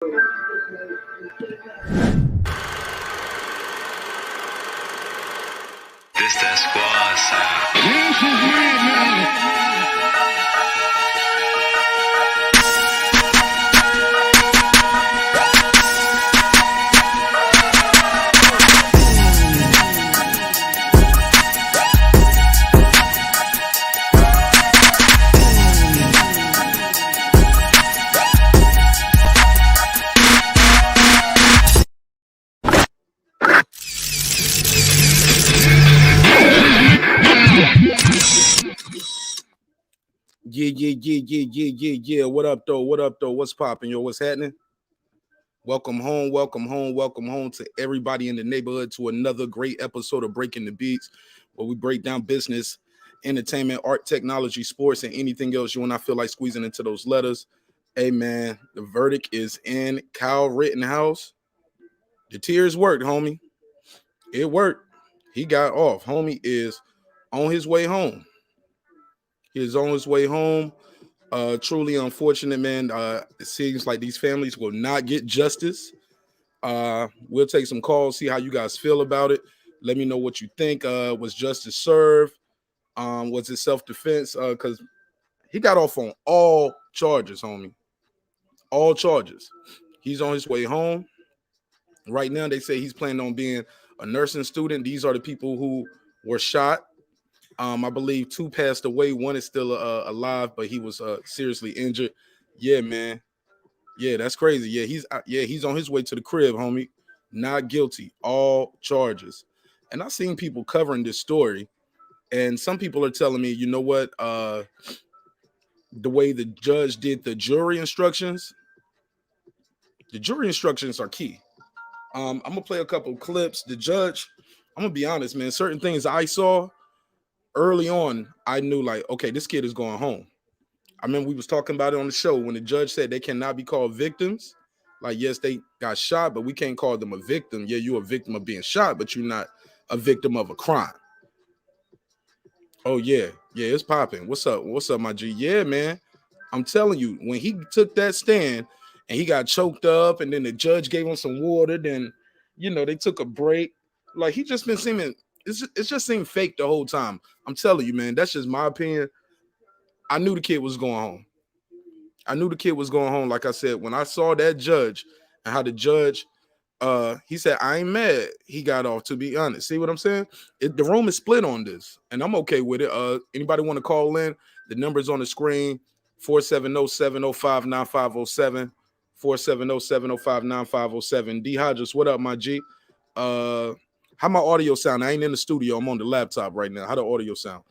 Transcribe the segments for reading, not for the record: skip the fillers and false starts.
This that squad sound. This is Rittenhouse. Yeah. What up, though? What's popping, yo? What's happening? Welcome home to everybody in the neighborhood to another great episode of Breaking the Beats, where we break down business, entertainment, art, technology, sports, and anything else you and I feel like squeezing into those letters. Hey, man, the verdict is in. Kyle Rittenhouse. The tears worked, homie. It worked. He got off. Homie is on his way home. He is on his way home. Truly unfortunate, man. It seems like these families will not get justice. We'll take some calls, see how you guys feel about it. Let me know what you think. Was justice served? Was it self-defense? Because he got off on all charges, homie. All charges. He's on his way home. Right now, they say he's planning on being a nursing student. These are the people who were shot. I believe 2 passed away. 1 is still alive, but he was seriously injured. Yeah, man. Yeah, that's crazy. He's on his way to the crib, homie. Not guilty. All charges. And I've seen people covering this story, and some people are telling me, you know what? The way the judge did the jury instructions are key. I'm gonna play a couple of clips. The judge, I'm gonna be honest, man. Certain things I saw early on, I knew like, okay, this kid is going home. I remember we was talking about it on the show when the judge said they cannot be called victims. Like, yes, they got shot, but we can't call them a victim. Yeah, you're a victim of being shot, but you're not a victim of a crime. Oh, yeah, it's popping. What's up, my G? Yeah, man. I'm telling you, when he took that stand and he got choked up and then the judge gave him some water, then, they took a break. Like, he just been seeming, it's just seemed fake the whole time. I'm telling you, man, that's just my opinion. I knew the kid was going home. Like I said, when I saw that judge and how the judge, he said, I ain't mad. He got off, to be honest. See what I'm saying? The room is split on this, and I'm okay with it. Anybody want to call in? The number's on the screen, 470-705-9507, 470-705-9507. D Hodges, what up, my G? How my audio sound? I ain't in the studio. I'm on the laptop right now. How the audio sound?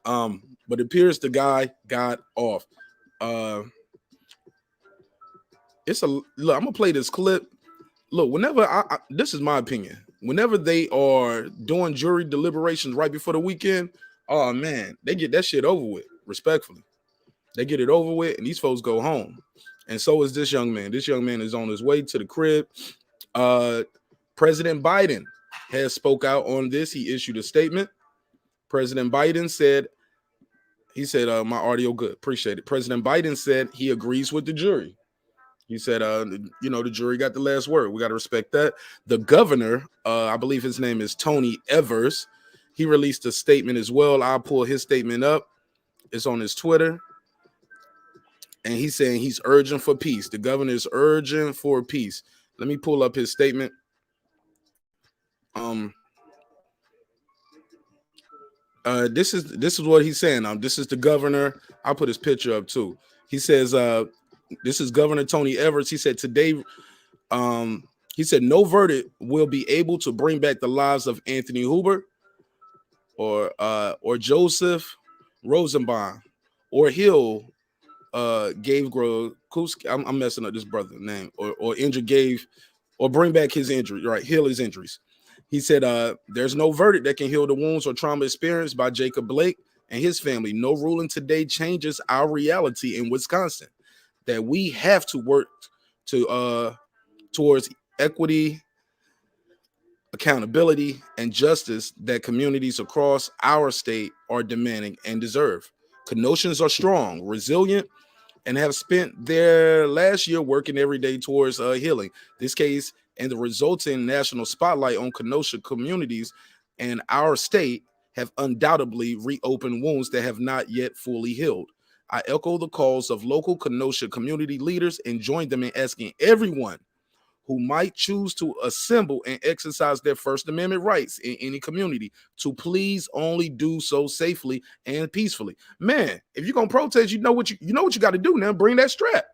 But it appears the guy got off. Look, I'm gonna play this clip. Look, whenever this is my opinion. Whenever they are doing jury deliberations right before the weekend, oh man, they get that shit over with. Respectfully, they get it over with, and these folks go home. And so is this young man. This young man is on his way to the crib. President Biden has spoke out on this. He issued a statement. President Biden said. He said, my audio good. Appreciate it. President Biden said he agrees with the jury. He said, the jury got the last word. We got to respect that. The governor, I believe his name is Tony Evers. He released a statement as well. I'll pull his statement up. It's on his Twitter. And he's saying he's urging for peace. The governor is urging for peace. Let me pull up his statement. This is what he's saying. This is the governor. I'll put his picture up too. He says, this is Governor Tony Evers. He said today, he said no verdict will be able to bring back the lives of Anthony Hoover or Joseph Rosenbaum or Hill gave Grokuski. I'm messing up this brother's name or injured gave or bring back his injury, right? Heal his injuries. He said, there's no verdict that can heal the wounds or trauma experienced by Jacob Blake and his family. No ruling today changes our reality in Wisconsin, that we have to work towards equity, accountability, and justice that communities across our state are demanding and deserve. Kenoshans are strong, resilient, and have spent their last year working every day towards healing. This case and the resulting national spotlight on Kenosha communities and our state have undoubtedly reopened wounds that have not yet fully healed. I echo the calls of local Kenosha community leaders and join them in asking everyone who might choose to assemble and exercise their First Amendment rights in any community to please only do so safely and peacefully. Man, if you're gonna protest, you know what you got to do now. Bring that strap.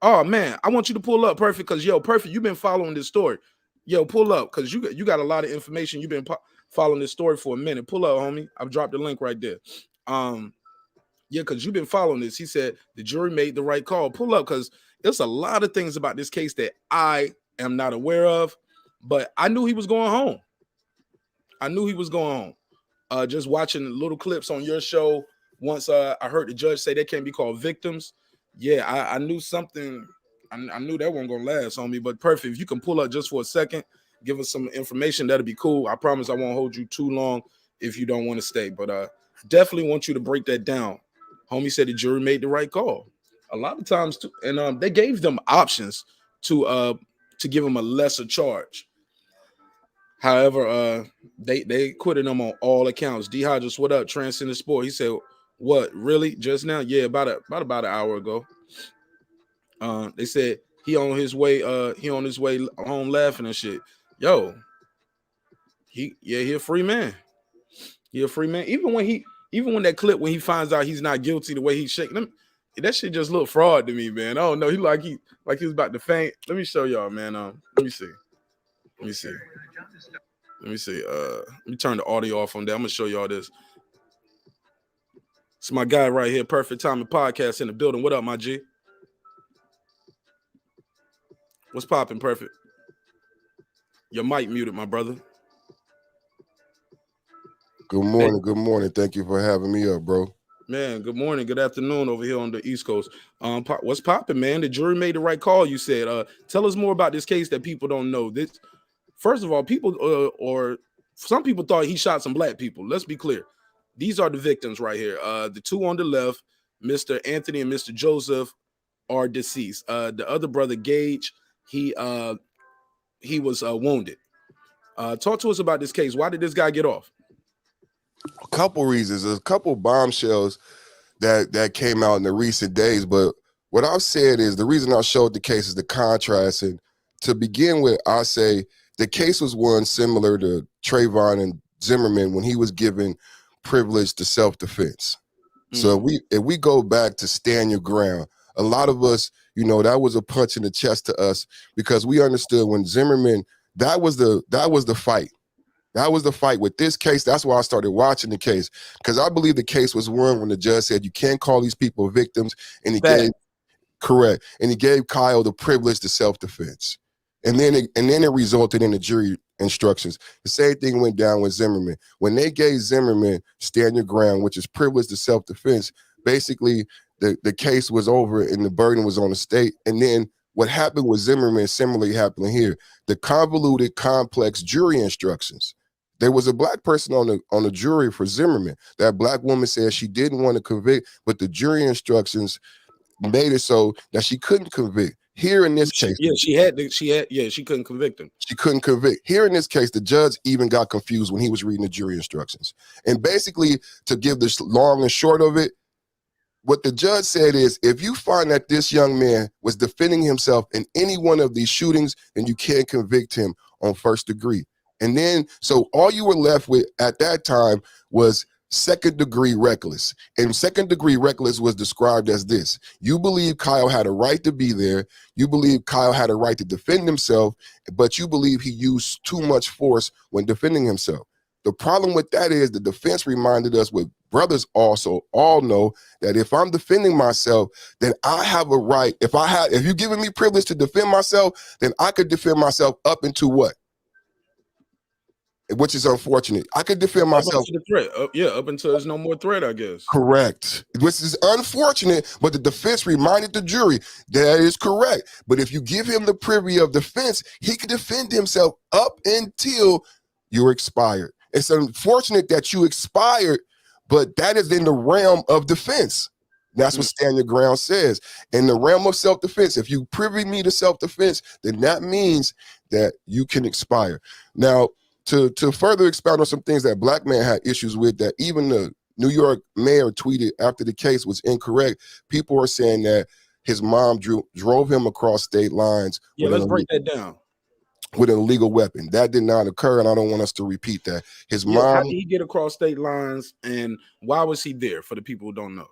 Oh man, I want you to pull up, Perfect, because Perfect, you've been following this story. Pull up because you got a lot of information. You've been following this story for a minute. Pull up, homie. I've dropped the link right there. Because you've been following this. He said the jury made the right call. Pull up because there's a lot of things about this case that I am not aware of, but I knew he was going home. Just watching little clips on your show. Once I heard the judge say they can't be called victims. Yeah, I knew something. I knew that wasn't gonna last on me. But Perfect, if you can pull up just for a second, give us some information, that'd be cool. I promise I won't hold you too long if you don't want to stay. But definitely want you to break that down. Homie said the jury made the right call. A lot of times, too, and they gave them options to give them a lesser charge. However, they acquitted them on all accounts. D Hodges, what up? Transcendent Sport. He said, "What really? Just now? Yeah, about an hour ago." They said he on his way home laughing and shit. Yo, he a free man. He a free man. Even when that clip when he finds out he's not guilty, the way he's shaking them, that shit just look fraud to me, man. I don't know. He was about to faint. Let me show y'all, man. Let me see. Let me turn the audio off on that. I'm gonna show y'all this. It's my guy right here, Perfect Timing Podcast in the building. What up, my G? What's popping, Perfect? Your mic muted, my brother. Good morning. Good morning. Thank you for having me up, bro. Man, good morning. Good afternoon over here on the East Coast. What's popping, man? The jury made the right call, you said. Tell us more about this case that people don't know. This, first of all, people or some people thought he shot some black people. Let's be clear. These are the victims right here. The two on the left, Mr. Anthony and Mr. Joseph, are deceased. The other brother, Gage, he was wounded. Talk to us about this case. Why did this guy get off? A couple reasons. There's a couple bombshells that came out in the recent days, but what I've said is the reason I showed the case is the contrast. And to begin with, I say the case was one similar to Trayvon and Zimmerman when he was given privilege to self-defense. So if we go back to stand your ground, a lot of us, that was a punch in the chest to us because we understood when Zimmerman, that was the fight. That was the fight with this case. That's why I started watching the case, because I believe the case was won when the judge said you can't call these people victims, and he gave Kyle the privilege to self-defense, and then it resulted in the jury instructions. The same thing went down with Zimmerman when they gave Zimmerman stand your ground, which is privilege to self-defense. Basically, the case was over and the burden was on the state, and then what happened with Zimmerman similarly happened here. The convoluted, complex jury instructions. There was a black person on the jury for Zimmerman. That black woman said she didn't want to convict, but the jury instructions made it so that she couldn't convict. Here in this case, she couldn't convict him. She couldn't convict. Here in this case, the judge even got confused when he was reading the jury instructions. And basically, to give the long and short of it, what the judge said is, if you find that this young man was defending himself in any one of these shootings, then you can't convict him on first degree. And then, so all you were left with at that time was second degree reckless. And second degree reckless was described as this: you believe Kyle had a right to be there, you believe Kyle had a right to defend himself, but you believe he used too much force when defending himself. The problem with that is the defense reminded us, what brothers also all know, that if I'm defending myself, then I have a right. If you're giving me privilege to defend myself, then I could defend myself up into what? Which is unfortunate. I could defend myself. Up until the threat. Up until there's no more threat, I guess. Correct. Which is unfortunate, but the defense reminded the jury that is correct. But if you give him the privy of defense, he can defend himself up until you're expired. It's unfortunate that you expired, but that is in the realm of defense. That's what stand your ground says. In the realm of self-defense, if you privy me to self-defense, then that means that you can expire. Now, to further expound on some things that Black man had issues with, that even the New York mayor tweeted after the case was incorrect. People are saying that his mom drove him across state lines. Yeah, let's break that down. With an illegal weapon. That did not occur, and I don't want us to repeat that. His mom. How mom. did he get across state lines, and why was he there? For the people who don't know,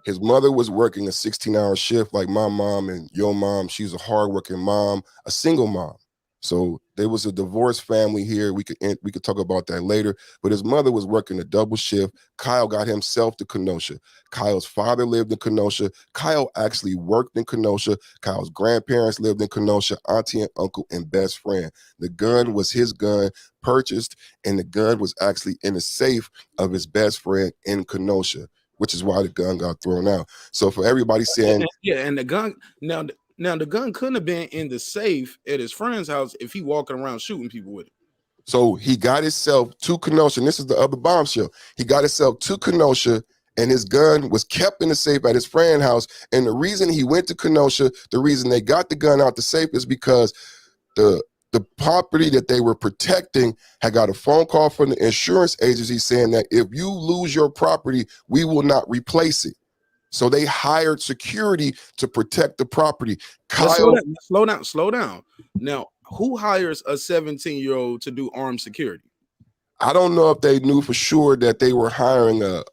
his mother was working a 16-hour shift, like my mom and your mom. She's a hardworking mom, a single mom. So there was a divorced family here. We could talk about that later. But his mother was working a double shift. Kyle got himself to Kenosha. Kyle's father lived in Kenosha. Kyle actually worked in Kenosha. Kyle's grandparents lived in Kenosha, auntie and uncle and best friend. The gun was his gun, purchased, and the gun was actually in the safe of his best friend in Kenosha, which is why the gun got thrown out. So for everybody saying, and the gun now the gun couldn't have been in the safe at his friend's house if he walking around shooting people with it. So he got himself to Kenosha, and this is the other bombshell. He got himself to Kenosha, and his gun was kept in the safe at his friend's house. And the reason he went to Kenosha, the reason they got the gun out the safe is because the property that they were protecting had got a phone call from the insurance agency saying that if you lose your property, we will not replace it. So they hired security to protect the property. Kyle, slow down. Now, who hires a 17-year-old to do armed security? I don't know if they knew for sure that they were hiring the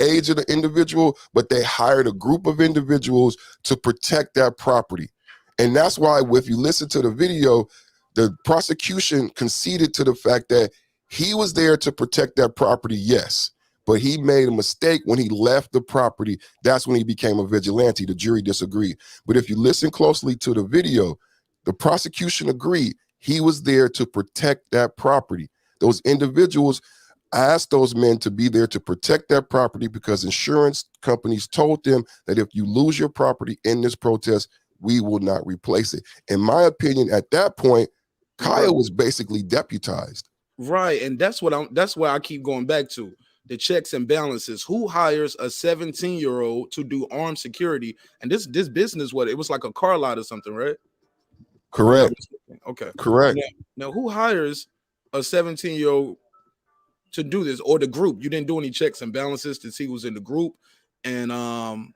age of the individual, but they hired a group of individuals to protect that property. And that's why if you listen to the video, the prosecution conceded to the fact that he was there to protect that property, yes, but he made a mistake when he left the property. That's when he became a vigilante. The jury disagreed. But if you listen closely to the video, the prosecution agreed he was there to protect that property. Those individuals asked those men to be there to protect that property because insurance companies told them that if you lose your property in this protest, we will not replace it. In my opinion, at that point, Kyle was basically deputized. Right, and that's why I keep going back to the checks and balances. Who hires a 17-year-old to do armed security? And this business, it was like a car lot or something, right? Correct. Okay. Correct. Now who hires a 17-year-old to do this, or the group? You didn't do any checks and balances to see who's in the group, and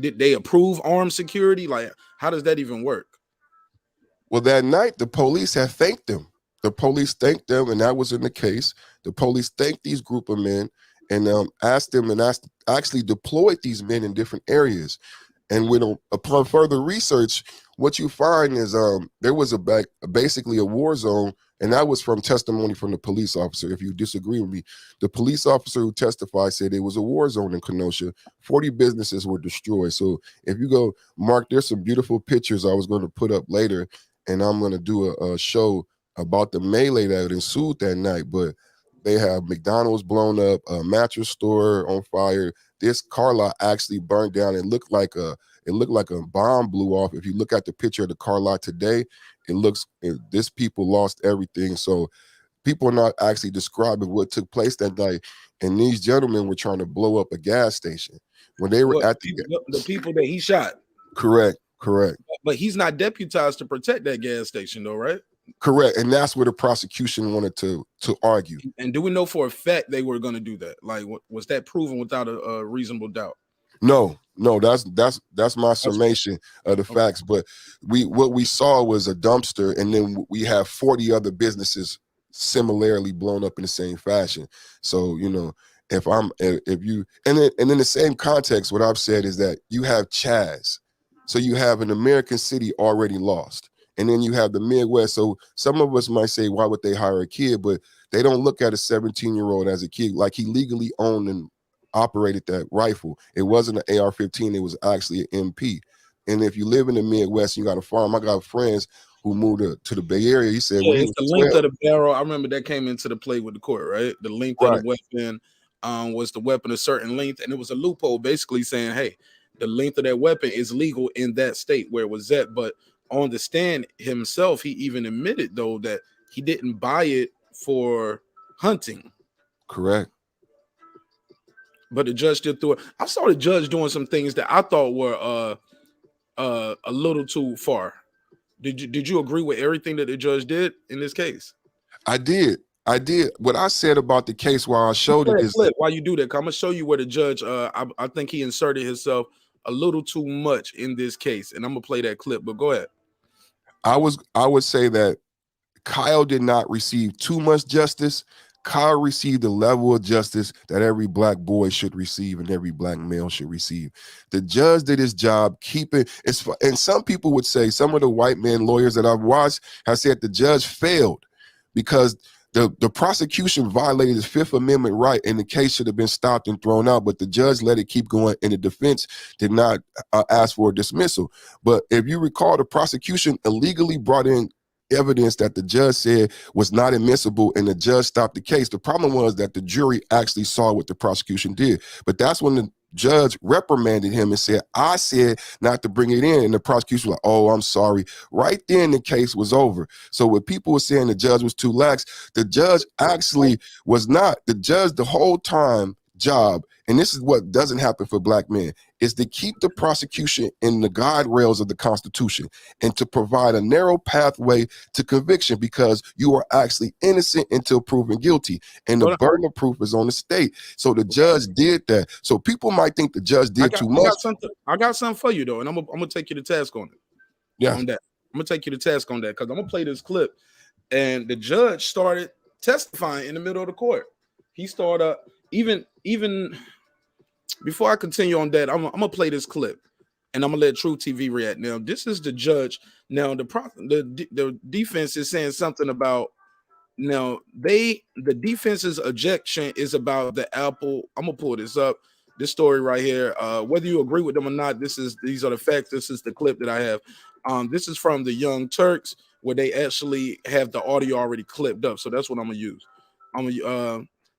did they approve armed security? Like, how does that even work? Well, that night the police had thanked them. The police thanked them, and that was in the case. The police thanked these group of men and asked them and actually deployed these men in different areas. And upon further research, what you find is there was basically a war zone, and that was from testimony from the police officer. If you disagree with me, the police officer who testified said it was a war zone in Kenosha. 40 businesses were destroyed. So if you go, Mark, there's some beautiful pictures I was going to put up later, and I'm going to do a show about the melee that ensued that night. But they have McDonald's blown up, a mattress store on fire. This car lot actually burned down. It looked like a bomb blew off. If you look at the picture of the car lot today, this people lost everything. So people are not actually describing what took place that night. And these gentlemen were trying to blow up a gas station when they were at the people that he shot. Correct. But he's not deputized to protect that gas station, though, right? Correct. And that's where the prosecution wanted to argue. And do we know for a fact they were going to do that? Like, was that proven without a reasonable doubt? No, that's my summation of the facts. But what we saw was a dumpster, and then we have 40 other businesses similarly blown up in the same fashion. So, if you and in the same context, what I've said is that you have Chaz. So you have an American city already lost. And then you have the Midwest. So some of us might say, why would they hire a kid? But they don't look at a 17-year-old as a kid. Like, he legally owned and operated that rifle. It wasn't an AR-15. It was actually an MP. And if you live in the Midwest and you got a farm, I got friends who moved to the Bay Area. He said, it's the length of the barrel. I remember that came into the play with the court, right? The length of the weapon was the weapon a certain length. And it was a loophole basically saying, hey, the length of that weapon is legal in that state where it was at. But on the stand himself, he even admitted, though, that he didn't buy it for hunting. Correct. But the judge still threw it. I saw the judge doing some things that I thought were a little too far. Did you agree with everything that the judge did in this case? I did. What I said about the case while I showed it is while you do that, I'm gonna show you where the judge. I think he inserted himself a little too much in this case, and I'm gonna play that clip. But go ahead. I would say that Kyle did not receive too much justice. Kyle received the level of justice that every black boy should receive and every black male should receive. The judge did his job, and some people would say, some of the white men lawyers that I've watched have said the judge failed because the prosecution violated his Fifth Amendment right and the case should have been stopped and thrown out, but the judge let it keep going and the defense did not ask for a dismissal. But if you recall, the prosecution illegally brought in evidence that the judge said was not admissible and the judge stopped the case. The problem was that the jury actually saw what the prosecution did. But that's when the judge reprimanded him and said, I said not to bring it in. And the prosecution was like, oh, I'm sorry. Right then the case was over. So when people were saying the judge was too lax, the judge actually was not. The judge the whole time job, and this is what doesn't happen for black men, is to keep the prosecution in the guide rails of the Constitution and to provide a narrow pathway to conviction because you are actually innocent until proven guilty. And the burden of proof is on the state. So the judge did that. So people might think the judge did too much. I got something for you, though, and I'm gonna take you to task on it. Yeah. On that. I'm gonna take you to task on that because I'm gonna play this clip. And the judge started testifying in the middle of the court. He started even before I continue on that, I'm gonna play this clip, and I'm gonna let True TV react. Now, this is the judge. Now, the defense is saying something about the defense's objection is about the Apple. I'm gonna pull this up. This story right here. Whether you agree with them or not, these are the facts. This is the clip that I have. This is from the Young Turks, where they actually have the audio already clipped up. So that's what I'm gonna use.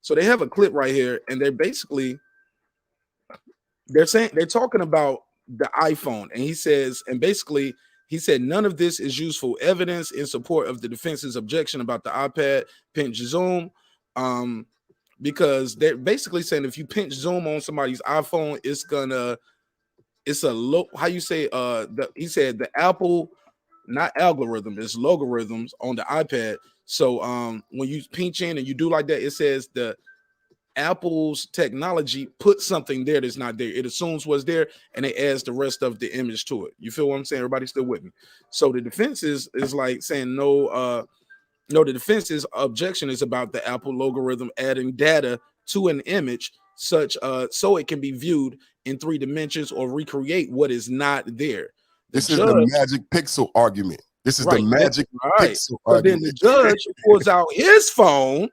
So they have a clip right here, and they're talking about the iPhone, and he said none of this is useful evidence in support of the defense's objection about the iPad pinch zoom, because they're basically saying if you pinch zoom on somebody's iPhone, it's a low. How you say? He said the Apple, not algorithm, it's logarithms on the iPad. So when you pinch in and you do like that, it says the Apple's technology put something there that's not there. It assumes what's there and it adds the rest of the image to it. You feel what I'm saying? Everybody still with me? So the defense is like saying no. The defense's objection is about the Apple logarithm adding data to an image such so it can be viewed in 3 dimensions or recreate what is not there. This is the magic pixel argument. This is the magic pixel argument. But then the judge pulls out his phone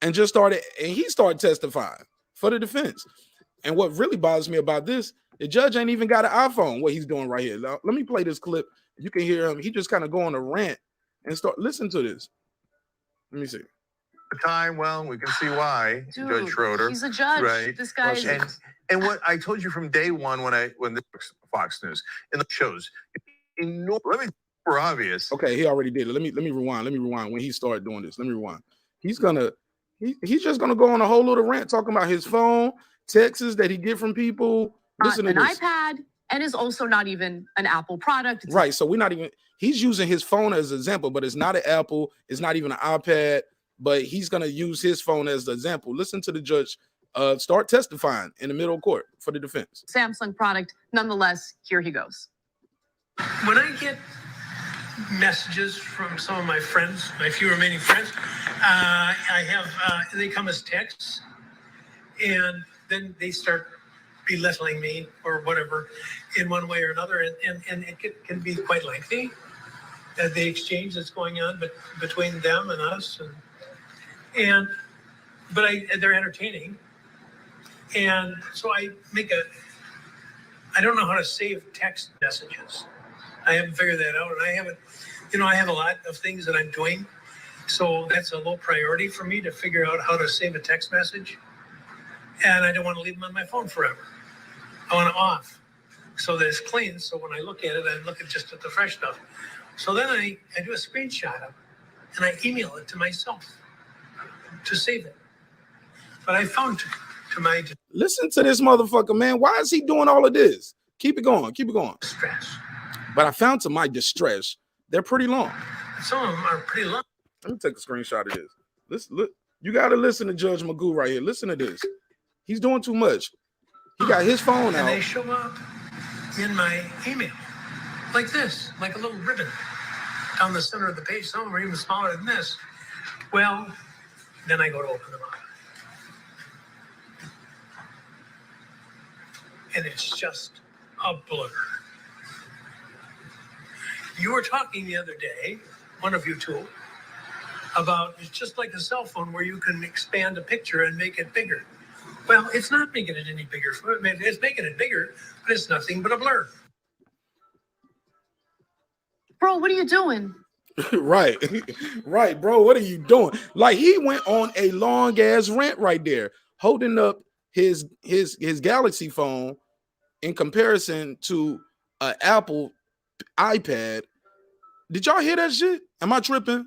and he started testifying for the defense. And what really bothers me about this, the judge ain't even got an iPhone, what he's doing right here. Now, let me play this clip. You can hear him. He just kind of go on a rant and listen to this. Let me see. Time, well, we can see why. Dude, Judge Schroeder. He's a judge. Right. This guy's and what I told you from day one when this Fox News in the shows, let me for obvious. Okay, he already did it. Let me rewind. Let me rewind when he started doing this. Let me rewind. He's just gonna go on a whole little rant talking about his phone, texts that he get from people. Listen to this. iPad and is also not even an Apple product. Right. So he's using his phone as an example, but it's not an Apple, it's not even an iPad, but he's gonna use his phone as the example. Listen to the judge start testifying in the middle of court for the defense. Samsung product, nonetheless, here he goes. When I get messages from some of my friends, my few remaining friends, they come as texts, and then they start belittling me or whatever in one way or another, and it can be quite lengthy, the exchange that's going on between them and us, but they're entertaining, and so I don't know how to save text messages. I haven't figured that out, and I have a lot of things that I'm doing, so that's a low priority for me to figure out how to save a text message, and I don't want to leave them on my phone forever. I want it off so that it's clean, so when I look at it, I look just at the fresh stuff. So then I do a screenshot of it, and I email it to myself to save it. But I found to to my Listen to this motherfucker, man. Why is he doing all of this? Keep it going. Keep it going. distress. But I found to my distress, they're pretty long. Some of them are pretty long. Let me take a screenshot of this. Listen, look, you got to listen to Judge Magoo right here. Listen to this. He's doing too much. He got his phone out. And they show up in my email like this, like a little ribbon down the center of the page. Some of them are even smaller than this. Well, then I go to open them up. And it's just a blur. You were talking the other day, one of you two, about it's just like a cell phone where you can expand a picture and make it bigger. Well, it's not making it any bigger. It's making it bigger, but it's nothing but a blur. Bro, what are you doing? Right, right, bro. What are you doing? Like he went on a long ass rant right there, holding up his Galaxy phone in comparison to an Apple iPad. Did y'all hear that shit? Am I tripping?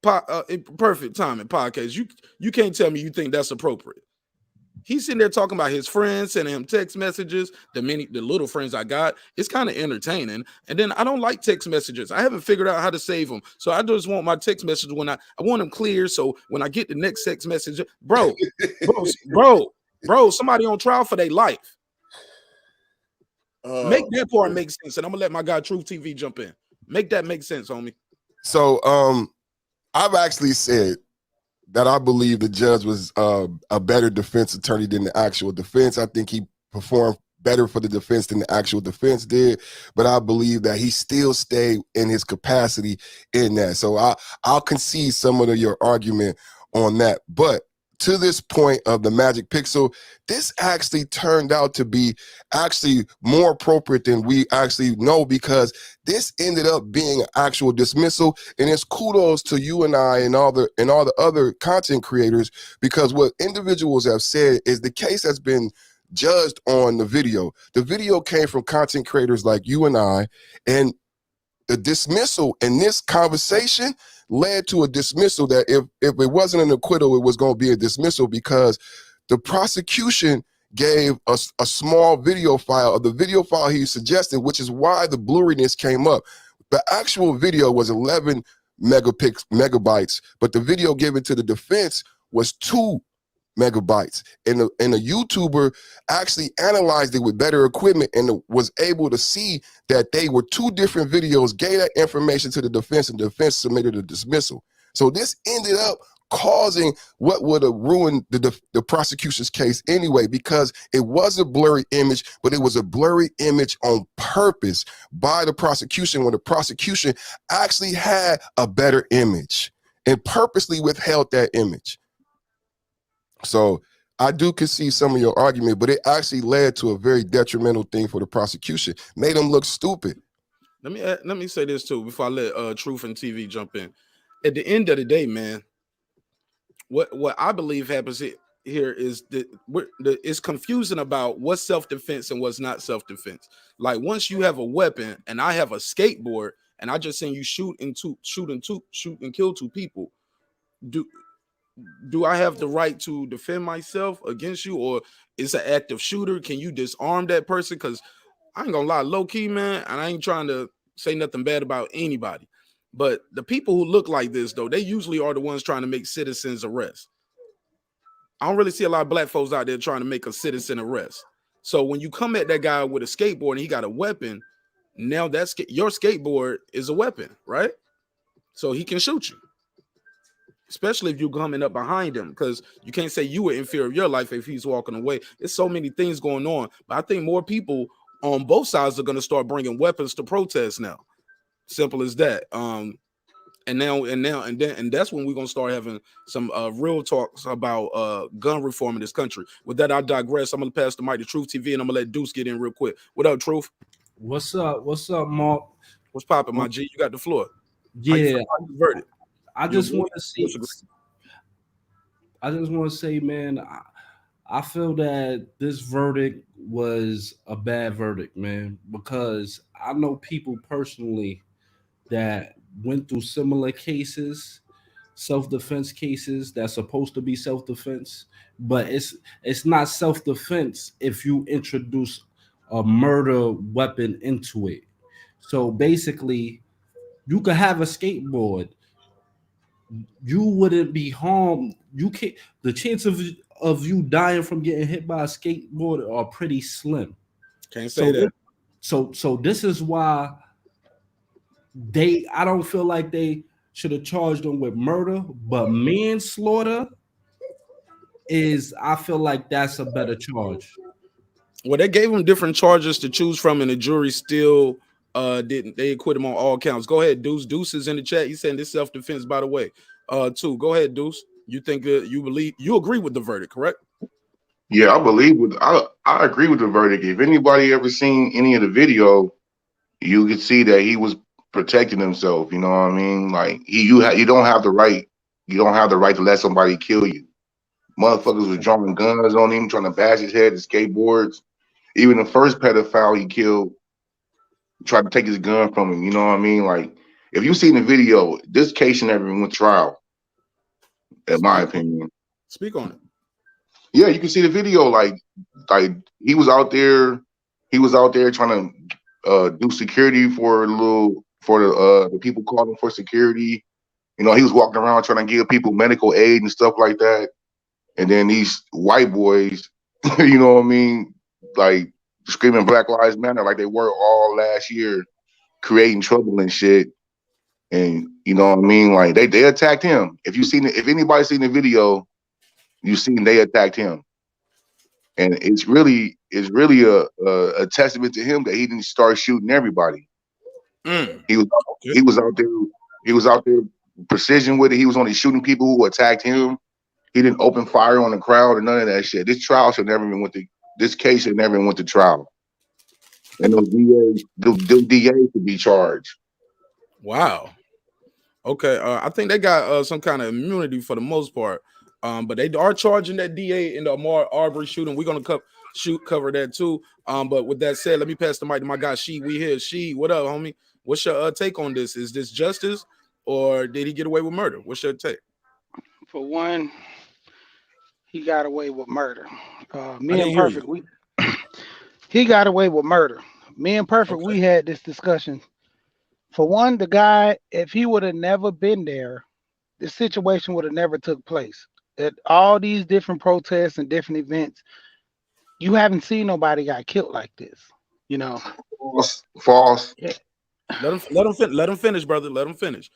Perfect timing podcast. You can't tell me you think that's appropriate. He's sitting there talking about his friends, sending him text messages, the little friends I got. It's kind of entertaining. And then I don't like text messages. I haven't figured out how to save them. So I just want my text messages when I want them clear. So when I get the next text message, bro, somebody on trial for their life. Make that part make sense. And I'm gonna let my guy Truth TV jump in. Make that make sense, homie. So I've actually said that I believe the judge was a better defense attorney than the actual defense. I think he performed better for the defense than the actual defense did, but I believe that he still stayed in his capacity in that. So I'll concede some of your argument on that. But to this point of the Magic Pixel, this actually turned out to be actually more appropriate than we actually know, because this ended up being an actual dismissal. And it's kudos to you and I and all the other content creators, because what individuals have said is the case has been judged on the video. The video came from content creators like you and I, and the dismissal in this conversation led to a dismissal that if it wasn't an acquittal, it was going to be a dismissal, because the prosecution gave us a small video file of the video file he suggested, which is why the blurriness came up. The actual video was 11 megabytes, but the video given to the defense was 2 megabytes. And a YouTuber actually analyzed it with better equipment and was able to see that they were 2 different videos, gave that information to the defense, and the defense submitted a dismissal. So this ended up causing what would have ruined the prosecution's case anyway, because it was a blurry image, but it was a blurry image on purpose by the prosecution, when the prosecution actually had a better image and purposely withheld that image. So I do concede some of your argument, but it actually led to a very detrimental thing for the prosecution. Made them look stupid. Let me say this too before I let Truth and TV jump in. At the end of the day, man, what I believe happens here is that it's confusing about what's self-defense and what's not self-defense. Like once you have a weapon and I have a skateboard and I just seen you shoot and kill 2 people, do I have the right to defend myself against you, or it's an active shooter? Can you disarm that person? Because I ain't gonna lie, low key, man, and I ain't trying to say nothing bad about anybody, but the people who look like this, though, they usually are the ones trying to make citizens arrest. I don't really see a lot of black folks out there trying to make a citizen arrest. So when you come at that guy with a skateboard and he got a weapon, now your skateboard is a weapon, right? So he can shoot you. Especially if you're coming up behind him, because you can't say you were in fear of your life if he's walking away. There's so many things going on, but I think more people on both sides are going to start bringing weapons to protest now. Simple as that. And that's when we're going to start having some real talks about gun reform in this country. With that, I digress. I'm going to pass the mic to Truth TV, and I'm going to let Deuce get in real quick. What up, Truth? What's up? What's up, Mark? What's popping, my G? You got the floor. Yeah. Verdict. I just want to say, man, I feel that this verdict was a bad verdict, man, because I know people personally that went through similar cases self-defense cases that's supposed to be self-defense, but it's not self-defense if you introduce a murder weapon into it. So basically, you could have a skateboard. You wouldn't be harmed. You can't. The chance of you dying from getting hit by a skateboard are pretty slim. Can't say that. So this is why I don't feel like they should have charged them with murder, but manslaughter I feel like that's a better charge. Well, they gave him different charges to choose from, and the jury still didn't. They acquit him on all counts. Go ahead, Deuce. Deuce is in the chat. He's saying this self-defense, by the way. Too. Go ahead, Deuce. You think you agree with the verdict, correct? Yeah, I agree with the verdict. If anybody ever seen any of the video, you could see that he was protecting himself. You know what I mean? Like you don't have the right. You don't have the right to let somebody kill you. Motherfuckers was drawing guns on him, trying to bash his head, the skateboards. Even the first pedophile he killed tried to take his gun from him. You know what I mean? Like, if you seen the video, this case never went to trial, in my opinion. Speak on it. Yeah, you can see the video. Like he was out there trying to do security for the people calling for security. You know, he was walking around trying to give people medical aid and stuff like that. And then these white boys, you know what I mean, like screaming Black Lives Matter like they were all last year, creating trouble and shit. And you know what I mean, like they attacked him. If anybody's seen the video, you've seen they attacked him. And it's really a testament to him that he didn't start shooting everybody. He was out there precision with it. He was only shooting people who attacked him. He didn't open fire on the crowd or none of that shit. This case should never even went to trial. And those DAs should be charged. Wow. Okay. I think they got some kind of immunity for the most part. But they are charging that DA in the Ahmaud Arbery shooting. We're gonna cover that too. But with that said, let me pass the mic to my guy She. We here. She, what up, homie? What's your take on this? Is this justice or did he get away with murder? What's your take? For one, he got away with murder. Me and Perfect, he got away with murder. Me and Perfect, we had this discussion. For one, the guy, if he would have never been there, the situation would have never took place. At all these different protests and different events, you haven't seen nobody got killed like this. You know, false. Yeah. Let him finish, brother. Let him finish,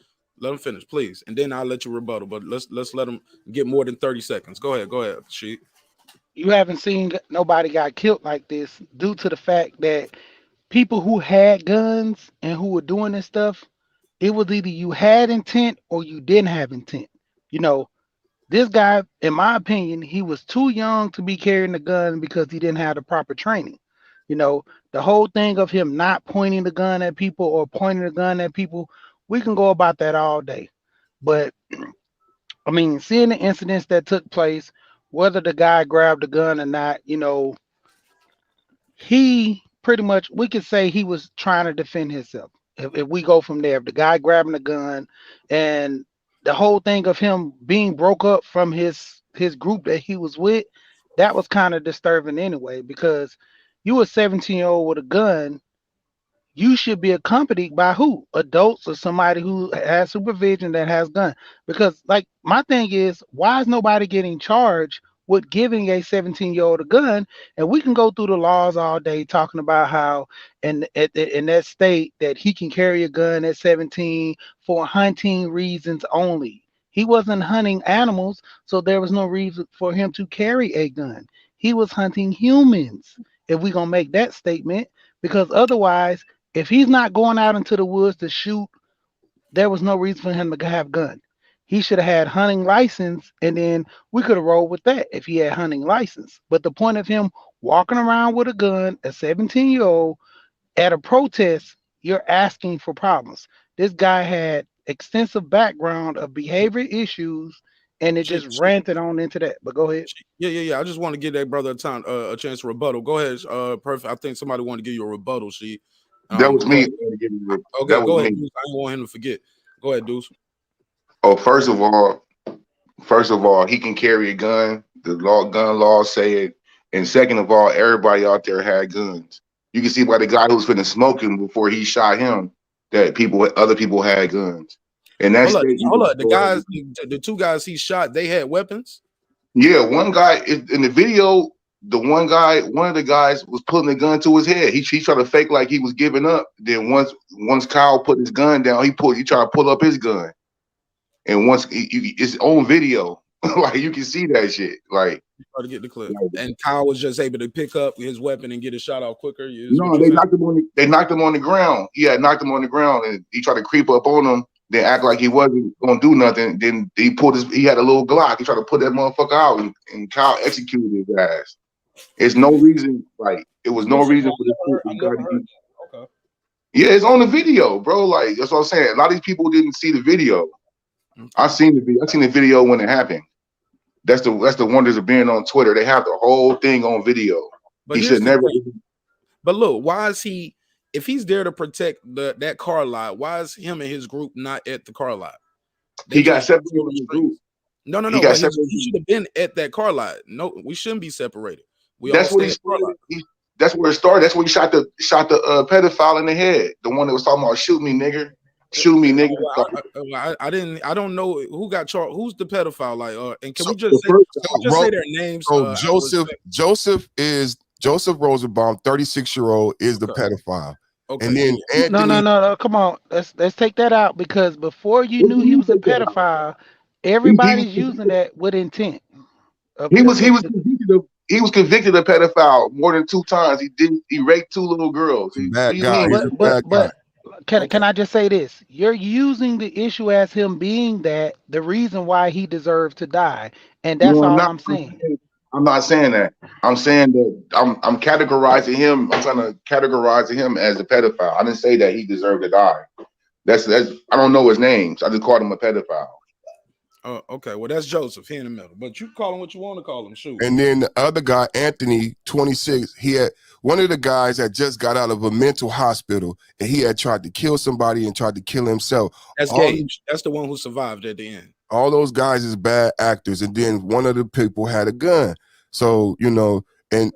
please, and then I'll let you rebuttal. But let's let him get more than 30 seconds. Go ahead, She. You haven't seen nobody got killed like this due to the fact that people who had guns and who were doing this stuff, it was either you had intent or you didn't have intent. You know, this guy, in my opinion, he was too young to be carrying a gun because he didn't have the proper training. You know, the whole thing of him not pointing the gun at people or pointing the gun at people, we can go about that all day. But I mean, seeing the incidents that took place, whether the guy grabbed the gun or not, you know, he pretty much, we could say he was trying to defend himself. If we go from there, if the guy grabbing the gun and the whole thing of him being broke up from his group that he was with, that was kind of disturbing anyway, because you a 17-year-old with a gun, you should be accompanied by who? Adults or somebody who has supervision that has gun. Because like my thing is, why is nobody getting charged with giving a 17-year-old a gun? And we can go through the laws all day talking about how in that state that he can carry a gun at 17 for hunting reasons only. He wasn't hunting animals, so there was no reason for him to carry a gun. He was hunting humans, if we're going to make that statement, because otherwise, if he's not going out into the woods to shoot, there was no reason for him to have a gun. He should have had hunting license, and then we could have rolled with that if he had hunting license. But the point of him walking around with a gun, a 17-year-old, at a protest, you're asking for problems. This guy had extensive background of behavior issues, and it just ranted on into that. But go ahead. Yeah. I just want to give that brother a chance to rebuttal. Go ahead. Perfect. I think somebody wanted to give you a rebuttal, She. That was me. Okay, go ahead. I don't want him to forget. Go ahead, Deuce. Oh, first of all, he can carry a gun. The gun laws say it. And second of all, everybody out there had guns. You can see by the guy who was finna smoke him before he shot him that other people had guns. And that's Hold up. The two guys he shot, they had weapons. Yeah, one guy in the video, one of the guys was putting a gun to his head. He tried to fake like he was giving up. Then once Kyle put his gun down, he tried to pull up his gun. And once it's on video, like you can see that shit. Like try to get the clip. And Kyle was just able to pick up his weapon and get his shot off quicker. No, they knocked him on the ground. Yeah, knocked him on the ground, and he tried to creep up on him. Then act like he wasn't gonna do nothing. Then he had a little Glock. He tried to put that motherfucker out, and Kyle executed his ass. It's no reason, like it was no reason for this. Okay. Yeah, it's on the video, bro. Like that's what I'm saying. A lot of these people didn't see the video. Okay. I seen the video when it happened. That's the wonders of being on Twitter. They have the whole thing on video. But he should never. But look, why is he? If he's there to protect that car lot, why is him and his group not at the car lot? He got separated from the group. No. He should have been at that car lot. No, we shouldn't be separated. That's where he started. That's where it started. That's where he shot the pedophile in the head. The one that was talking about shoot me, nigga. Shoot me, nigga. I don't know who got charged. Who's the pedophile? Like, and can we just say their names? So Joseph Rosenbaum, 36-year-old, is the pedophile. Okay. And then Anthony, no. Come on, let's take that out because before you knew he was a pedophile, everybody's using that with intent. He was convicted of pedophile more than 2 times. He raped 2 little girls. Bad guy. But can I just say this? You're using the issue as him being the reason why he deserves to die, and that's all I'm saying. I'm not saying that. I'm saying that I'm categorizing him. I'm trying to categorize him as a pedophile. I didn't say that he deserved to die. That's I don't know his names. I just called him a pedophile. Oh, okay. Well, that's Joseph. He in the middle. But you call him what you want to call him. Shoot. And then the other guy, Anthony, 26, he had one of the guys that just got out of a mental hospital, and he had tried to kill somebody and tried to kill himself. That's Gage. That's the one who survived at the end. All those guys is bad actors. And then one of the people had a gun. So, and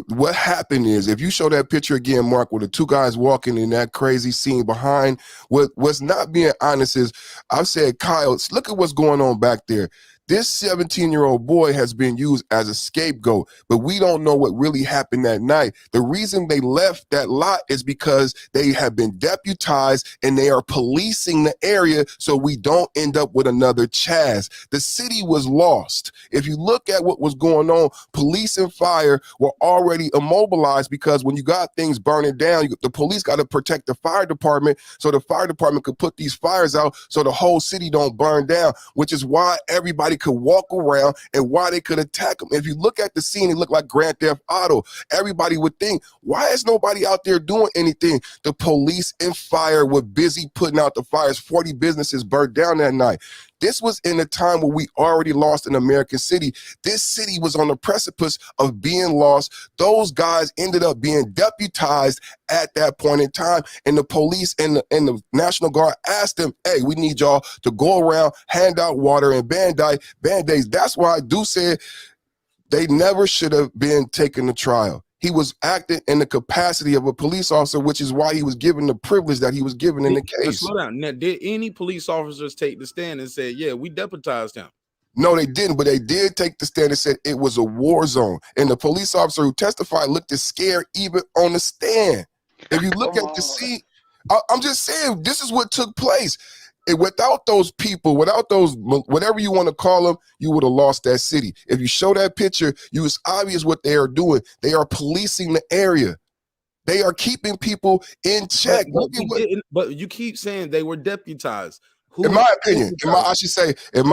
what happened is, if you show that picture again, Mark, with the 2 guys walking in that crazy scene behind, what's not being honest is, I've said, Kyle, look at what's going on back there. This 17-year-old boy has been used as a scapegoat, but we don't know what really happened that night. The reason they left that lot is because they have been deputized and they are policing the area so we don't end up with another Chaz. The city was lost. If you look at what was going on, police and fire were already immobilized because when you got things burning down, the police got to protect the fire department so the fire department could put these fires out so the whole city don't burn down, which is why everybody could walk around and why they could attack them. If you look at the scene, it looked like Grand Theft Auto. Everybody would think, why is nobody out there doing anything? The police and fire were busy putting out the fires. 40 businesses burned down that night. This was in a time where we already lost an American city. This city was on the precipice of being lost. Those guys ended up being deputized at that point in time. And the police and the National Guard asked them, hey, we need y'all to go around, hand out water and Band-Aids. That's why I do say they never should have been taken to trial. He was acting in the capacity of a police officer, which is why he was given the privilege that he was given in the case. Slow down. Now, did any police officers take the stand and say, yeah, we deputized him? No, they didn't, but they did take the stand and said it was a war zone. And the police officer who testified looked as scared even on the stand. If you look at the scene, I'm just saying this is what took place. Without those people, without those, whatever you want to call them, you would have lost that city. If you show that picture, it's obvious what they are doing. They are policing the area. They are keeping people in check. But you keep saying they were deputized. In my opinion, I apologize. In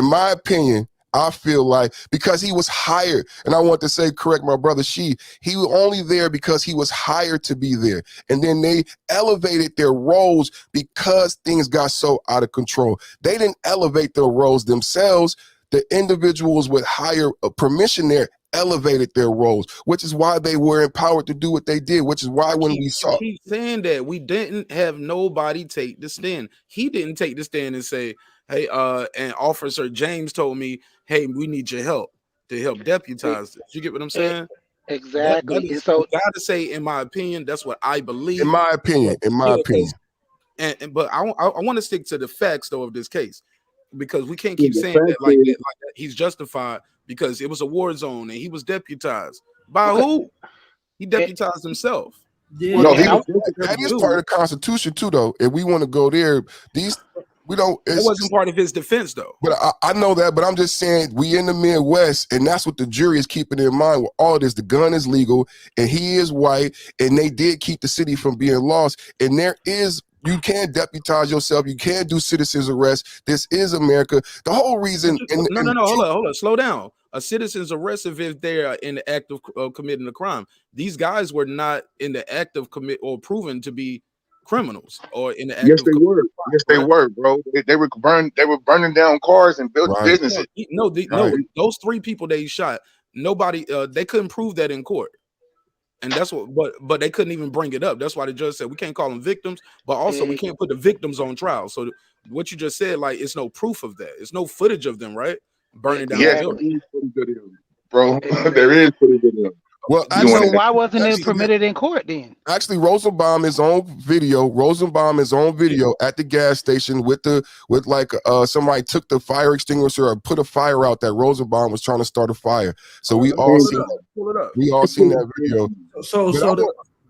my opinion, I feel like because he was hired, and I want to say, correct my brother he was only there because he was hired to be there. And then they elevated their roles because things got so out of control. They didn't elevate their roles themselves. The individuals with higher permission there elevated their roles, which is why they were empowered to do what they did, which is why when we saw... keep saying that we didn't have nobody take the stand. He didn't take the stand and say, hey, and Officer James told me, hey, we need your help to help deputize this. You get what I'm saying? Exactly. That And is, so, you gotta say, in my opinion, that's what I believe. In my opinion, but I want to stick to the facts though of this case, because we can't keep saying that like that he's justified, because it was a war zone and he was deputized by who? He deputized himself. Yeah, No, that is part of the Constitution too, though. If we want to go there, we don't. It wasn't part of his defense, though. But I know that. But I'm just saying, we in the Midwest, and that's what the jury is keeping in mind with all this. The gun is legal, and he is white, and they did keep the city from being lost. And you can deputize yourself. You can do citizens arrest. This is America. The whole reason. No. Hold on. Slow down. A citizen's arrest if they are in the act of committing a crime. These guys were not in the act of commit or proven to be criminals or in the act Yes, of they were. Yes, they were, bro. They were burning down cars and building businesses. No, those 3 people they shot, nobody they couldn't prove that in court. And that's what, but they couldn't even bring it up. That's why the judge said we can't call them victims, but also we can't put the victims on trial. So what you just said, like, it's no proof of that. It's no footage of them, right? Burning down the building. Bro, there is footage of them. Well, so why wasn't it permitted in court then? Actually, Rosenbaum is on video at the gas station with somebody took the fire extinguisher or put a fire out that Rosenbaum was trying to start a fire. So we all seen that video. So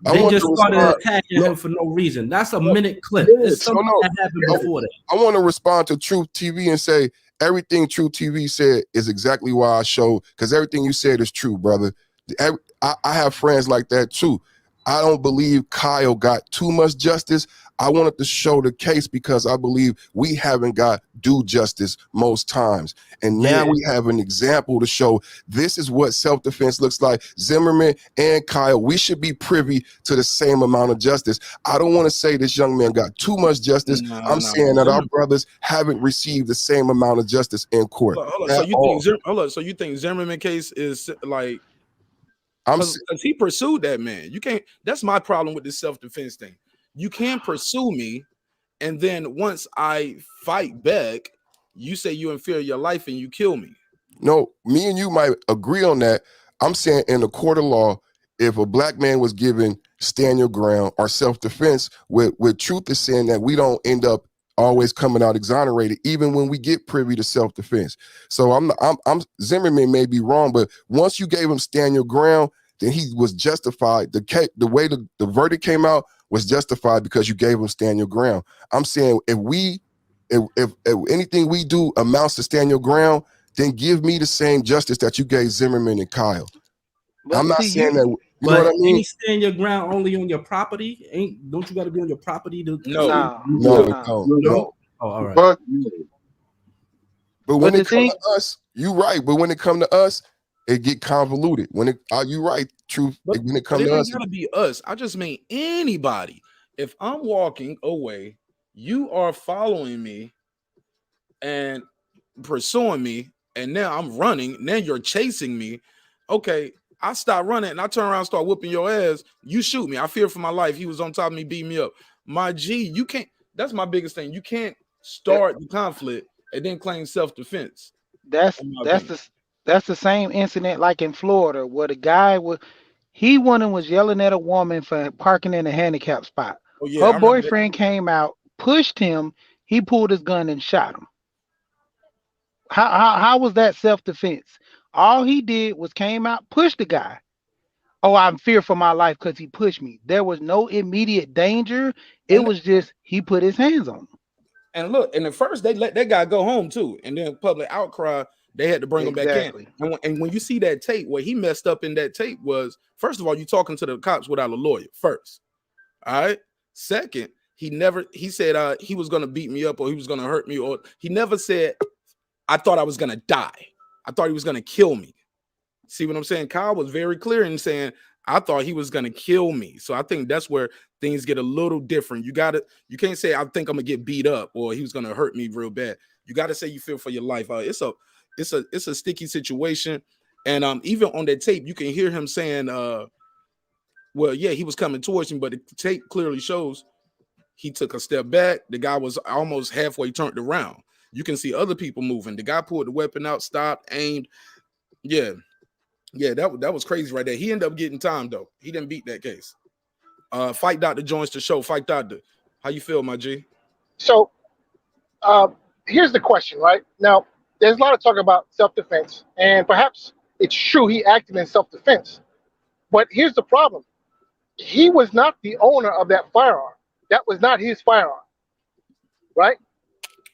they just started attacking him for no reason. That's a minute clip. It's something that happened before that. I want to respond to Truth TV and say everything Truth TV said is exactly why I showed, because everything you said is true, brother. I have friends like that too. I don't believe Kyle got too much justice. I wanted to show the case because I believe we haven't got due justice most times. And now we have an example to show this is what self-defense looks like. Zimmerman and Kyle, we should be privy to the same amount of justice. I don't want to say this young man got too much justice. I'm saying that our brothers haven't received the same amount of justice in court. So you think Zimmerman case is like, because he pursued that man. You can't. That's my problem with this self-defense thing. You can't pursue me, and then once I fight back, you say you fear your life and you kill me. No, me and you might agree on that. I'm saying in the court of law, if a black man was given stand your ground or self-defense, with Truth is saying that we don't end up always coming out exonerated, even when we get privy to self-defense. So I'm Zimmerman may be wrong, but once you gave him stand your ground, then he was justified. The way the verdict came out was justified because you gave him stand your ground. I'm saying if anything we do amounts to stand your ground, then give me the same justice that you gave Zimmerman and Kyle. But I'm not saying that. You know what I mean? Ain't stand your ground only on your property? Don't you got to be on your property to? No. Oh, all right. But when it comes to us, you're right. But when it comes to us, it get convoluted. You right, Truth. When it comes to us, it gotta be us. I just mean anybody. If I'm walking away, you are following me and pursuing me, and now I'm running. Now you're chasing me. Okay. I stop running and I turn around and start whooping your ass. You shoot me. I fear for my life. He was on top of me, beat me up. My G, you can't. That's my biggest thing. You can't start the conflict and then claim self-defense. That's the same incident like in Florida where the guy was yelling at a woman for parking in a handicap spot. Oh, yeah, her boyfriend came out, pushed him. He pulled his gun and shot him. How was that self-defense? All he did was came out, pushed the guy. Oh, I'm fearful for my life because he pushed me. There was no immediate danger. It was just he put his hands on him. And look, and at first they let that guy go home too. And then public outcry, they had to bring him back in. And when you see that tape, what he messed up in that tape was, first of all, you talking to the cops without a lawyer first. All right. Second, he said he was gonna beat me up or he was gonna hurt me, or he never said I thought I was gonna die. I thought he was going to kill me. See what I'm saying? Kyle was very clear in saying, I thought he was going to kill me. So I think that's where things get a little different. You can't say, I think I'm going to get beat up or he was going to hurt me real bad. You got to say you feel for your life. It's a sticky situation. And even on that tape, you can hear him saying, well, yeah, he was coming towards him, but the tape clearly shows he took a step back. The guy was almost halfway turned around. You can see other people moving. The guy pulled the weapon out, stopped, aimed. Yeah, that was crazy right there. He ended up getting time, though. He didn't beat that case. Fight Doctor joins the show. Fight Doctor, how you feel, my G? So here's the question, right? Now, there's a lot of talk about self-defense, and perhaps it's true he acted in self-defense. But here's the problem. He was not the owner of that firearm. That was not his firearm, right?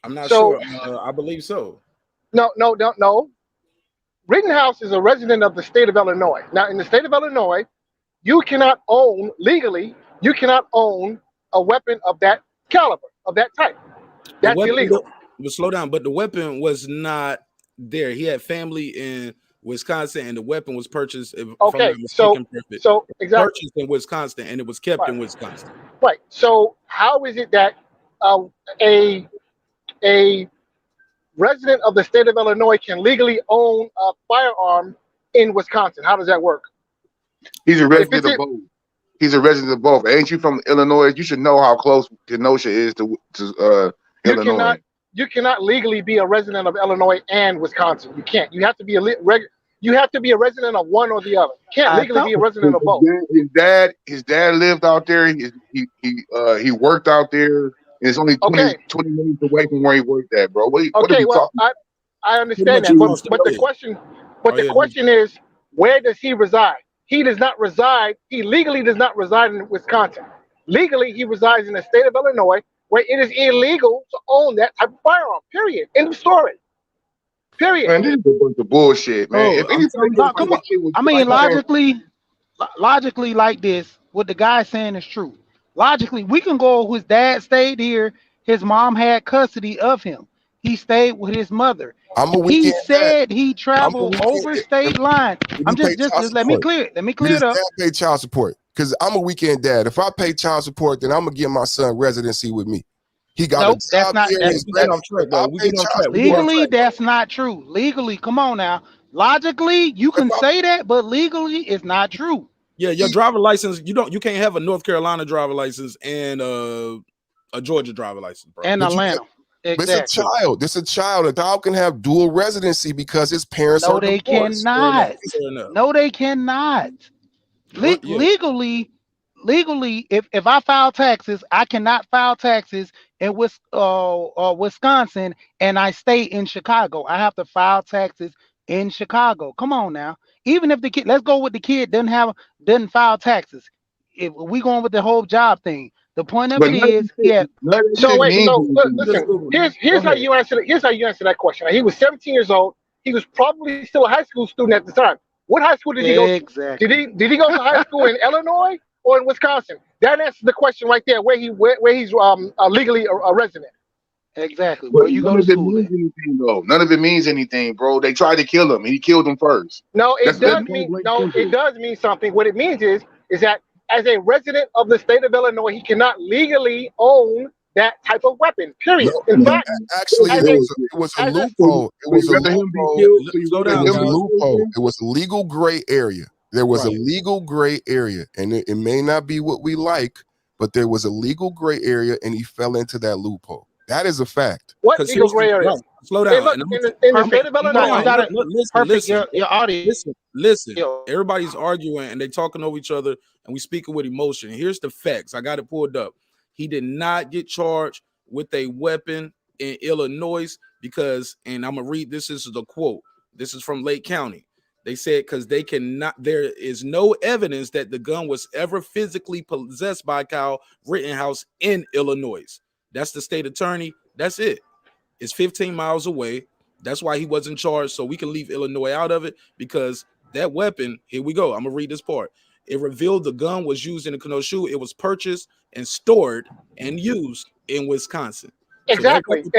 I'm not sure. I believe so. No. Rittenhouse is a resident of the state of Illinois. Now, in the state of Illinois, you cannot own, legally, you cannot own a weapon of that caliber, of that type. That's illegal. But slow down, but the weapon was not there. He had family in Wisconsin, and the weapon was purchased. Okay, so exactly, purchased in Wisconsin, and it was kept in Wisconsin. Right. So how is it that a resident of the state of Illinois can legally own a firearm in Wisconsin? How does that work? He's a resident of both. He's a resident of both. Ain't you from Illinois? You should know how close Kenosha is to Illinois. You cannot legally be a resident of Illinois and Wisconsin. You can't. You have to be a resident of one or the other. You can't legally be a resident of both. His dad lived out there. He worked out there. And it's only 20 minutes away from where he worked at, bro. What are we talking? I understand that, but the question is, where does he reside? He does not reside. He legally does not reside in Wisconsin. Legally, he resides in the state of Illinois, where it is illegal to own that type of firearm. Period. End of story. Period. Man, this is a bunch of bullshit, man. Come on. I mean, logically, like this, what the guy's saying is true. Logically, we can go. His dad stayed here. His mom had custody of him. He stayed with his mother. He said he traveled over state line. I'm just let me clear it. Let me clear it up. Pay child support because I'm a weekend dad. If I pay child support, then I'm gonna give my son residency with me. He got a job here. Legally, that's not true. Legally, come on now. Logically, you can say that, but legally, it's not true. Yeah, your driver license. You can't have a North Carolina driver license and a Georgia driver license, bro. And Atlanta. Exactly. It's a child. It's a child. A dog can have dual residency because his parents are divorced. No, they cannot. Legally, if I file taxes, I cannot file taxes in Wisconsin and I stay in Chicago. I have to file taxes in Chicago. Come on now. Even if the kid, let's go with the kid doesn't file taxes. If we going with the whole job thing, the point of it is, yeah. So listen. Here's how you answer. Here's how you answer that question. He was 17 years old. He was probably still a high school student at the time. What high school did he go to? Exactly. Did he go to high school in Illinois or in Wisconsin? That answers the question right there. Where he's legally a resident. Exactly. Where you go to school? None of it means anything, bro. They tried to kill him, and he killed him first. No, it does mean something. What it means is that as a resident of the state of Illinois, he cannot legally own that type of weapon. Period. In fact, actually, it was a loophole. It was a loophole. It was a legal gray area. There was a legal gray area, and it may not be what we like, but there was a legal gray area, and he fell into that loophole. That is a fact. What legal gray area? Slow down. In the state of Illinois, your audience. Listen. Everybody's arguing and they talking over each other, and we speaking with emotion. Here's the facts. I got it pulled up. He did not get charged with a weapon in Illinois because, and I'm gonna read this. This is a quote. This is from Lake County. They said because they cannot. There is no evidence that the gun was ever physically possessed by Kyle Rittenhouse in Illinois. That's the state attorney. That's it. It's 15 miles away. That's why he wasn't charged. So we can leave Illinois out of it because that weapon, here we go. I'm going to read this part. It revealed the gun was used in the Kenosha. It was purchased and stored and used in Wisconsin. Exactly. So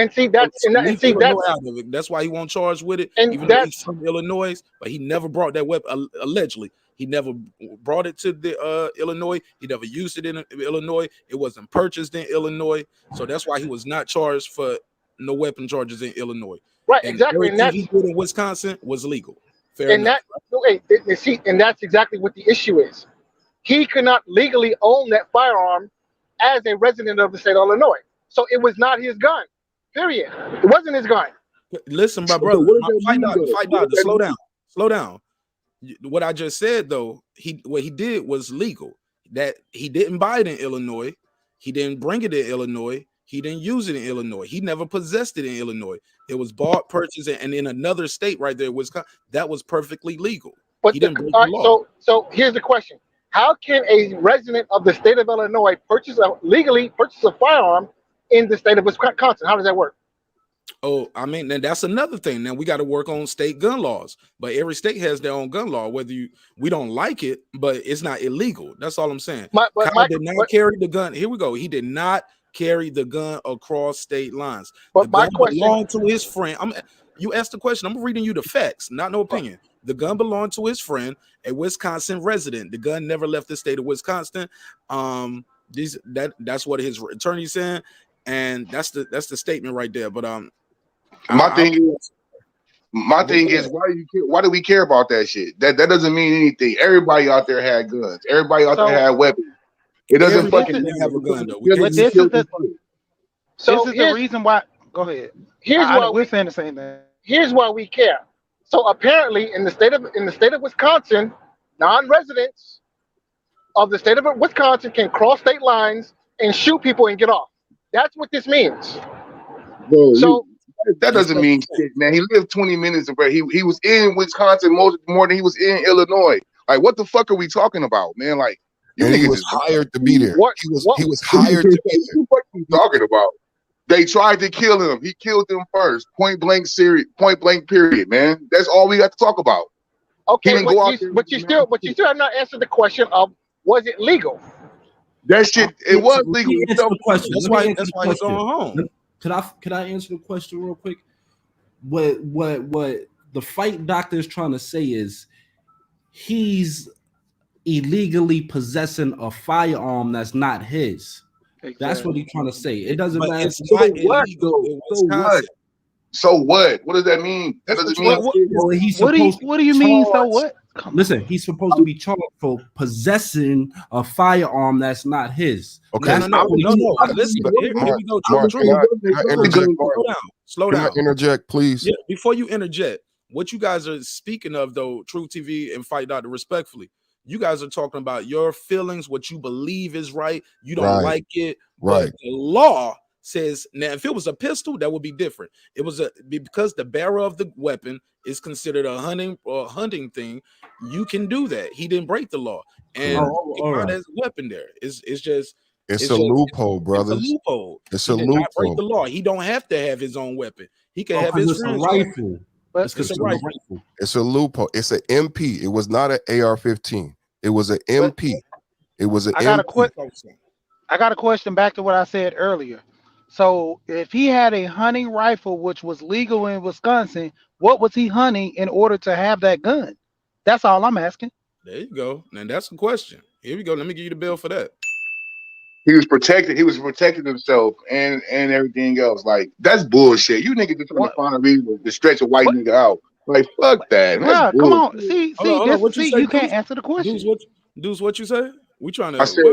that's why he won't charge with it. And even though he's from Illinois, but he never brought that weapon, allegedly. He never brought it to the Illinois. He never used it in Illinois. It wasn't purchased in Illinois. So that's why he was not charged for no weapon charges in Illinois. Right, and exactly. Everything he did in Wisconsin was legal. Fair and enough. and that's exactly what the issue is. He could not legally own that firearm as a resident of the state of Illinois. So it was not his gun. Period. It wasn't his gun. Listen, my So brother, what does that fight mean, doctor, though? fight What doctor, does that slow mean? down, slow down. What I just said though, what he did was legal. That he didn't buy it in Illinois, he didn't bring it in Illinois, he didn't use it in Illinois, he never possessed it in Illinois. It was bought, purchased, and in another state right there, Wisconsin, that was perfectly legal. But He didn't break the law. so here's the question: how can a resident of the state of Illinois legally purchase a firearm in the state of Wisconsin? How does that work? Oh, I mean, then that's another thing. Now we got to work on state gun laws, but every state has their own gun law. Whether we don't like it, but it's not illegal. That's all I'm saying. Kyle did not carry the gun. Here we go. He did not carry the gun across state lines. But the my gun question belonged to his friend. You asked the question. I'm reading you the facts, not no opinion. The gun belonged to his friend, a Wisconsin resident. The gun never left the state of Wisconsin. That's what his attorney saying, and that's the statement right there. But my thing is, why do we care about that shit? That doesn't mean anything. Everybody out there had guns. Everybody out there had weapons. It doesn't fucking have a gun though. This is the reason why. Go ahead. We're saying the same thing. Here's why we care. So apparently, in the state of Wisconsin, non-residents of the state of Wisconsin can cross state lines and shoot people and get off. That's what this means. Bro, so that doesn't mean shit, man. He lived 20 minutes away. He was in Wisconsin more than he was in Illinois. Like, what the fuck are we talking about, man? Like, he was hired to be there. He was hired to be there. What are you talking about? They tried to kill him. He killed them first. Point blank period, man. That's all we got to talk about. Okay, but you still have not answered the question of, was it legal? That shit, it was legal. That's why he's going home. Could I answer the question real quick? What the fight doctor is trying to say is he's illegally possessing a firearm that's not his. Exactly. That's what he's trying to say. It doesn't matter. So what? What does that mean? That doesn't mean. What do you mean? So what? Listen, he's supposed to be charged for possessing a firearm that's not his. Okay, no. Listen, here we go. Slow down. Interject, please. Yeah, before you interject, what you guys are speaking of, though, True TV and Fight Doctor, respectfully, you guys are talking about your feelings, what you believe is right. You don't like it, right? But the law says now, if it was a pistol, that would be different. It was because the bearer of the weapon is considered a hunting thing. You can do that. He didn't break the law, and there's a weapon there. It's a loophole, brother. It's a loophole. It's he a did loophole. Not break the law. He don't have to have his own weapon. He can have his rifle. It's a rifle. It's a loophole. It's an MP. It was not an AR-15. It was an MP. It was an MP. I got a question back to what I said earlier. So if he had a hunting rifle, which was legal in Wisconsin, what was he hunting in order to have that gun? That's all I'm asking. There you go. And that's the question. Here we go. Let me give you the bill for that. He was protected. He was protecting himself and everything else. Like, that's bullshit. You niggas just trying to find a reason to stretch a white nigga out. Like, fuck that. Yeah, come on. See, you can't answer the question. Dudes, what you say? We trying to. I said,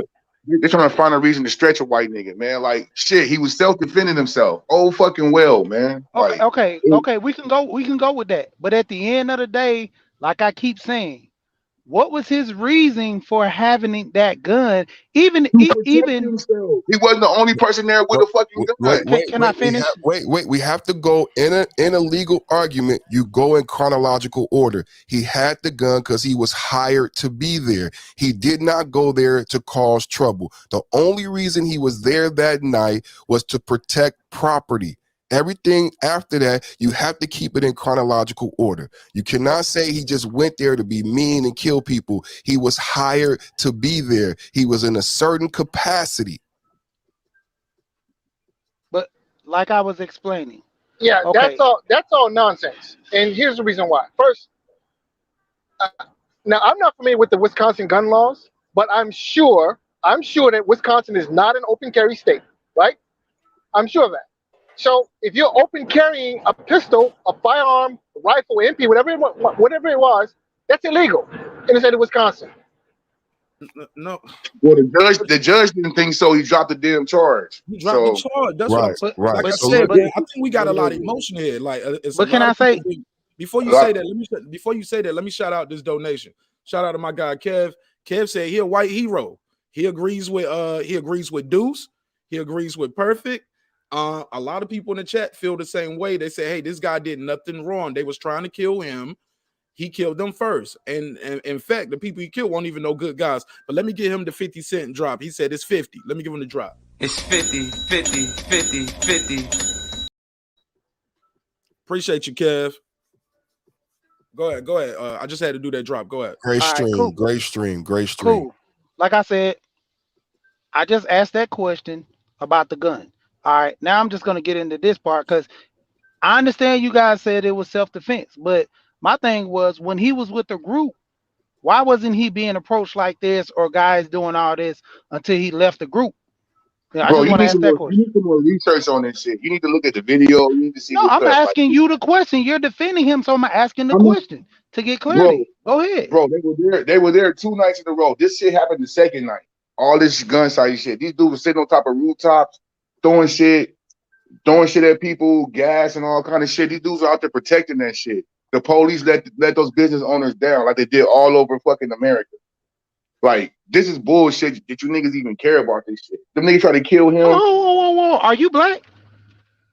they're trying to find a reason to stretch a white nigga, man. Like, shit, he was self-defending himself. Oh, fucking well, man. Like, okay. We can go with that. But at the end of the day, like I keep saying, what was his reason for having that gun? Even he wasn't the only person there with a fucking gun. Can I finish? We have to go in a legal argument. You go in chronological order. He had the gun because he was hired to be there. He did not go there to cause trouble. The only reason he was there that night was to protect property. Everything after that, you have to keep it in chronological order. You cannot say he just went there to be mean and kill people. He was hired to be there. He was in a certain capacity. But like I was explaining. Yeah, okay. That's all nonsense. And here's the reason why. First, now I'm not familiar with the Wisconsin gun laws, but I'm sure that Wisconsin is not an open carry state, right? I'm sure of that. So if you're open carrying a pistol, a firearm, a rifle, MP, whatever it was, that's illegal in the state of Wisconsin. No, Well, the judge didn't think so. He dropped the damn charge. he dropped the charge. That's right, what I'm right. like I So said, look, man. I think we got a lot of emotion here. Like it's a But can lot I of say people before you say that, let me shout out this donation. Shout out to my guy Kev. Kev said he a white hero. He agrees with Deuce. He agrees with Perfect. A lot of people in the chat feel the same way. They say, hey, this guy did nothing wrong. They was trying to kill him. He killed them first. And in fact, the people he killed won't even know good guys. But let me give him the 50 cent drop. He said it's 50. Let me give him the drop. It's 50, 50, 50, 50. Appreciate you, Kev. Go ahead. I just had to do that drop. Go ahead. great All right, stream, cool. great stream. Cool. Like I said, I just asked that question about the gun. All right, now I'm just gonna get into this part because I understand you guys said it was self-defense, but my thing was when he was with the group, why wasn't he being approached like this or guys doing all this until he left the group? Yeah, I Bro, just want to ask that you question. need some more research on this shit. You need to look at the video. You need to see No, what's I'm up. asking you the question. You're defending him, so I'm asking the I'm not- question to get clarity. Go ahead. Bro, they were there 2 nights in a row. This shit happened the second night. All this gun sight shit. These dudes were sitting on top of rooftops, throwing shit at people, gas and all kind of shit. These dudes are out there protecting that shit. The police let those business owners down like they did all over fucking America. Like, this is bullshit that you niggas even care about this shit. Them niggas try to kill him. Whoa. Are you black?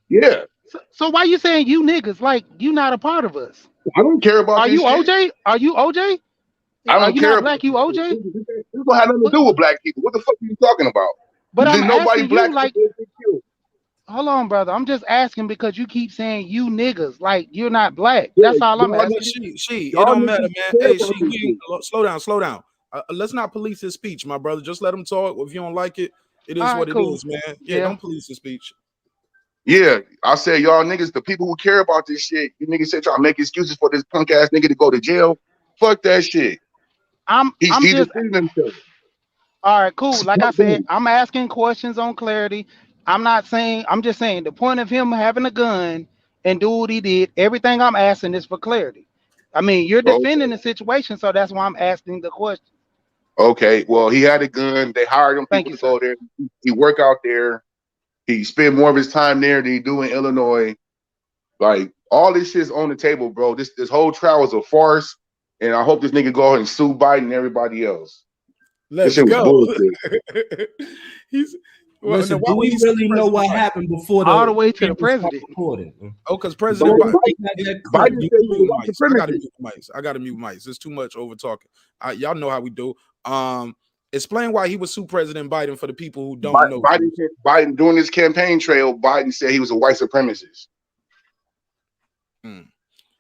Yeah. So why you saying you niggas like you not a part of us? I don't care about Are this you shit. OJ? Are you OJ? I Are don't you care not about black? You OJ? This don't have nothing to do with black people. What the fuck are you talking about? But I'm Nobody asking black you, like, people get killed. hold on, brother. I'm just asking because you keep saying you niggas, like you're not black. Yeah, That's all I'm y'all asking. It y'all don't matter, niggas man. care Hey, about this shit. slow down. Let's not police his speech, my brother. Just let him talk. If you don't like it, it is All right, what cool. it is, man. Yeah, Yeah. don't police his speech. Yeah, I said y'all niggas, the people who care about this shit, you niggas said trying to make excuses for this punk ass nigga to go to jail. Fuck that shit. I'm He's just defending himself. all right, cool. Like I said, I'm asking questions on clarity. I'm just saying the point of him having a gun and do what he did, everything I'm asking is for clarity. I mean, you're defending the situation, so that's why I'm asking the question. Okay, well, he had a gun. They hired him Thank people you, to go there. He work out there. He spent more of his time there than he do in Illinois. Like, all this shit's on the table, bro. This whole trial is a farce, and I hope this nigga go ahead and sue Biden and everybody else. Let's This shit was go. bullshit. Listen, do we really know what happened before all the way to the president? Oh, because President Biden Biden. said he was a white I gotta supremacist. mute mics. I gotta mute mics. It's too much over talking. Y'all know how we do. Explain why he would sue President Biden for the people who don't know. Biden during his campaign trail, Biden said he was a white supremacist.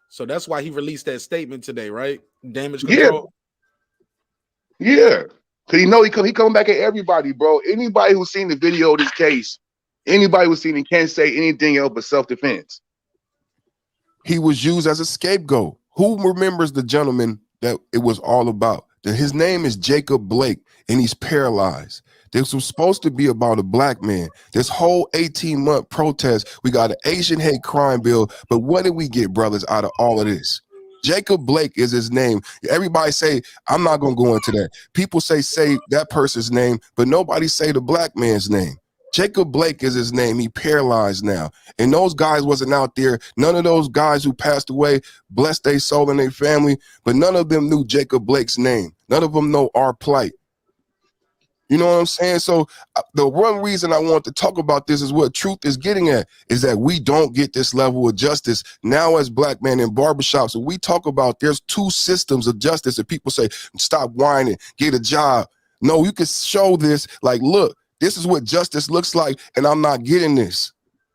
So that's why he released that statement today, right? Damage control. Yeah. Cause he coming back at everybody, bro. Anybody who's seen the video of this case, anybody who's seen it can't say anything else but self-defense. He was used as a scapegoat. Who remembers the gentleman that it was all about? His name is Jacob Blake, and he's paralyzed. This was supposed to be about a black man. This whole 18-month protest, we got an Asian hate crime bill, but what did we get, brothers, out of all of this? Jacob Blake is his name. Everybody say, I'm not going to go into that. People say that person's name, but nobody say the black man's name. Jacob Blake is his name. He paralyzed now. And those guys wasn't out there. None of those guys who passed away, blessed their soul and their family, but none of them knew Jacob Blake's name. None of them know our plight. You know what I'm saying? So the one reason I want to talk about this is what truth is getting at, is that we don't get this level of justice now as black men in barbershops. And we talk about there's 2 systems of justice, and people say, stop whining, get a job. No, you can show this, like, look, this is what justice looks like, and I'm not getting this.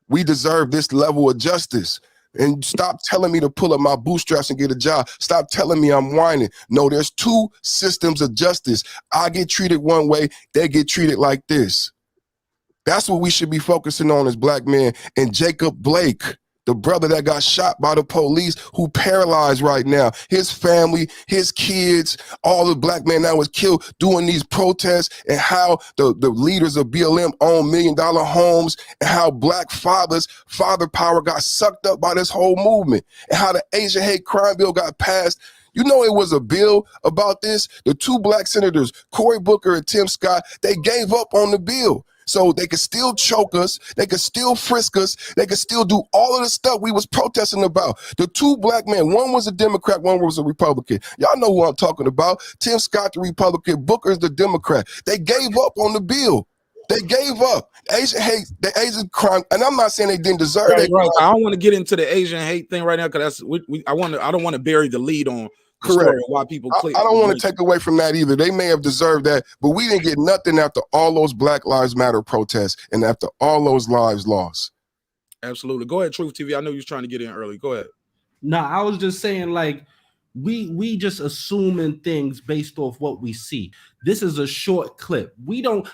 We deserve this level of justice. And stop telling me to pull up my bootstraps and get a job. Stop telling me I'm whining. No, there's 2 systems of justice. I get treated one way, they get treated like this. That's what we should be focusing on as black men. And Jacob Blake, the brother that got shot by the police, who paralyzed right now, his family, his kids, all the black men that was killed doing these protests, and how the leaders of BLM own $1 million homes, and how black fathers, father power got sucked up by this whole movement, and how the Asian hate crime bill got passed. You know, it was a bill about this. The 2 black senators, Cory Booker and Tim Scott, they gave up on the bill. So they could still choke us, they could still frisk us, they could still do all of the stuff we was protesting about. The 2 black men, one was a Democrat, one was a Republican. Y'all know who I'm talking about. Tim Scott, the Republican, Booker's the Democrat. They gave up on the bill. They gave up. Asian hate, the Asian crime, and I'm not saying they didn't deserve it. Right. I don't want to get into the Asian hate thing right now because that's I don't want to bury the lead on. Correct. Why people I don't want to take away from that either. They may have deserved that, but we didn't get nothing after all those Black Lives Matter protests and after all those lives lost. Absolutely. Go ahead, Truth TV. I know you was trying to get in early. Go ahead. No, I was just saying, like, we just assuming things based off what we see. This is a short clip. We don't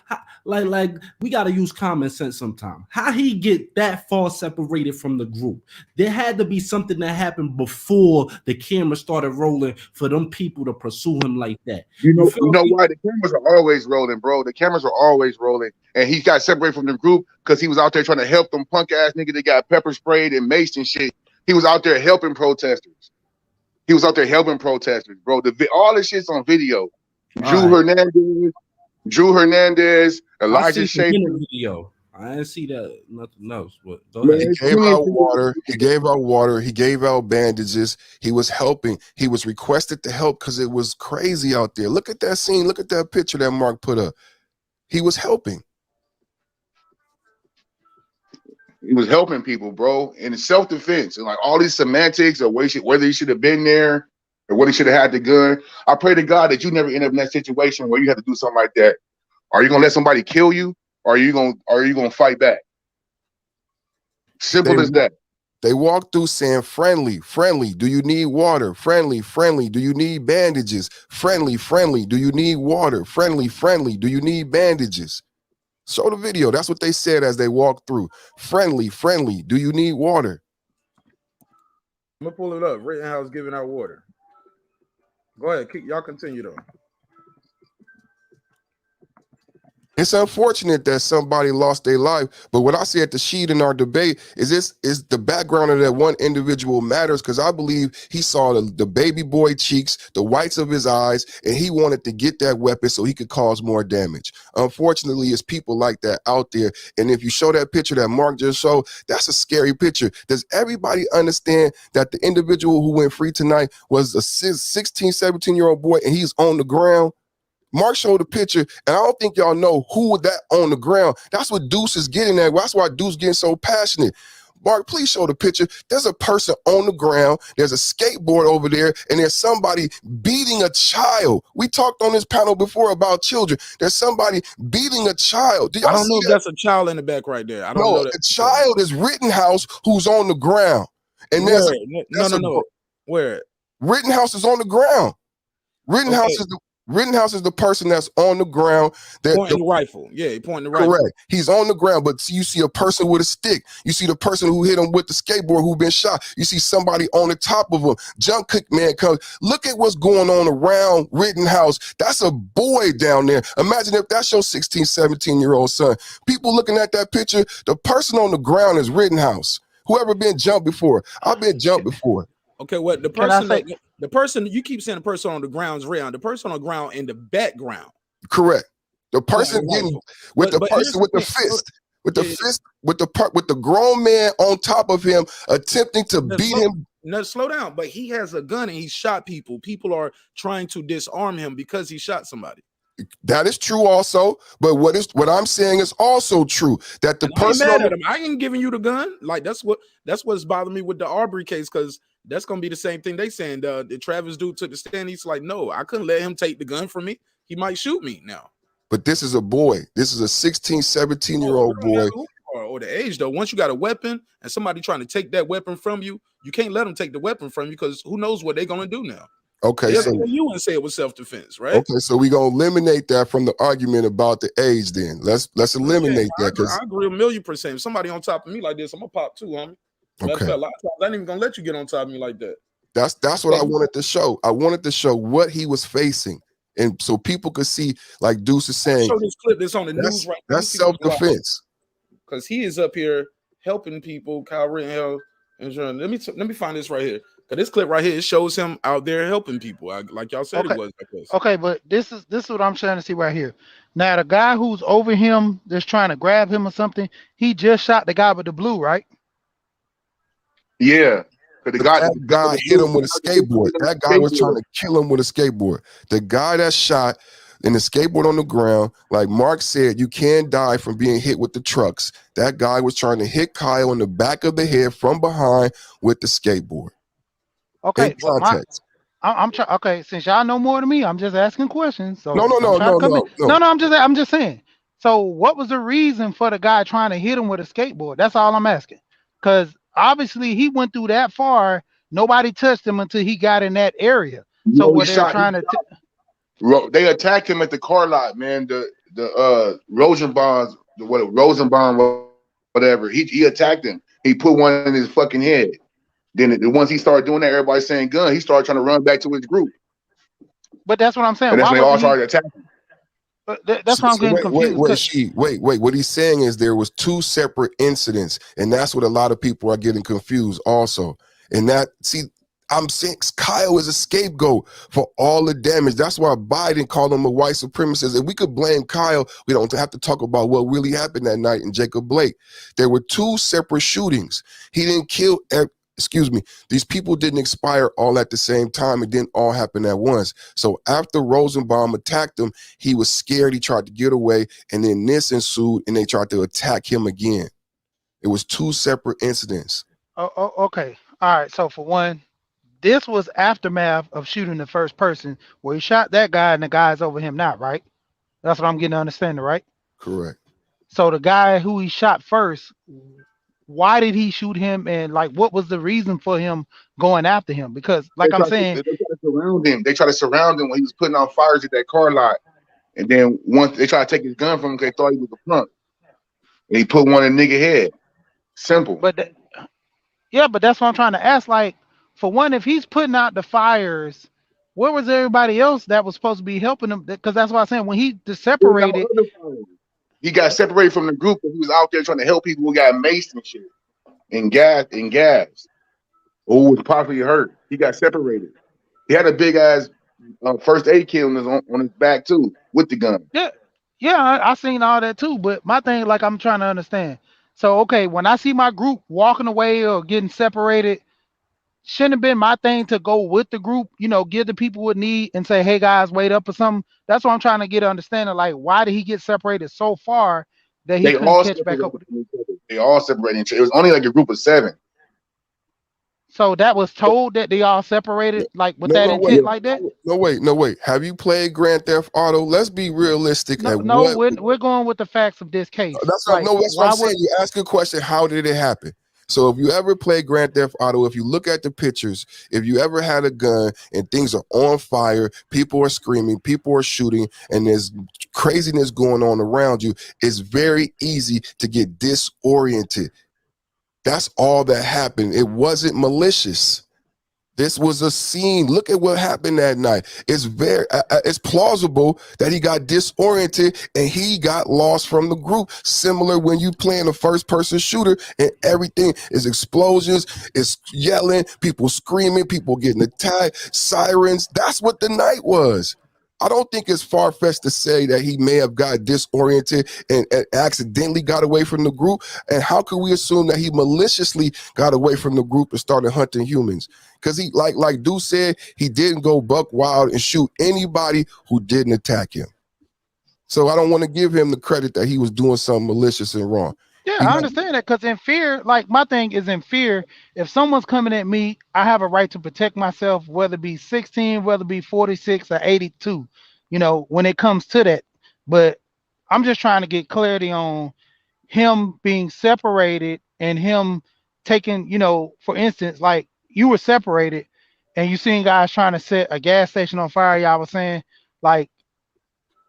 like we got to use common sense sometime. How he get that far separated from the group? There had to be something that happened before the camera started rolling for them people to pursue him like that. You know why? The cameras are always rolling, bro. The cameras are always rolling. And he got separated from the group because he was out there trying to help them punk ass niggas that got pepper sprayed and maced and shit. He was out there helping protesters. All this shit's on video. Drew Hernandez, Elijah Schaefer. Video. I didn't see that. Nothing else. But he gave out water. He gave out water. He gave out bandages. He was helping. He was requested to help because it was crazy out there. Look at that scene. Look at that picture that Mark put up. He was helping. He was helping people, bro, in self-defense, and like all these semantics of whether he should have been there or whether he should have had the gun. I pray to God that you never end up in that situation where you have to do something like that. Are you gonna let somebody kill you, or are you gonna fight back? Simple as that. They walked through saying friendly, friendly. Do you need water? Friendly, friendly. Do you need bandages? Friendly, friendly. Do you need water? Friendly, friendly. Do you need bandages? Show the video. That's what they said as they walked through. Friendly, friendly. Do you need water? I'm gonna pull it up. Rittenhouse giving out water. Go ahead. Y'all continue though. It's unfortunate that somebody lost their life, but what I see at the sheet in our debate is the background of that one individual matters, because I believe he saw the baby boy cheeks, the whites of his eyes, and he wanted to get that weapon so he could cause more damage. Unfortunately, it's people like that out there, and if you show that picture that Mark just showed, that's a scary picture. Does everybody understand that the individual who went free tonight was a 16, 17-year-old boy, and he's on the ground? Mark showed a picture, and I don't think y'all know who was that on the ground. That's what Deuce is getting at. That's why Deuce getting so passionate. Mark, please show the picture. There's a person on the ground. There's a skateboard over there, and there's somebody beating a child. We talked on this panel before about children. There's somebody beating a child. I don't know if that's a child in the back right there. I don't know. The child is Rittenhouse, who's on the ground. And there's no. Where? Rittenhouse is on the ground. Rittenhouse is the person that's on the ground. Pointing the rifle. Yeah, he pointing the rifle. Correct. He's on the ground, but you see a person with a stick. You see the person who hit him with the skateboard who been shot. You see somebody on the top of him. Junk Cook man comes. Look at what's going on around Rittenhouse. That's a boy down there. Imagine if that's your 16, 17-year-old son. People looking at that picture, the person on the ground is Rittenhouse. Whoever been jumped before? I've been jumped before. Okay, what the person you keep saying the person on the ground is real. The person on the ground in the background. Correct. The person getting with the person with the fist, with the grown man on top of him attempting to beat him. No, slow down. But he has a gun and he shot people. People are trying to disarm him because he shot somebody. That is true also, but what I'm saying is also true that the person I ain't giving you the gun. Like that's what's bothering me with the Arbery case, because that's gonna be the same thing they saying. The Travis dude took the stand. He's like, no, I couldn't let him take the gun from me. He might shoot me now. But this is a boy. This is a 16, 17-year-old boy. Or the age though. Once you got a weapon and somebody trying to take that weapon from you, you can't let them take the weapon from you, because who knows what they're gonna do now. Okay, so you wouldn't say it was self-defense, right? Okay, so we're gonna eliminate that from the argument about the age. Then let's eliminate that. I agree 1,000,000%. If somebody on top of me like this, I'm gonna pop too, homie. Matter of Okay. fact, a lot of times I ain't even gonna let you get on top of me like that. That's what I wanted to show. I wanted to show what he was facing, and so people could see, like Deuce is saying, Show this clip that's on the news right now. that's self-defense. Because he is up here helping people. Kyle Rittenhouse. Let me find this right here. Because this clip right here, it shows him out there helping people. Like y'all said, Okay. it was like this. Okay, but this is what I'm trying to see right here. Now the guy who's over him that's trying to grab him or something, he just shot the guy with the blue, right? Yeah. The guy hit him with a skateboard. That guy was trying to kill him with a skateboard. The guy that shot and the skateboard on the ground, like Mark said, you can die from being hit with the trucks. That guy was trying to hit Kyle in the back of the head from behind with the skateboard. Okay, in context. I'm trying. Okay, since y'all know more than me, I'm just asking questions. So No. I'm just saying. So what was the reason for the guy trying to hit him with a skateboard? That's all I'm asking. Because obviously he went through that far. Nobody touched him until he got in that area. So what they're trying to. They attacked him at the car lot, man. The Rosenbaum, whatever. He attacked him. He put one in his fucking head. Then once he started doing that, everybody saying gun. He started trying to run back to his group. But that's what I'm saying. And that's when they all started attacking. That's why I'm getting confused. Wait. What he's saying is there was two separate incidents, and that's what a lot of people are getting confused also. And I'm saying Kyle is a scapegoat for all the damage. That's why Biden called him a white supremacist. If we could blame Kyle, we don't have to talk about what really happened that night in Jacob Blake. There were two separate shootings. He didn't kill, these people didn't expire all at the same time. It didn't all happen at once. So after Rosenbaum attacked him, he was scared. He tried to get away, and then this ensued, and they tried to attack him again. It was two separate incidents. Okay. All right. So for one, this was aftermath of shooting the first person where he shot that guy and the guy's over him now, right? That's what I'm getting to understand, right? Correct. So the guy who he shot first, why did he shoot him? And like, what was the reason for him going after him? Because like they try to surround him. They try to surround him when he was putting out fires at that car lot. And then once they try to take his gun from him, they thought he was a punk. And he put one in the nigga head. Simple. But that's what I'm trying to ask. Like, for one, if he's putting out the fires, where was everybody else that was supposed to be helping him? Because that's what I'm saying. When he separated, he got separated from the group, and he was out there trying to help people who got maced and shit, and gas, who was possibly hurt. He got separated. He had a big ass first aid kit on his back too, with the gun. Yeah, I seen all that too. But my thing, like, I'm trying to understand. So, okay, when I see my group walking away or getting separated, shouldn't have been my thing to go with the group, give the people what need and say, hey guys, wait up or something. That's what I'm trying to get understanding. Like, why did he get separated so far that he couldn't catch back up with it? They all separated. It was only like a group of 7. So that was told that they all separated, like with that intent like that? No, wait. Have you played Grand Theft Auto? Let's be realistic. We're going with the facts of this case. That's what I'm saying. You ask a question, how did it happen? So if you ever play Grand Theft Auto, if you look at the pictures, if you ever had a gun and things are on fire, people are screaming, people are shooting, and there's craziness going on around you, it's very easy to get disoriented. That's all that happened. It wasn't malicious. This was a scene. Look at what happened that night. It's plausible that he got disoriented and he got lost from the group. Similar when you playing a first-person shooter and everything is explosions, it's yelling, people screaming, people getting attacked, sirens. That's what the night was. I don't think it's far-fetched to say that he may have got disoriented and accidentally got away from the group. And how can we assume that he maliciously got away from the group and started hunting humans? Because he, like Deuce said, he didn't go buck wild and shoot anybody who didn't attack him. So I don't want to give him the credit that he was doing something malicious and wrong. Yeah, I understand that, because in fear, like my thing is in fear. If someone's coming at me, I have a right to protect myself, whether it be 16, whether it be 46 or 82, when it comes to that. But I'm just trying to get clarity on him being separated and him taking, for instance, like you were separated and you seen guys trying to set a gas station on fire, y'all was saying, like,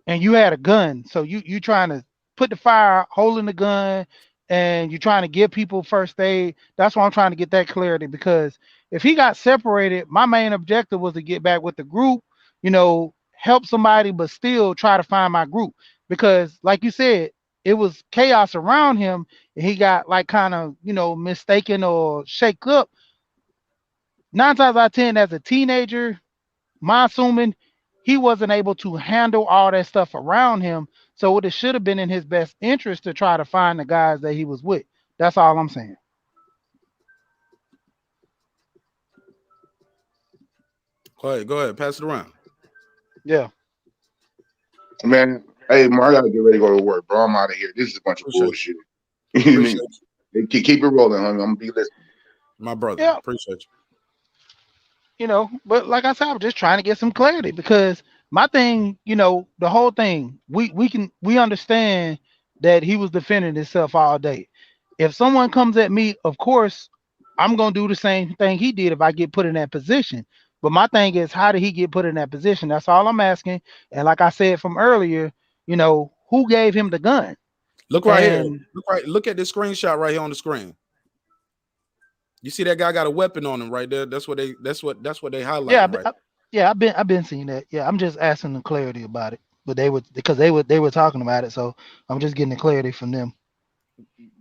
and you had a gun. So you trying to put the fire, holding the gun, and you're trying to give people first aid. That's why I'm trying to get that clarity, because if he got separated, my main objective was to get back with the group, help somebody, but still try to find my group. Because like you said, it was chaos around him and he got like kind of, mistaken or shake up. 9 times out of 10 as a teenager, my assuming he wasn't able to handle all that stuff around him. So it should have been in his best interest to try to find the guys that he was with. That's all I'm saying. Go ahead. Pass it around. Yeah. Man, hey, Mark, I gotta get ready to go to work, bro. I'm out of here. This is a bunch of bullshit. Appreciate you. Keep it rolling, homie. I'm gonna be listening. My brother. Yeah. Appreciate you. But like I said, I'm just trying to get some clarity, because my thing, the whole thing, we understand that he was defending himself all day. If someone comes at me, of course, I'm gonna do the same thing he did if I get put in that position. But my thing is, how did he get put in that position? That's all I'm asking. And like I said from earlier, who gave him the gun? Look right here. Look at this screenshot right here on the screen. You see that guy got a weapon on him right there. That's what they highlight. Yeah, I've been seeing that. Yeah, I'm just asking the clarity about it. But they were talking about it, so I'm just getting the clarity from them.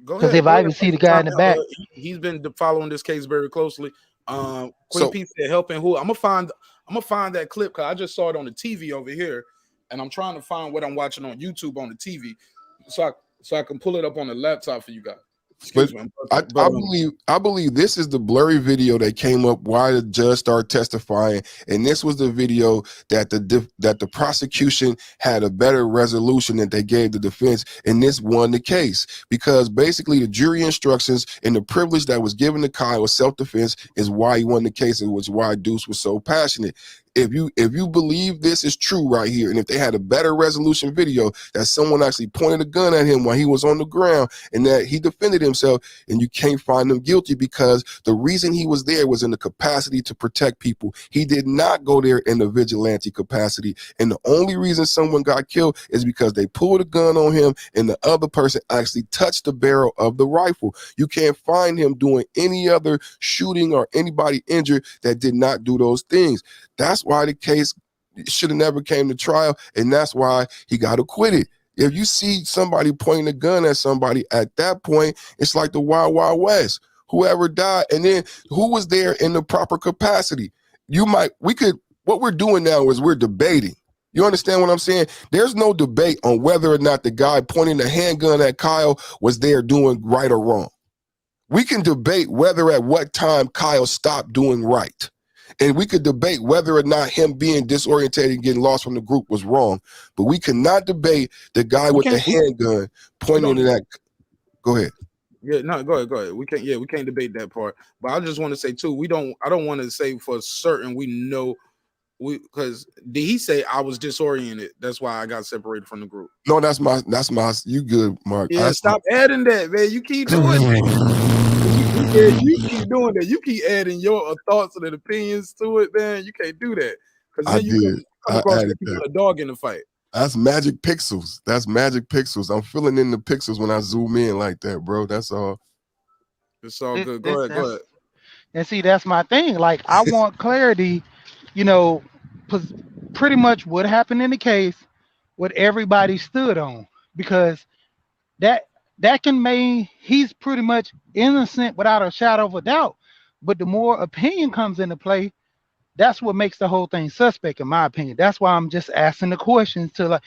Go ahead. Because if I even see the guy in the back, he's been following this case very closely. Queen P said helping who? I'm gonna find that clip, because I just saw it on the TV over here, and I'm trying to find what I'm watching on YouTube on the TV, so I can pull it up on the laptop for you guys. I believe this is the blurry video that came up while the judge started testifying, and this was the video that the prosecution had a better resolution that they gave the defense, and this won the case, because basically the jury instructions and the privilege that was given to Kyle was self-defense is why he won the case, and was why Deuce was so passionate. If you believe this is true right here, and if they had a better resolution video that someone actually pointed a gun at him while he was on the ground and that he defended himself, and you can't find him guilty, because the reason he was there was in the capacity to protect people. He did not go there in the vigilante capacity, and the only reason someone got killed is because they pulled a gun on him and the other person actually touched the barrel of the rifle. You can't find him doing any other shooting or anybody injured that did not do those things. That's why the case should have never came to trial, and that's why he got acquitted. If you see somebody pointing a gun at somebody at that point, it's like the Wild Wild West. Whoever died, and then who was there in the proper capacity? What we're doing now is we're debating. You understand what I'm saying? There's no debate on whether or not the guy pointing the handgun at Kyle was there doing right or wrong. We can debate whether at what time Kyle stopped doing right. And we could debate whether or not him being disorientated and getting lost from the group was wrong. But we cannot debate the guy with the handgun pointing to that. Go ahead. Yeah, no, go ahead. We can't debate that part. But I just want to say too, I don't want to say for certain we know, because did he say I was disoriented? That's why I got separated from the group. No, that's my you good, Mark. Yeah, stop adding that, man. You keep doing it. You keep doing that. You keep adding your thoughts and opinions to it, man. You can't do that. Because then you come across a dog in the fight. That's magic pixels. I'm filling in the pixels when I zoom in like that, bro. That's all. It's all good. Go ahead. And see, that's my thing. Like, I want clarity, pretty much what happened in the case, what everybody stood on, because that can mean he's pretty much innocent without a shadow of a doubt. But the more opinion comes into play, that's what makes the whole thing suspect, in my opinion. That's why I'm just asking the questions to like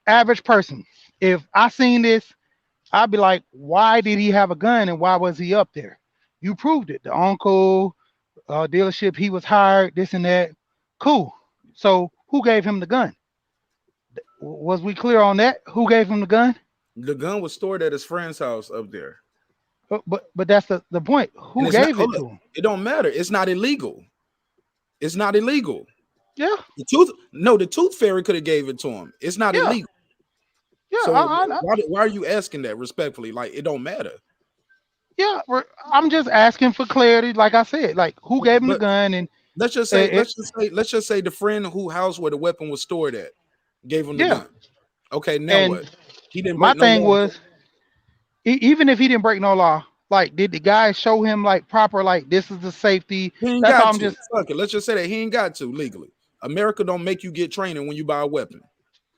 average person. If I seen this, I'd be like, why did he have a gun and why was he up there? You proved it. The uncle, dealership, he was hired, this and that. Cool. So who gave him the gun? Was we clear on that? Who gave him the gun? The gun was stored at his friend's house up there. But that's the point. Who gave it to him? It don't matter. It's not illegal. It's not illegal. Yeah. The tooth fairy could have gave it to him. It's not illegal. Yeah. So why are you asking that respectfully? Like, it don't matter. Yeah, I'm just asking for clarity. Like I said, like who gave him the gun? And let's just say the friend whose house where the weapon was stored at gave him the gun. Okay, now what? He didn't. My thing was, Even if he didn't break no law, like, did the guy show him like proper, like, this is the safety? He ain't That's all got I'm to. just. Fuck it. Let's just say that he ain't got to legally. America don't make you get training when you buy a weapon.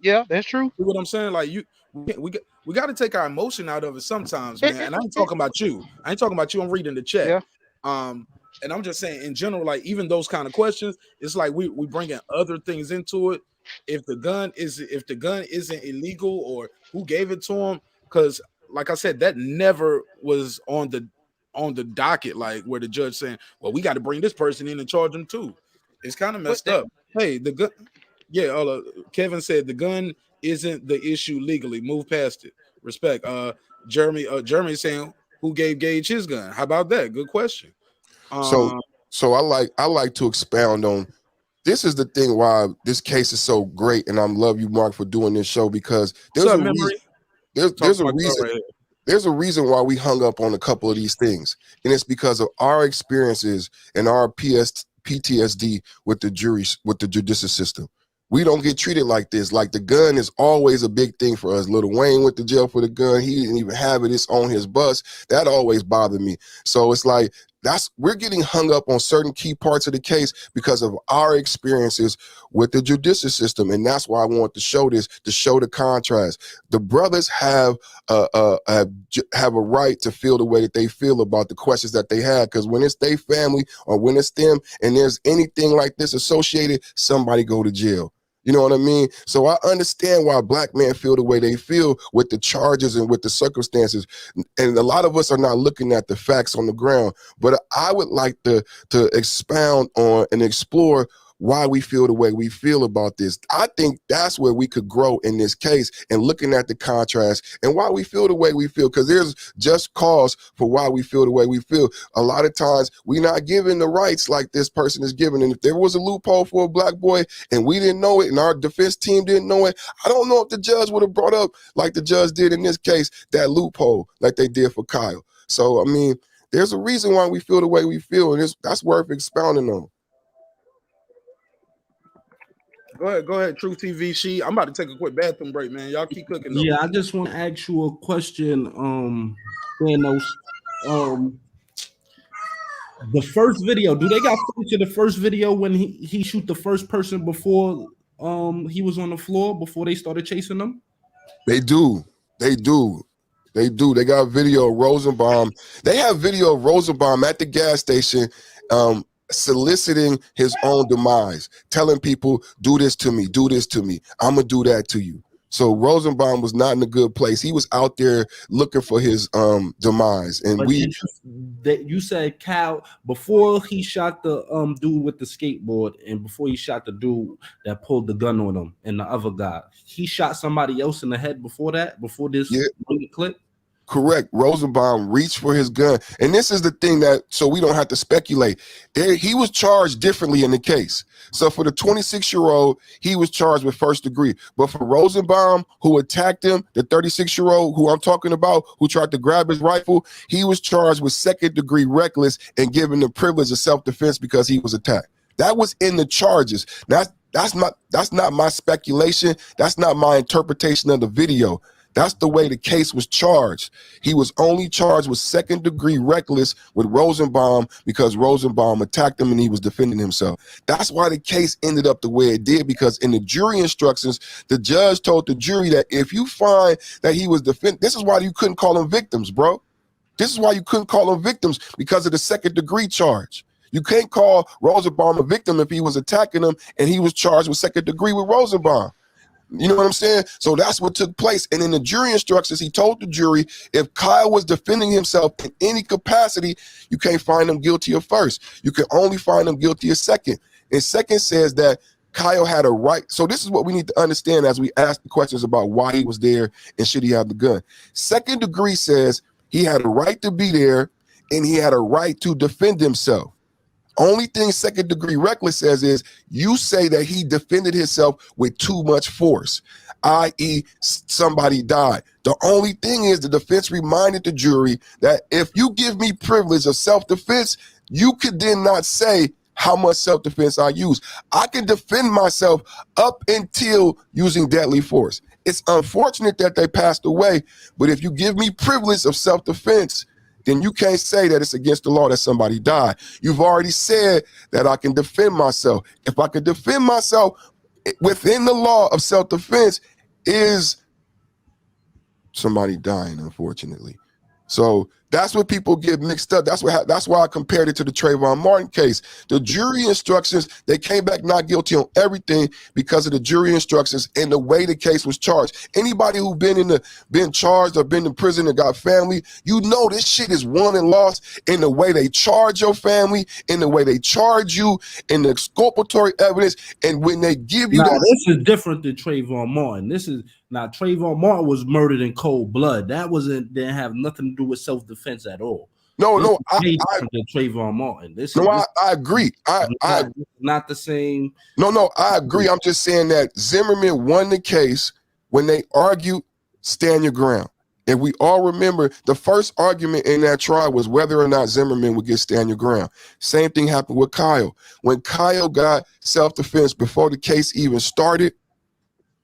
Yeah, that's true. See what I'm saying? Like we got to take our emotion out of it sometimes, man. And I ain't talking about you. I ain't talking about you. I'm reading the chat. Yeah. And I'm just saying in general, like even those kind of questions, it's like we bringing other things into it. If the gun isn't illegal or who gave it to him, because like I said, that never was on the docket, like where the judge saying, well, we got to bring this person in and charge them too. It's kind of messed up. Hey, the gun. Yeah, Kevin said the gun isn't the issue legally. Move past it. Respect. Jeremy saying who gave Gage his gun? How about that? Good question. So I like to expound on this. Is the thing why this case is so great, and I love you, Mark, for doing this show, because there's a reason. There's a reason why we hung up on a couple of these things, and it's because of our experiences and our PTSD with the juries, with the judicial system. We don't get treated like this. Like the gun is always a big thing for us. Lil Wayne went to jail for the gun. He didn't even have it. It's on his bus. That always bothered me. So it's like we're getting hung up on certain key parts of the case because of our experiences with the judicial system. And that's why I want to show this, to show the contrast. The brothers have a right to feel the way that they feel about the questions that they have, because when it's their family or when it's them and there's anything like this associated, somebody go to jail. You know what I mean? So I understand why black men feel the way they feel with the charges and with the circumstances. And a lot of us are not looking at the facts on the ground. But I would like to expound on and explore why we feel the way we feel about this. I think that's where we could grow in this case, and looking at the contrast and why we feel the way we feel, because there's just cause for why we feel the way we feel. A lot of times we're not given the rights like this person is given. And if there was a loophole for a black boy and we didn't know it and our defense team didn't know it, I don't know if the judge would have brought up, like the judge did in this case, that loophole like they did for Kyle. So, I mean, there's a reason why we feel the way we feel, and that's worth expounding on. Go ahead, Truth TV. I'm about to take a quick bathroom break, man. Y'all keep cooking. Yeah, I just want to ask you a question, Thanos. The first video, do they got footage of the first video when he shoot the first person before he was on the floor, before they started chasing him? They do. They got video of Rosenbaum. They have video of Rosenbaum at the gas station soliciting his own demise, telling people, do this to me, I'm gonna do that to you. So Rosenbaum was not in a good place. He was out there looking for his demise. And you said Cal, before he shot the dude with the skateboard and before he shot the dude that pulled the gun on him and the other guy, he shot somebody else in the head before this clip? Correct. Rosenbaum reached for his gun. And this is the thing that, so we don't have to speculate. He was charged differently in the case. So for the 26-year-old, he was charged with first degree. But for Rosenbaum, who attacked him, the 36-year-old who I'm talking about, who tried to grab his rifle, he was charged with second degree reckless and given the privilege of self-defense because he was attacked. That was in the charges. That's not my speculation. That's not my interpretation of the video. That's the way the case was charged. He was only charged with second degree reckless with Rosenbaum because Rosenbaum attacked him and he was defending himself. That's why the case ended up the way it did, because in the jury instructions, the judge told the jury that if you find that he was this is why you couldn't call them victims, bro. This is why you couldn't call them victims, because of the second degree charge. You can't call Rosenbaum a victim if he was attacking him and he was charged with second degree with Rosenbaum. You know what I'm saying? So that's what took place. And in the jury instructions, he told the jury, if Kyle was defending himself in any capacity, you can't find him guilty of first. You can only find him guilty of second. And second says that Kyle had a right. So this is what we need to understand as we ask the questions about why he was there and should he have the gun. Second degree says he had a right to be there and he had a right to defend himself. Only thing second degree reckless says is you say that he defended himself with too much force, i.e. somebody died. The only thing is the defense reminded the jury that if you give me privilege of self-defense, you could then not say how much self-defense I use. I can defend myself up until using deadly force. It's unfortunate that they passed away, but if you give me privilege of self-defense, then you can't say that it's against the law that somebody died. You've already said that I can defend myself. If I could defend myself within the law of self-defense, is somebody dying, unfortunately. So that's what people get mixed up. That's why I compared it to the Trayvon Martin case. The jury instructions, they came back not guilty on everything because of the jury instructions and the way the case was charged. Anybody who been charged or been in prison and got family, you know this shit is won and lost in the way they charge your family, in the way they charge you, in the exculpatory evidence, and when they give you this is different than Trayvon Martin. Trayvon Martin was murdered in cold blood. That didn't have nothing to do with self-defense at all. No, I Trayvon Martin. I agree. I not the same. No, I agree. I'm just saying that Zimmerman won the case when they argued stand your ground. And we all remember the first argument in that trial was whether or not Zimmerman would get stand your ground. Same thing happened with Kyle. When Kyle got self-defense before the case even started,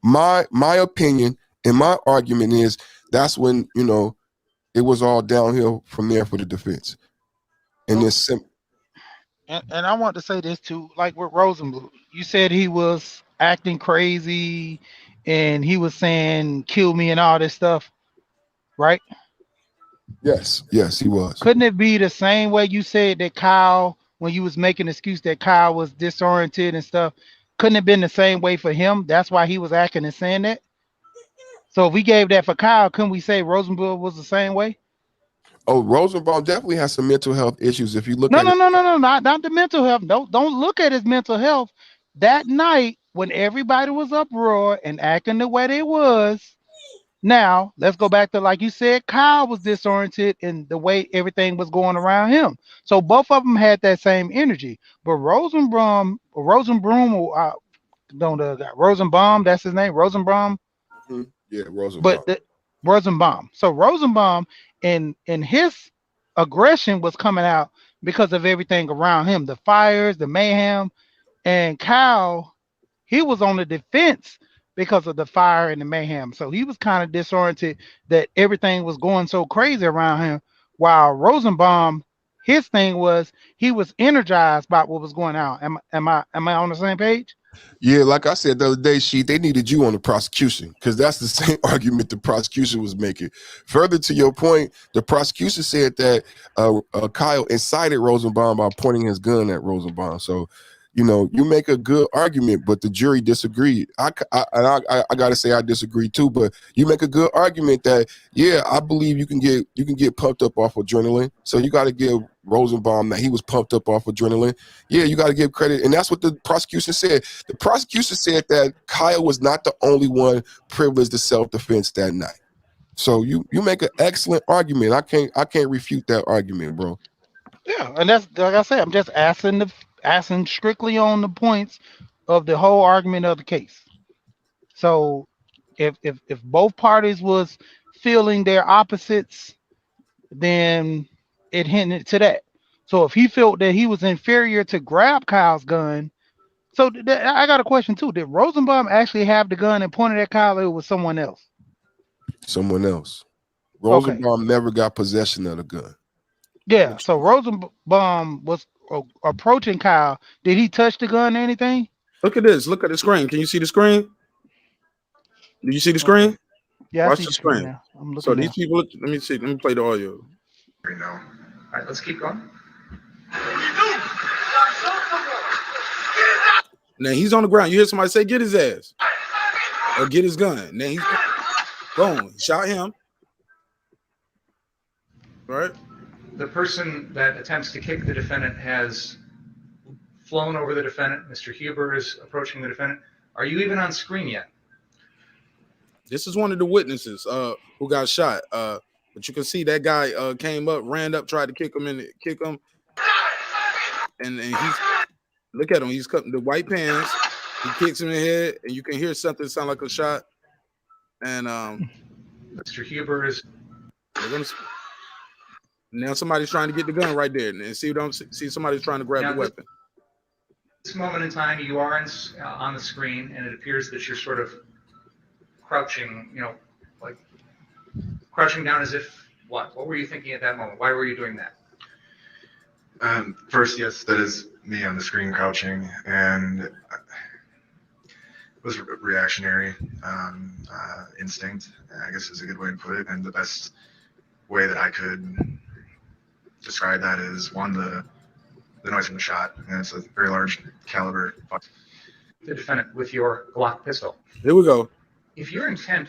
my opinion and my argument is that's when, it was all downhill from there for the defense. And this and I want to say this too, like with Rosenblum, you said he was acting crazy and he was saying kill me and all this stuff, right? Yes, he was. Couldn't it be the same way you said that Kyle, when you was making an excuse that Kyle was disoriented and stuff, couldn't it have been the same way for him? That's why he was acting and saying that. So if we gave that for Kyle, couldn't we say Rosenblum was the same way? Oh, Rosenbaum definitely has some mental health issues. If you look not the mental health. Don't look at his mental health. That night when everybody was uproar and acting the way they was. Now let's go back to, like you said, Kyle was disoriented in the way everything was going around him. So both of them had that same energy. But Rosenbaum, that's his name, Rosenbaum. Mm-hmm. Yeah, Rosenbaum. But Rosenbaum. So Rosenbaum in his aggression was coming out because of everything around him, the fires, the mayhem, and Kyle, he was on the defense because of the fire and the mayhem. So he was kind of disoriented that everything was going so crazy around him, while Rosenbaum, his thing was he was energized by what was going on. Am I on the same page? Yeah, like I said the other day, they needed you on the prosecution because that's the same argument the prosecution was making. Further to your point, the prosecution said that Kyle incited Rosenbaum by pointing his gun at Rosenbaum. So, you make a good argument, but the jury disagreed. I got to say I disagree too, but you make a good argument that, yeah, I believe you can get pumped up off adrenaline. So you got to give Rosenbaum that he was pumped up off adrenaline. Yeah, you got to give credit. And that's what the prosecution said. The prosecution said that Kyle was not the only one privileged to self-defense that night. So you make an excellent argument. I can't refute that argument, bro. Yeah, and that's like I said, I'm just asking strictly on the points of the whole argument of the case. So if both parties was feeling their opposites, then it hinted to that. So if he felt that he was inferior to grab Kyle's gun, so I got a question too. Did Rosenbaum actually have the gun and pointed at Kyle, or it was someone else? Someone else. Rosenbaum never got possession of the gun. Yeah, so Rosenbaum was approaching Kyle. Did he touch the gun or anything? Look at this. Look at the screen. Can you see the screen? Do you see the screen? Yeah, watch the screen. Now. I'm looking so these people, let me see. Let me play the audio. Right now. All right, let's keep going. Now he's on the ground. You hear somebody say, "Get his ass," or "Get his gun." Now he's boom, shot him. Right. The person that attempts to kick the defendant has flown over the defendant. Mr. Huber is approaching the defendant. Are you even on screen yet? This is one of the witnesses who got shot. But you can see that guy came up, ran up, tried to kick him, and he's look at him. He's cutting the white pants. He kicks him in the head, and you can hear something sound like a shot. And Mr. Huber is. Now somebody's trying to get the gun right there, and see somebody's trying to grab the weapon. This moment in time, you are on the screen, and it appears that you're sort of crouching, like crouching down as if what? What were you thinking at that moment? Why were you doing that? First, yes, that is me on the screen crouching, and it was reactionary instinct, I guess is a good way to put it. And the best way that I could describe that is one, the noise from the shot, and it's a very large caliber. The defendant with your Glock pistol. Here we go. If your intent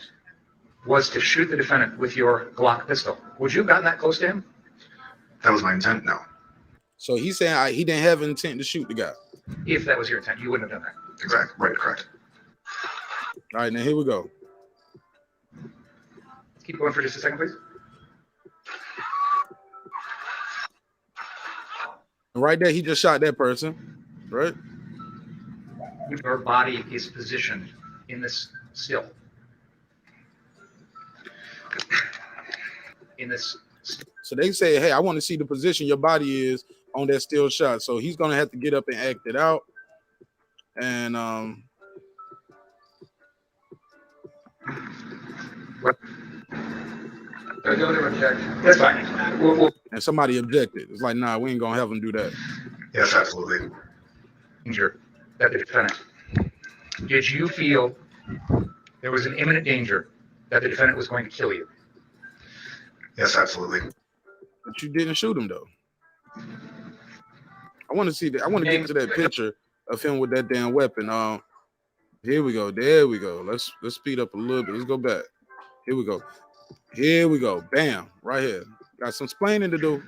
was to shoot the defendant with your Glock pistol, would you have gotten that close to him? That was my intent, no. So he's saying he didn't have intent to shoot the guy. If that was your intent, you wouldn't have done that. Exactly, right, correct. All right, now here we go. Keep going for just a second, please. Right there, he just shot that person, right? Your body is positioned in this still. So they say, hey, I want to see the position your body is on that still shot. So he's gonna have to get up and act it out. And That's fine. and somebody objected. It's like, nah, we ain't gonna have him do that. Yes, absolutely. Danger that the defendant. Did you feel there was an imminent danger that the defendant was going to kill you? Yes, absolutely. But you didn't shoot him though. I want to see that. I want to get to that picture of him with that damn weapon. Here we go. There we go. Let's speed up a little bit. Let's go back. Here we go. Here we go. Bam. Right here. Got some explaining to do.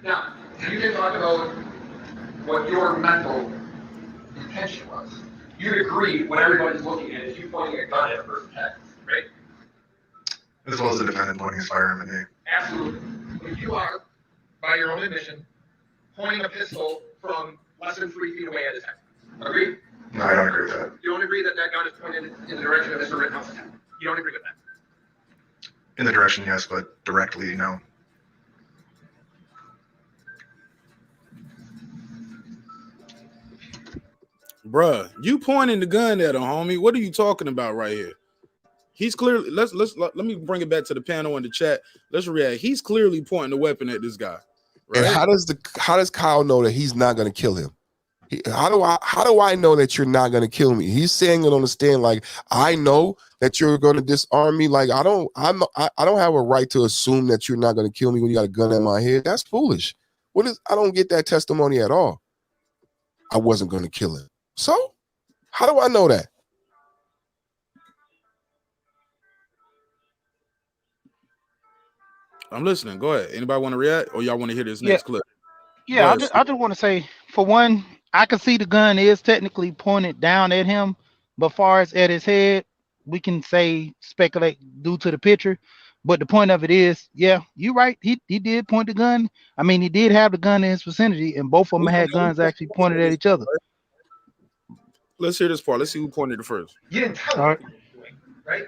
Now, you can talk about what your mental intention was. You'd agree when everybody's looking at it, you pointing a gun at a person's head, right? As well as the defendant pointing his firearm at me. Absolutely. But you are, by your own admission, pointing a pistol from less than 3 feet away at his head. Agree? No, I don't agree with that. You don't agree that that gun is pointed in the direction of Mr. Rittenhouse's head. You don't agree with that? In the direction, yes, but directly, no. Bruh, you pointing the gun at him, homie. What are you talking about right here? He's clearly let me bring it back to the panel in the chat. Let's react. He's clearly pointing the weapon at this guy. Right? And how does Kyle know that he's not going to kill him? How do I know that you're not going to kill me? He's saying it on the stand like, I know that you're going to disarm me. Like I don't have a right to assume that you're not going to kill me when you got a gun at my head. That's foolish. I don't get that testimony at all. I wasn't going to kill him. So how do I know that? I'm listening. Go ahead. Anybody want to react, or y'all want to hear this next clip? Yeah, I just want to say, for one, I can see the gun is technically pointed down at him, but far as at his head, we can speculate due to the picture. But the point of it is, yeah, you're right. He did point the gun. I mean, he did have the gun in his vicinity, and both of them had guns actually pointed at each other. Let's hear this part. Let's see who pointed it first. You didn't tell him what you were doing, right?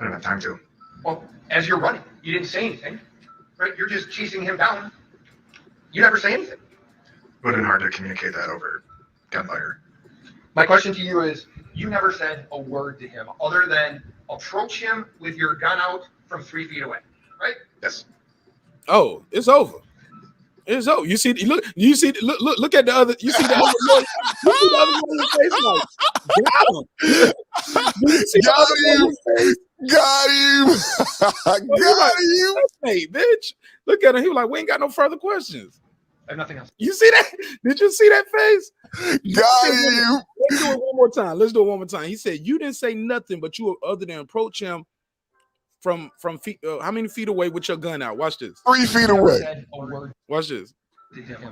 I don't have time to. Well, as you're running, you didn't say anything, right? You're just chasing him down. You never say anything. It would have been hard to communicate that over gunfire. My question to you is, you never said a word to him other than approach him with your gun out from 3 feet away, right? Yes. Oh, it's over. It's over. You see, look at the other. You see the other lawyer. You see the other lawyer's face like, got him. Got him. Hey, bitch. Look at him. He was like, we ain't got no further questions. I have nothing else. You see that? Did you see that face? Got him. Let's do it one more time. Let's do it one more time. He said, you didn't say nothing, but you other than approach him from feet, how many feet away with your gun out? Watch this. 3 feet away. Watch this.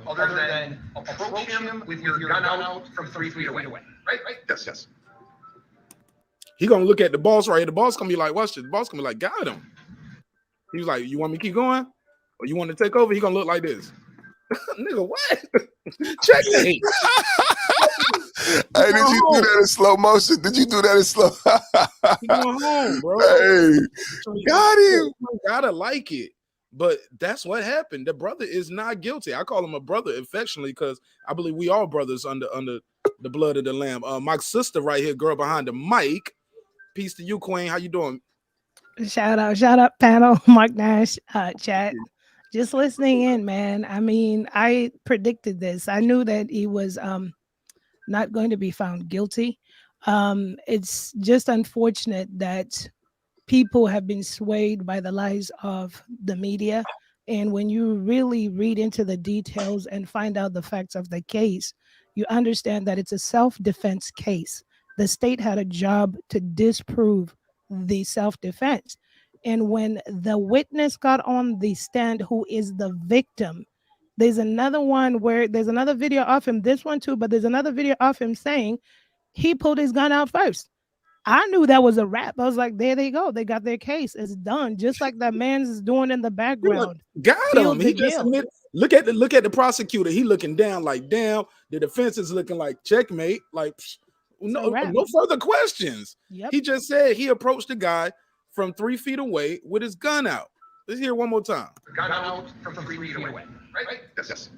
Other than approach him with your gun out from 3 feet away, right? Yes, yes. He gonna look at the boss right here. The boss gonna be like, watch this. The boss gonna be like, got him. He was like, you want me to keep going? Or you want to take over? He gonna look like this. Nigga, what? Check it. Hey, did you do that in slow motion? Did you do that in slow? He going home, bro. Hey, got him. You gotta like it. But that's what happened. The brother is not guilty. I call him a brother affectionately because I believe we all brothers under the blood of the Lamb. My sister right here, girl behind the mic. Peace to you, Queen. How you doing? Shout out, panel, Mark Nash, chat. Just listening in, man. I mean, I predicted this. I knew that he was not going to be found guilty. It's just unfortunate that people have been swayed by the lies of the media. And when you really read into the details and find out the facts of the case, you understand that it's a self-defense case. The state had a job to disprove the self-defense. And when the witness got on the stand, who is the victim, there's another one where there's another video of him, this one too, but there's another video of him saying he pulled his gun out first. I knew that was a wrap. I was like, there they go. They got their case. It's done. Just like that man's doing in the background. Got him. He just admitted. Look at the prosecutor. He looking down like, damn. The defense is looking like checkmate. Like, no further questions. Yep. He just said he approached the guy from 3 feet away with his gun out. Let's hear it one more time. Gun out from 3 feet away. Right? Yes.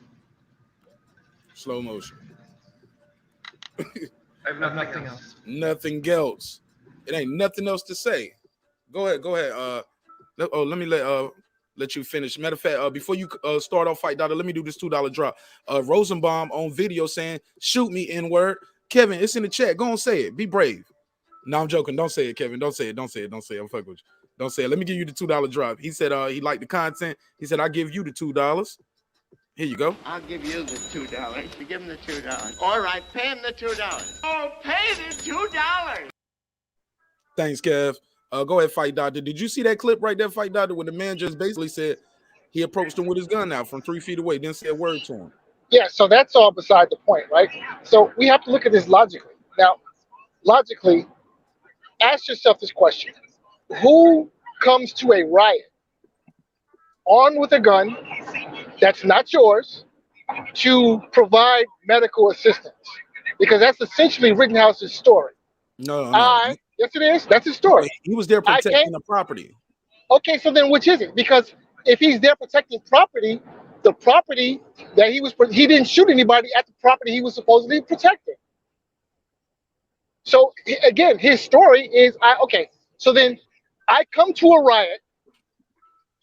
Slow motion. I have nothing else. Nothing else. It ain't nothing else to say. Go ahead. Let me let you finish. Matter of fact, before you start off Fight Doctor, let me do this $2 drop. Rosenbaum on video saying, "Shoot me, N-word." Kevin, it's in the chat. Go on, say it. Be brave. No, I'm joking. Don't say it, Kevin. Don't say it. I'm fucking with you. Don't say it. Let me give you the $2 drop. He said he liked the content. He said, "I'll give you the $2. Here you go. I'll give you the $2. You give him the $2. All right, pay him the $2. Oh, pay the $2. Thanks, Kev. Go ahead, Fight Doctor. Did you see that clip right there, Fight Doctor, when the man just basically said he approached him with his gun out from 3 feet away, didn't say a word to him? Yeah, so that's all beside the point, right? So we have to look at this logically. Now, logically, ask yourself this question. Who comes to a riot armed with a gun that's not yours to provide medical assistance? Because that's essentially Rittenhouse's story. No. Yes, it is. That's his story. He was there protecting the property. Okay, so then which is it? Because if he's there protecting property, the property that he didn't shoot anybody at the property he was supposedly protecting. So again, his story is, so then I come to a riot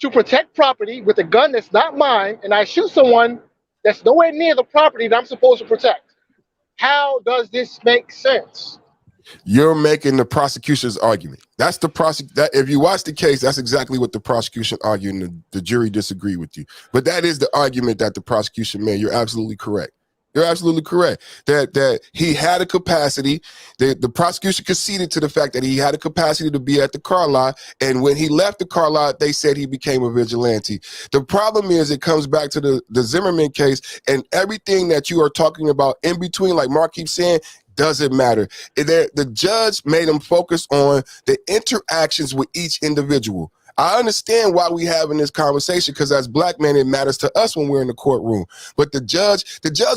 to protect property with a gun that's not mine, and I shoot someone that's nowhere near the property that I'm supposed to protect. How does this make sense? You're making the prosecution's argument. That's the that if you watch the case, that's exactly what the prosecution argued, and the jury disagreed with you. But that is the argument that the prosecution made. You're absolutely correct. You're absolutely correct. That he had a capacity. The prosecution conceded to the fact that he had a capacity to be at the car lot, and when he left the car lot, they said he became a vigilante. The problem is it comes back to the Zimmerman case, and everything that you are talking about in between, like Mark keeps saying, doesn't matter. The judge made him focus on the interactions with each individual. I understand why we having this conversation, because as black men, it matters to us when we're in the courtroom. But the judge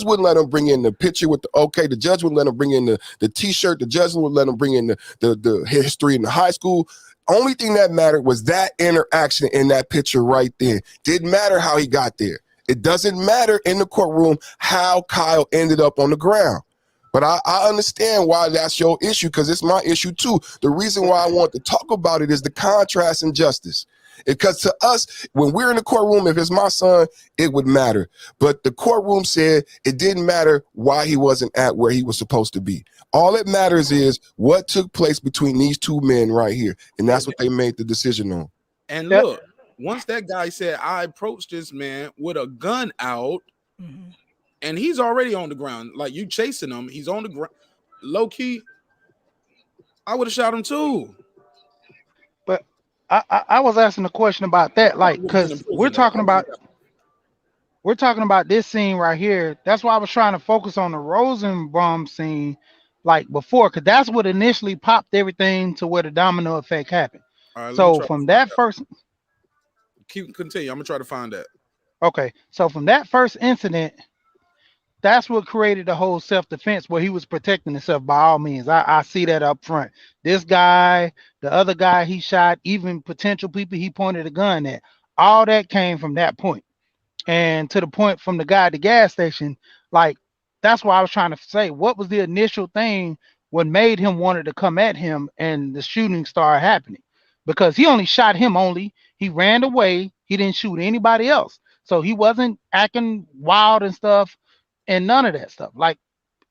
wouldn't let him bring in the picture with the okay. The judge wouldn't let him bring in the T-shirt. The judge wouldn't let him bring in the history in the high school. Only thing that mattered was that interaction in that picture right there. Didn't matter how he got there. It doesn't matter in the courtroom how Kyle ended up on the ground. But I understand why that's your issue, because it's my issue too. The reason why I want to talk about it is the contrast in justice. Because to us, when we're in the courtroom, if it's my son, it would matter. But the courtroom said it didn't matter why he wasn't at where he was supposed to be. All that matters is what took place between these two men right here. And that's what they made the decision on. And look, once that guy said, I approached this man with a gun out, and he's already on the ground. Like, you chasing him. He's on the ground. Low key, I would have shot him too. But I was asking a question about that, like, because we're talking about this scene right here. That's why I was trying to focus on the Rosenbaum scene, like before, because that's what initially popped everything to where the domino effect happened. Right, so from that first, continue. I'm gonna try to find that. Okay, so from that first incident, that's what created the whole self-defense where he was protecting himself by all means. I see that up front. This guy, the other guy he shot, even potential people he pointed a gun at, All that came from that point. And to the point from the guy at the gas station, like that's why I was trying to say, what was the initial thing what made him wanted to come at him and the shooting started happening? Because he only shot him only. He ran away. He didn't shoot anybody else. So he wasn't acting wild and stuff and none of that stuff. Like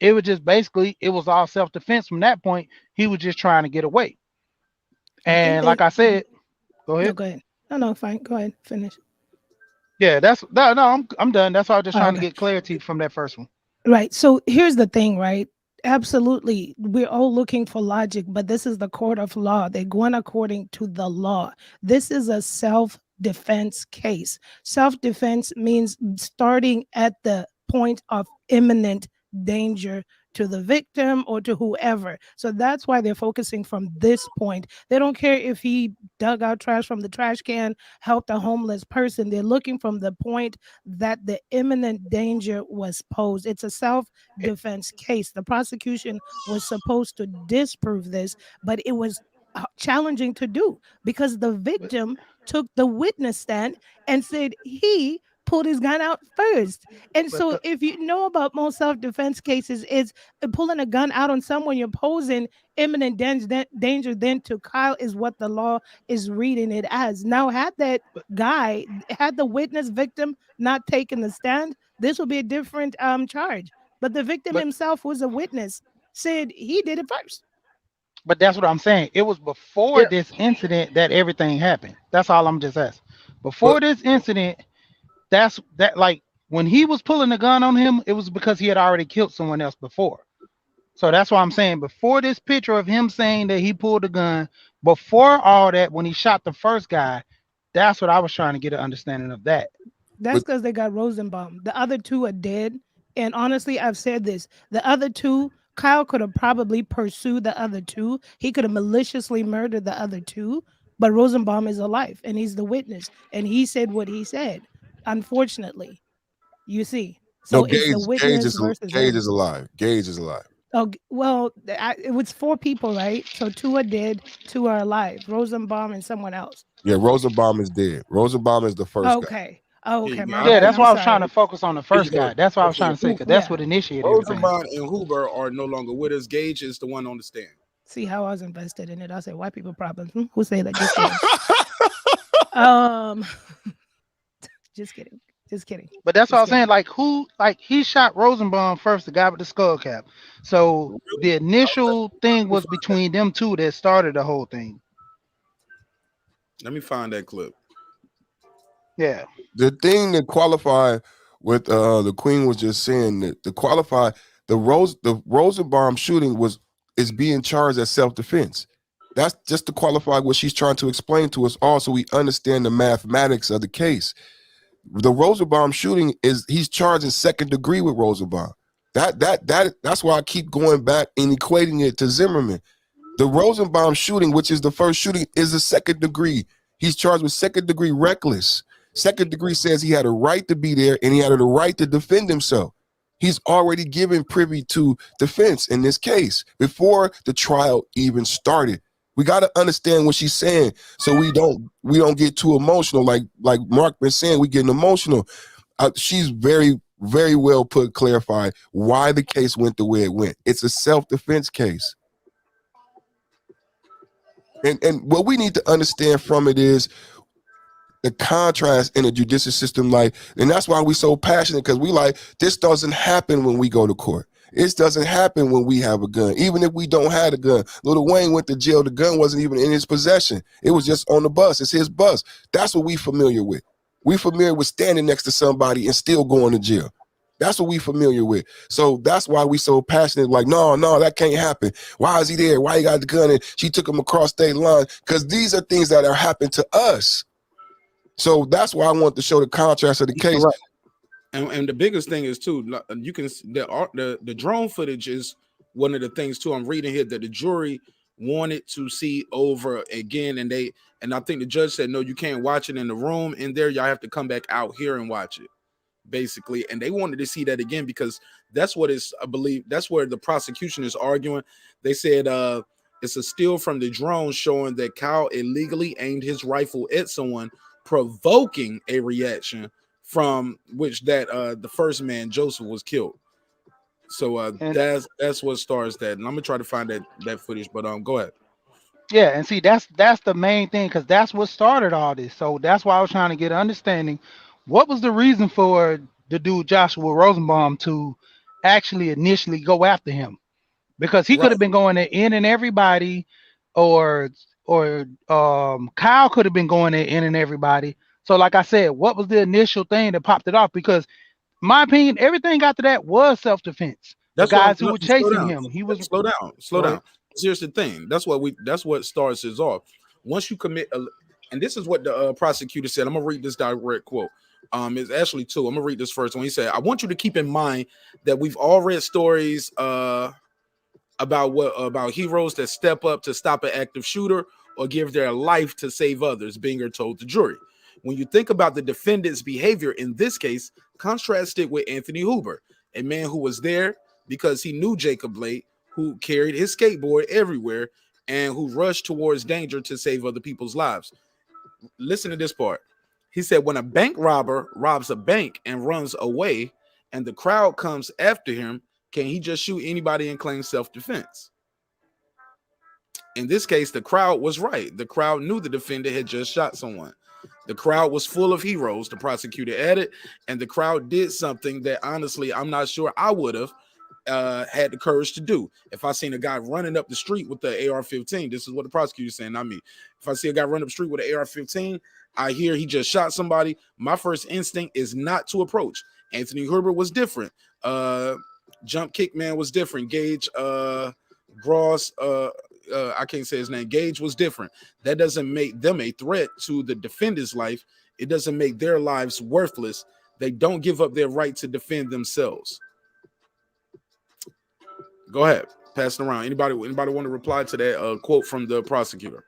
it was just basically it was all self-defense from that point. He was just trying to get away. And like I said, go ahead. No, go ahead. No, fine. Go ahead. Finish. Yeah, I'm done. That's why I was just trying to get clarity from that first one. Right. So here's the thing, right? Absolutely. We're all looking for logic, but this is the court of law. They're going according to the law. This is a self-defense case. Self-defense means starting at the point of imminent danger to the victim or to whoever. So that's why they're focusing from this point. They don't care if he dug out trash from the trash can, helped a homeless person. They're looking from the point that the imminent danger was posed. It's a self-defense case. The prosecution was supposed to disprove this, but it was challenging to do because the victim took the witness stand and said he pulled his gun out first. And so if you know about most self-defense cases, it's pulling a gun out on someone you're posing imminent danger then to Kyle is what the law is reading it as. Now, had the witness victim not taken the stand, this would be a different charge. But the victim himself, who was a witness, said he did it first. But that's what I'm saying. It was before this incident that everything happened. That's all I'm just asking. Before this incident, like when he was pulling the gun on him, it was because he had already killed someone else before. So that's why I'm saying before this picture of him saying that he pulled the gun, before all that, when he shot the first guy, that's what I was trying to get an understanding of that. That's because they got Rosenbaum. The other two are dead. And honestly, I've said this. The other two, Kyle could have probably pursued the other two. He could have maliciously murdered the other two. But Rosenbaum is alive and he's the witness. And he said what he said. Unfortunately, you see. So No, it's the witness versus Gage is alive. Gage is alive. Oh, well, it was 4 people, right? So 2 are dead, 2 are alive. Rosenbaum and someone else. Yeah, Rosenbaum is dead. Rosenbaum is the first guy. Okay. Oh, okay. Yeah, that's why I was trying to focus on the first guy. That's why I was trying to say, because that's what initiated everything. Rosenbaum and Huber are no longer with us. Gage is the one on the stand. See how I was invested in it. I said, white people problems. Who say that? Just kidding. Just kidding. But that's what I was saying. Like he shot Rosenbaum first, the guy with the skull cap. So the initial thing was between them two that started the whole thing. Let me find that clip. Yeah. The thing that qualified with the Queen was just saying that the Rosenbaum shooting is being charged as self-defense. That's just to qualify what she's trying to explain to us all, so we understand the mathematics of the case. The Rosenbaum shooting he's charged in second degree with Rosenbaum. That's why I keep going back and equating it to Zimmerman. The Rosenbaum shooting, which is the first shooting, is a second degree. He's charged with second degree reckless. Second degree says he had a right to be there and he had a right to defend himself. He's already given privy to defense in this case before the trial even started. We got to understand what she's saying so we don't get too emotional. Like Mark been saying, we getting emotional. She's very, very well clarified why the case went the way it went. It's a self-defense case. And what we need to understand from it is the contrast in the judicial system, and that's why we're so passionate, because we this doesn't happen when we go to court. It doesn't happen when we have a gun, even if we don't have a gun. Lil Wayne went to jail. The gun wasn't even in his possession. It was just on the bus. It's his bus. That's what we familiar with. We familiar with standing next to somebody and still going to jail. That's what we familiar with. So that's why we so passionate. No, that can't happen. Why is he there? Why he got the gun? And she took him across state line, because these are things that are happening to us. So that's why I want to show the contrast of the case. Right. And the biggest thing is too, you can the drone footage is one of the things too. I'm reading here that the jury wanted to see over again, and I think the judge said no, you can't watch it in the room in there. Y'all have to come back out here and watch it, basically. And they wanted to see that again because that's what is, I believe, that's where the prosecution is arguing. They said it's a still from the drone showing that Kyle illegally aimed his rifle at someone provoking a reaction from which that the first man Joseph was killed. So that's what starts that. And I'm gonna try to find that footage, but go ahead. Yeah, and see that's the main thing because that's what started all this. So that's why I was trying to get an understanding. What was the reason for the dude Joshua Rosenbaum to actually initially go after him? Because he could have been going in and everybody, or Kyle could have been going in and everybody. So like I said, what was the initial thing that popped it off? Because my opinion, everything after that was self-defense. The guys who were chasing him, he was slow down. Here's the thing. That's what starts us off. Once you commit, and this is what the prosecutor said. I'm gonna read this direct quote. It's actually two. I'm gonna read this first one. He said, "I want you to keep in mind that we've all read stories about heroes that step up to stop an active shooter or give their life to save others." Binger told the jury. When you think about the defendant's behavior in this case, contrast it with Anthony Huber, a man who was there because he knew Jacob Blake, who carried his skateboard everywhere and who rushed towards danger to save other people's lives. Listen to this part. He said, when a bank robber robs a bank and runs away and the crowd comes after him, can he just shoot anybody and claim self-defense? In this case, the crowd was right. The crowd knew the defendant had just shot someone. The crowd was full of heroes, the prosecutor added, and the crowd did something that honestly I'm not sure I would have had the courage to do. If I seen a guy running up the street with the AR-15, this is what the prosecutor's saying, not me. If I see a guy running up the street with an AR-15, I hear he just shot somebody, my first instinct is not to approach. Anthony Huber was different. Jump Kick Man was different. Gage Gross, I can't say his name. Gage was different. That doesn't make them a threat to the defendant's life. It doesn't make their lives worthless. They don't give up their right to defend themselves. Go ahead, pass it around. Anybody want to reply to that quote from the prosecutor?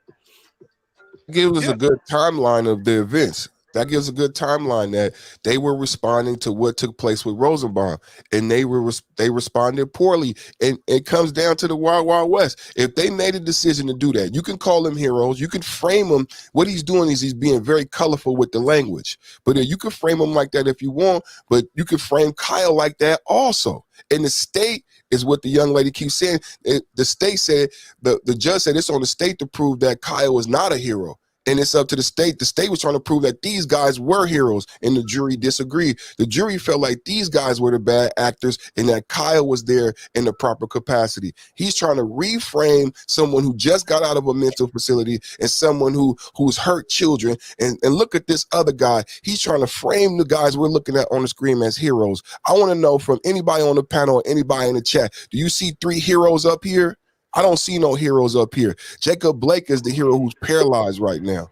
Gives us a good timeline of the events. That gives a good timeline that they were responding to what took place with Rosenbaum, and they responded poorly. And it comes down to the Wild Wild West. If they made a decision to do that, you can call them heroes. You can frame them. What he's doing is he's being very colorful with the language. But you can frame them like that if you want. But you can frame Kyle like that also. And the state is what the young lady keeps saying. The state said the judge said it's on the state to prove that Kyle is not a hero. And it's up to the state. The state was trying to prove that these guys were heroes, and the jury disagreed. The jury felt like these guys were the bad actors and that Kyle was there in the proper capacity. He's trying to reframe someone who just got out of a mental facility and someone who's hurt children. And look at this other guy. He's trying to frame the guys we're looking at on the screen as heroes. I want to know from anybody on the panel or anybody in the chat, do you see 3 heroes up here? I don't see no heroes up here. Jacob Blake is the hero who's paralyzed right now.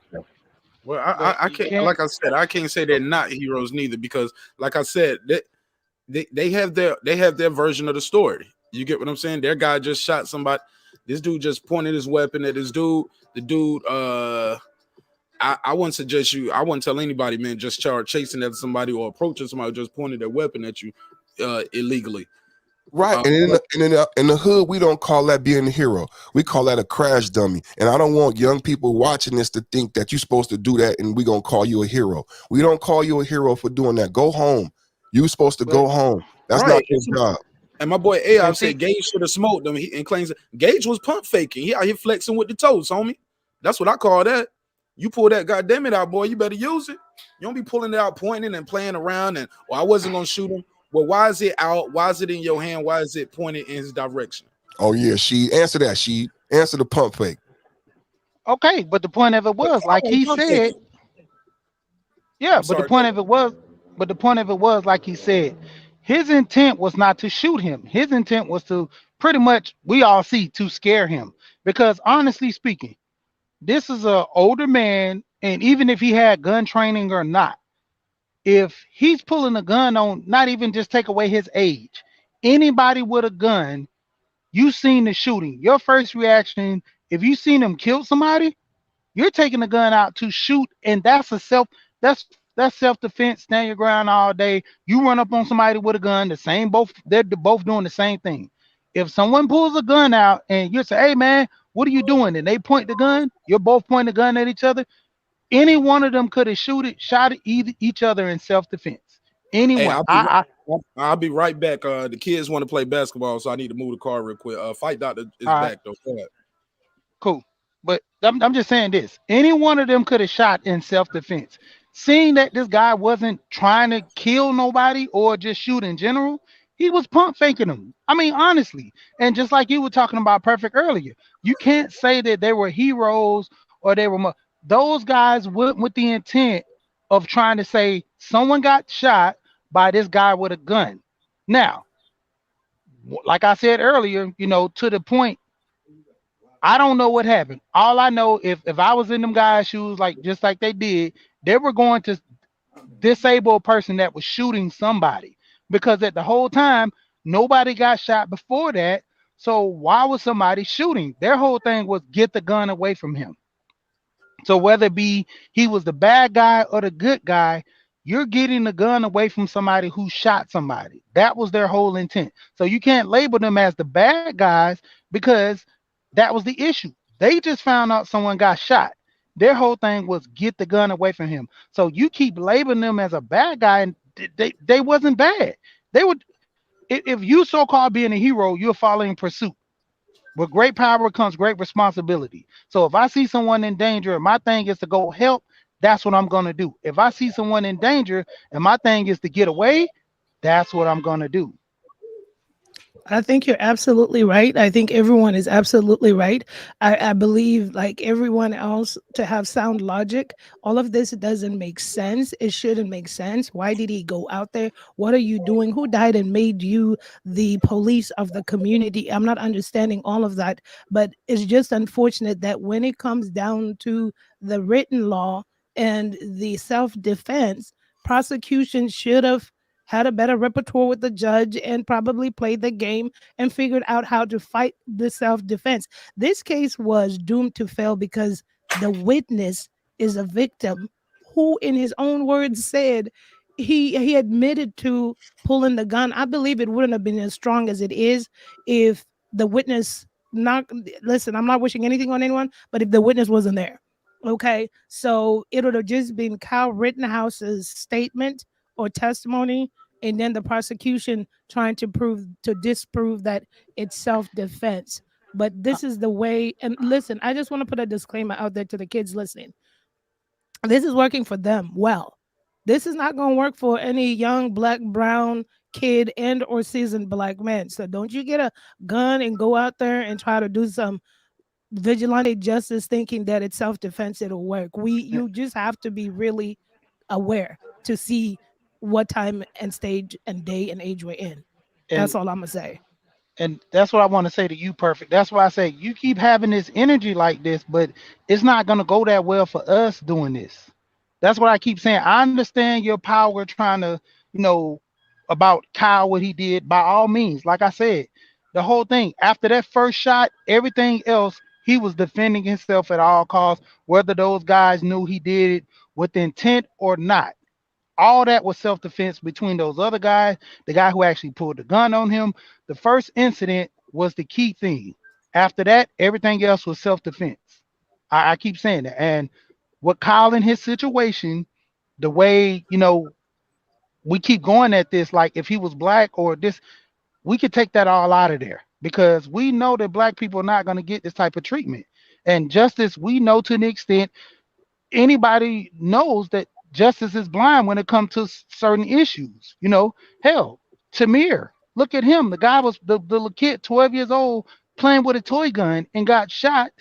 Well, I can't, like I said, I can't say they're not heroes neither, because like I said, they have their version of the story. You get what I'm saying? Their guy just shot somebody. This dude just pointed his weapon at this dude. The dude, I wouldn't suggest you. I wouldn't tell anybody, man, just start chasing after somebody or approaching somebody who just pointed their weapon at you illegally. Right, and in the hood, we don't call that being a hero. We call that a crash dummy. And I don't want young people watching this to think that you're supposed to do that and we're going to call you a hero. We don't call you a hero for doing that. Go home. You're supposed to go home. That's not your job. And my boy Ahab said Gage should have smoked them, and claims Gage was pump faking. He out here flexing with the toes, homie. That's what I call that. You pull that goddamn it out, boy, you better use it. You don't be pulling it out, pointing and playing around, and I wasn't going to shoot him. Well, why is it out? Why is it in your hand? Why is it pointed in his direction? Oh, yeah, she answer that. She answer the pump fake. Okay, but the point of it was, like he said, the point of it was, like he said, his intent was not to shoot him. His intent was to pretty much, we all see, to scare him. Because honestly speaking, this is an older man, and even if he had gun training or not, if he's pulling a gun on, not even just take away his age, anybody with a gun, you seen the shooting. Your first reaction, if you seen him kill somebody, you're taking the gun out to shoot, and that's self-defense. Stand your ground all day. You run up on somebody with a gun, they're both doing the same thing. If someone pulls a gun out and you say, hey man, what are you doing? And they point the gun, you're both pointing the gun at each other. Any one of them could have shot each other in self-defense. Hey, Anyone. I'll be right back. The kids want to play basketball, so I need to move the car real quick. Fight Doctor is back though. Go ahead. Cool. But I'm just saying this. Any one of them could have shot in self-defense. Seeing that this guy wasn't trying to kill nobody or just shoot in general, he was pump faking them. I mean, honestly. And just like you were talking about Perfect earlier, you can't say that they were heroes or they were. Those guys went with the intent of trying to say someone got shot by this guy with a gun. Now, like I said earlier, to the point, I don't know what happened. All I know, if I was in them guys' shoes, just like they did, they were going to disable a person that was shooting somebody, because at the whole time nobody got shot before that. So why was somebody shooting? Their whole thing was get the gun away from him. So whether it be he was the bad guy or the good guy, you're getting the gun away from somebody who shot somebody. That was their whole intent. So you can't label them as the bad guys, because that was the issue. They just found out someone got shot. Their whole thing was get the gun away from him. So you keep labeling them as a bad guy, and they wasn't bad. They would, if you so-called being a hero, you're following pursuit. With great power comes great responsibility. So if I see someone in danger and my thing is to go help, that's what I'm going to do. If I see someone in danger and my thing is to get away, that's what I'm going to do. I think you're absolutely right. I think everyone is absolutely right. I believe, like everyone else, to have sound logic. All of this doesn't make sense. It shouldn't make sense. Why did he go out there? What are you doing? Who died and made you the police of the community? I'm not understanding all of that, but it's just unfortunate that when it comes down to the written law and the self-defense, prosecution should have had a better repertoire with the judge and probably played the game and figured out how to fight the self-defense. This case was doomed to fail because the witness is a victim who, in his own words, said he admitted to pulling the gun. I believe it wouldn't have been as strong as it is if the witness listen, I'm not wishing anything on anyone, but if the witness wasn't there. Okay, so it would have just been Kyle Rittenhouse's statement or testimony, and then the prosecution trying to disprove that it's self-defense. But this is the way. And listen, I just want to put a disclaimer out there to the kids listening. This is working for them. Well, this is not going to work for any young black, brown kid and or seasoned black man. So don't you get a gun and go out there and try to do some vigilante justice thinking that it's self-defense, it'll work. You just have to be really aware to see what time and stage and day and age we're in. That's all I'm gonna say. And that's what I want to say to you, Perfect. That's why I say you keep having this energy like this, but it's not gonna go that well for us doing this. That's what I keep saying. I understand your power trying to, about Kyle, what he did. By all means, like I said, the whole thing after that first shot, everything else, he was defending himself at all costs, whether those guys knew he did it with intent or not. All that was self-defense between those other guys, the guy who actually pulled the gun on him. The first incident was the key thing. After that, everything else was self-defense. I keep saying that. And what Kyle in his situation, the way, we keep going at this, like if he was black or this, we could take that all out of there, because we know that black people are not going to get this type of treatment. And justice, we know to an extent, anybody knows that justice is blind when it comes to certain issues. Hell, Tamir, look at him. The guy was the little kid, 12 years old, playing with a toy gun and got shot.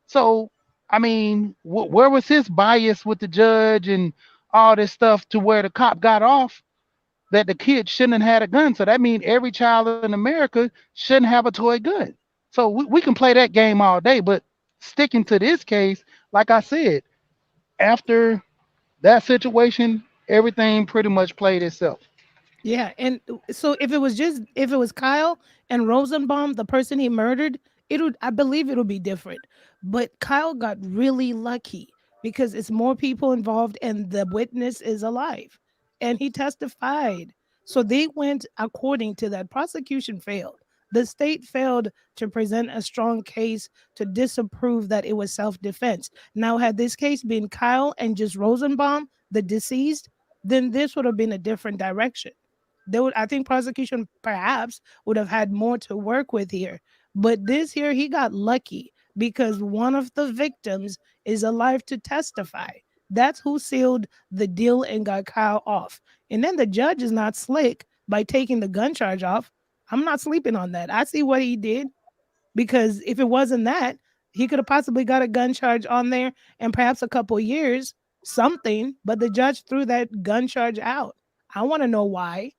So, I mean, where was his bias with the judge and all this stuff to where the cop got off that the kid shouldn't have had a gun? So that means every child in America shouldn't have a toy gun. So we can play that game all day, but sticking to this case, like I said, after that situation, everything pretty much played itself. Yeah, and so if it was Kyle and Rosenbaum, the person he murdered, I believe it'll be different. But Kyle got really lucky because it's more people involved and the witness is alive and he testified. So they went according to that. Prosecution failed. The state failed to present a strong case to disapprove that it was self-defense. Now, had this case been Kyle and just Rosenbaum, the deceased, then this would have been a different direction. I think prosecution perhaps would have had more to work with here. But this here, he got lucky because one of the victims is alive to testify. That's who sealed the deal and got Kyle off. And then the judge is not slick by taking the gun charge off. I'm not sleeping on that. I see what he did, because if it wasn't that, he could have possibly got a gun charge on there and perhaps a couple years, something, but the judge threw that gun charge out. I want to know why.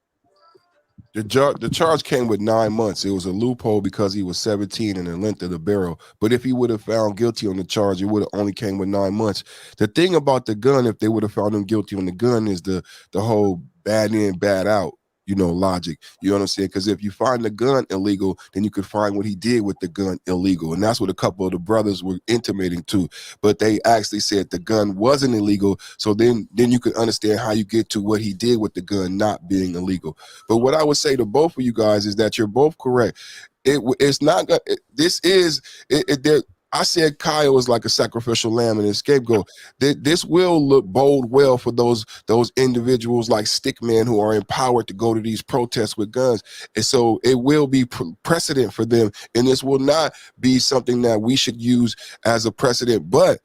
The charge came with 9 months. It was a loophole because he was 17 and the length of the barrel. But if he would have found guilty on the charge, it would have only came with 9 months. The thing about the gun, if they would have found him guilty on the gun, is the whole bad in, bad out, logic. You know what I'm saying? Because if you find the gun illegal, then you could find what he did with the gun illegal. And that's what a couple of the brothers were intimating to. But they actually said the gun wasn't illegal. So then you could understand how you get to what he did with the gun not being illegal. But what I would say to both of you guys is that you're both correct. It's not. This is. I said Kyle was like a sacrificial lamb and a scapegoat. This will look bode well for those individuals like Stickman who are empowered to go to these protests with guns. And so it will be precedent for them. And this will not be something that we should use as a precedent. But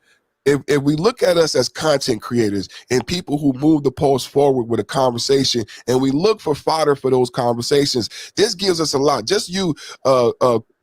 if we look at us as content creators and people who move the post forward with a conversation, and we look for fodder for those conversations, this gives us a lot. Just you,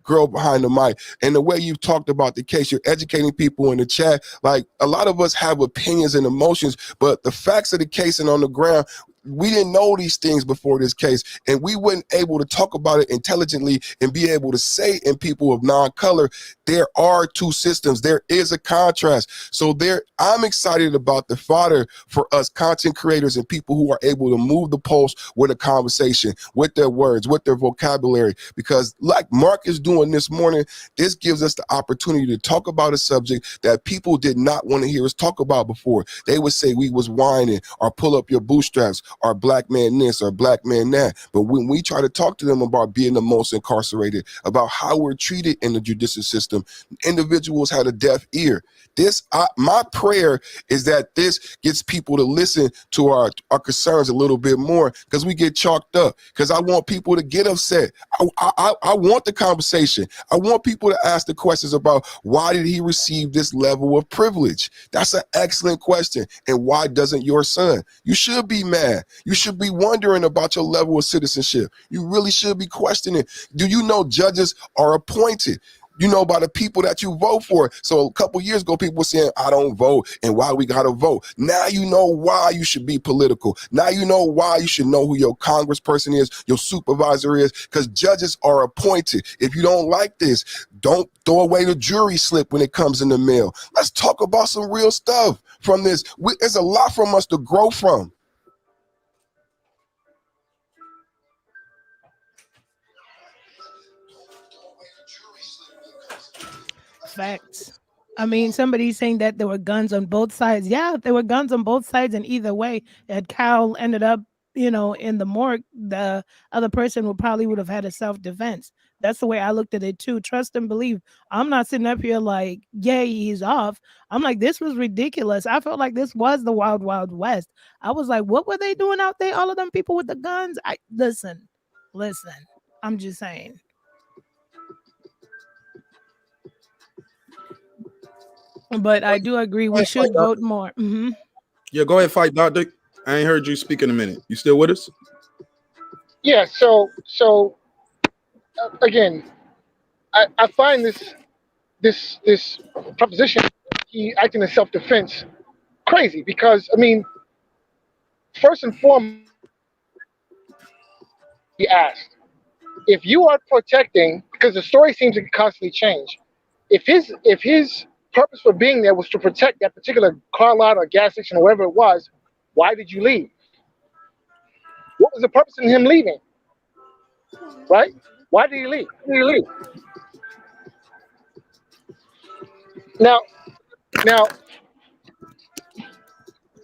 girl behind the mic, and the way you've talked about the case, you're educating people in the chat. Like, a lot of us have opinions and emotions, but the facts of the case and on the ground, we didn't know these things before this case, and we weren't able to talk about it intelligently and be able to say in people of non-color, there are two systems. There is a contrast. So I'm excited about the fodder for us content creators and people who are able to move the post with a conversation, with their words, with their vocabulary, because like Mark is doing this morning, this gives us the opportunity to talk about a subject that people did not want to hear us talk about before. They would say we was whining or pull up your bootstraps, or black man this or black man that. But when we try to talk to them about being the most incarcerated, about how we're treated in the judicial system, individuals had a deaf ear. My prayer is that this gets people to listen to our concerns a little bit more, because we get chalked up, because I want people to get upset. I want the conversation. I want people to ask the questions about why did he receive this level of privilege? That's an excellent question. And why doesn't your son? You should be mad. You should be wondering about your level of citizenship. You really should be questioning. Do you know judges are appointed, by the people that you vote for? So a couple years ago, people were saying, I don't vote, and why we got to vote. Now you know why you should be political. Now you know why you should know who your congressperson is, your supervisor is, because judges are appointed. If you don't like this, don't throw away the jury slip when it comes in the mail. Let's talk about some real stuff from this. There's a lot from us to grow from. Facts. I mean, somebody's saying that there were guns on both sides. Yeah, there were guns on both sides, and either way, had Kyle ended up, in the morgue, the other person would have had a self-defense. That's the way I looked at it too. Trust and believe. I'm not sitting up here like, yay, he's off. I'm like, this was ridiculous. I felt like this was the wild, wild west. I was like, what were they doing out there? All of them people with the guns. Listen. I'm just saying. But I do agree we should vote more. Mm-hmm. Yeah, go ahead, fight, Doctor. I ain't heard you speak in a minute. You still with us? Yeah. So again, I find this proposition, he acting in self-defense, crazy, because first and foremost, he asked, if you are protecting, because the story seems to constantly change, if his purpose for being there was to protect that particular car lot or gas station or wherever it was, why did you leave? What was the purpose in him leaving? Right? Why did he leave? Now,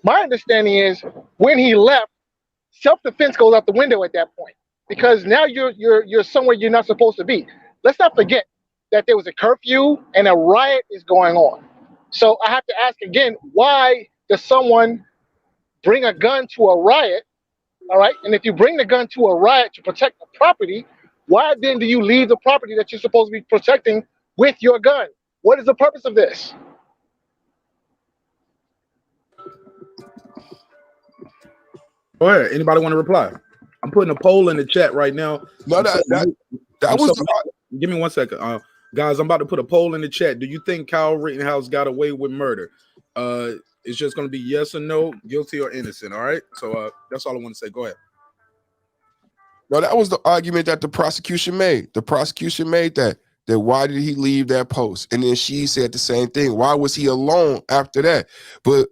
my understanding is when he left, self-defense goes out the window at that point, because now you're somewhere you're not supposed to be. Let's not forget that there was a curfew and a riot is going on. So I have to ask again, why does someone bring a gun to a riot? All right, and if you bring the gun to a riot to protect the property, why then do you leave the property that you're supposed to be protecting with your gun? What is the purpose of this? Go ahead. Anybody want to reply? I'm putting a poll in the chat right now. No, that was. Give me 1 second, guys. I'm about to put a poll in the chat. Do you think Kyle Rittenhouse got away with murder? It's just going to be yes or no, guilty or innocent. All right. So that's all I want to say. Go ahead. No, that was the argument that the prosecution made. The prosecution made that why did he leave that post? And then she said the same thing. Why was he alone after that? But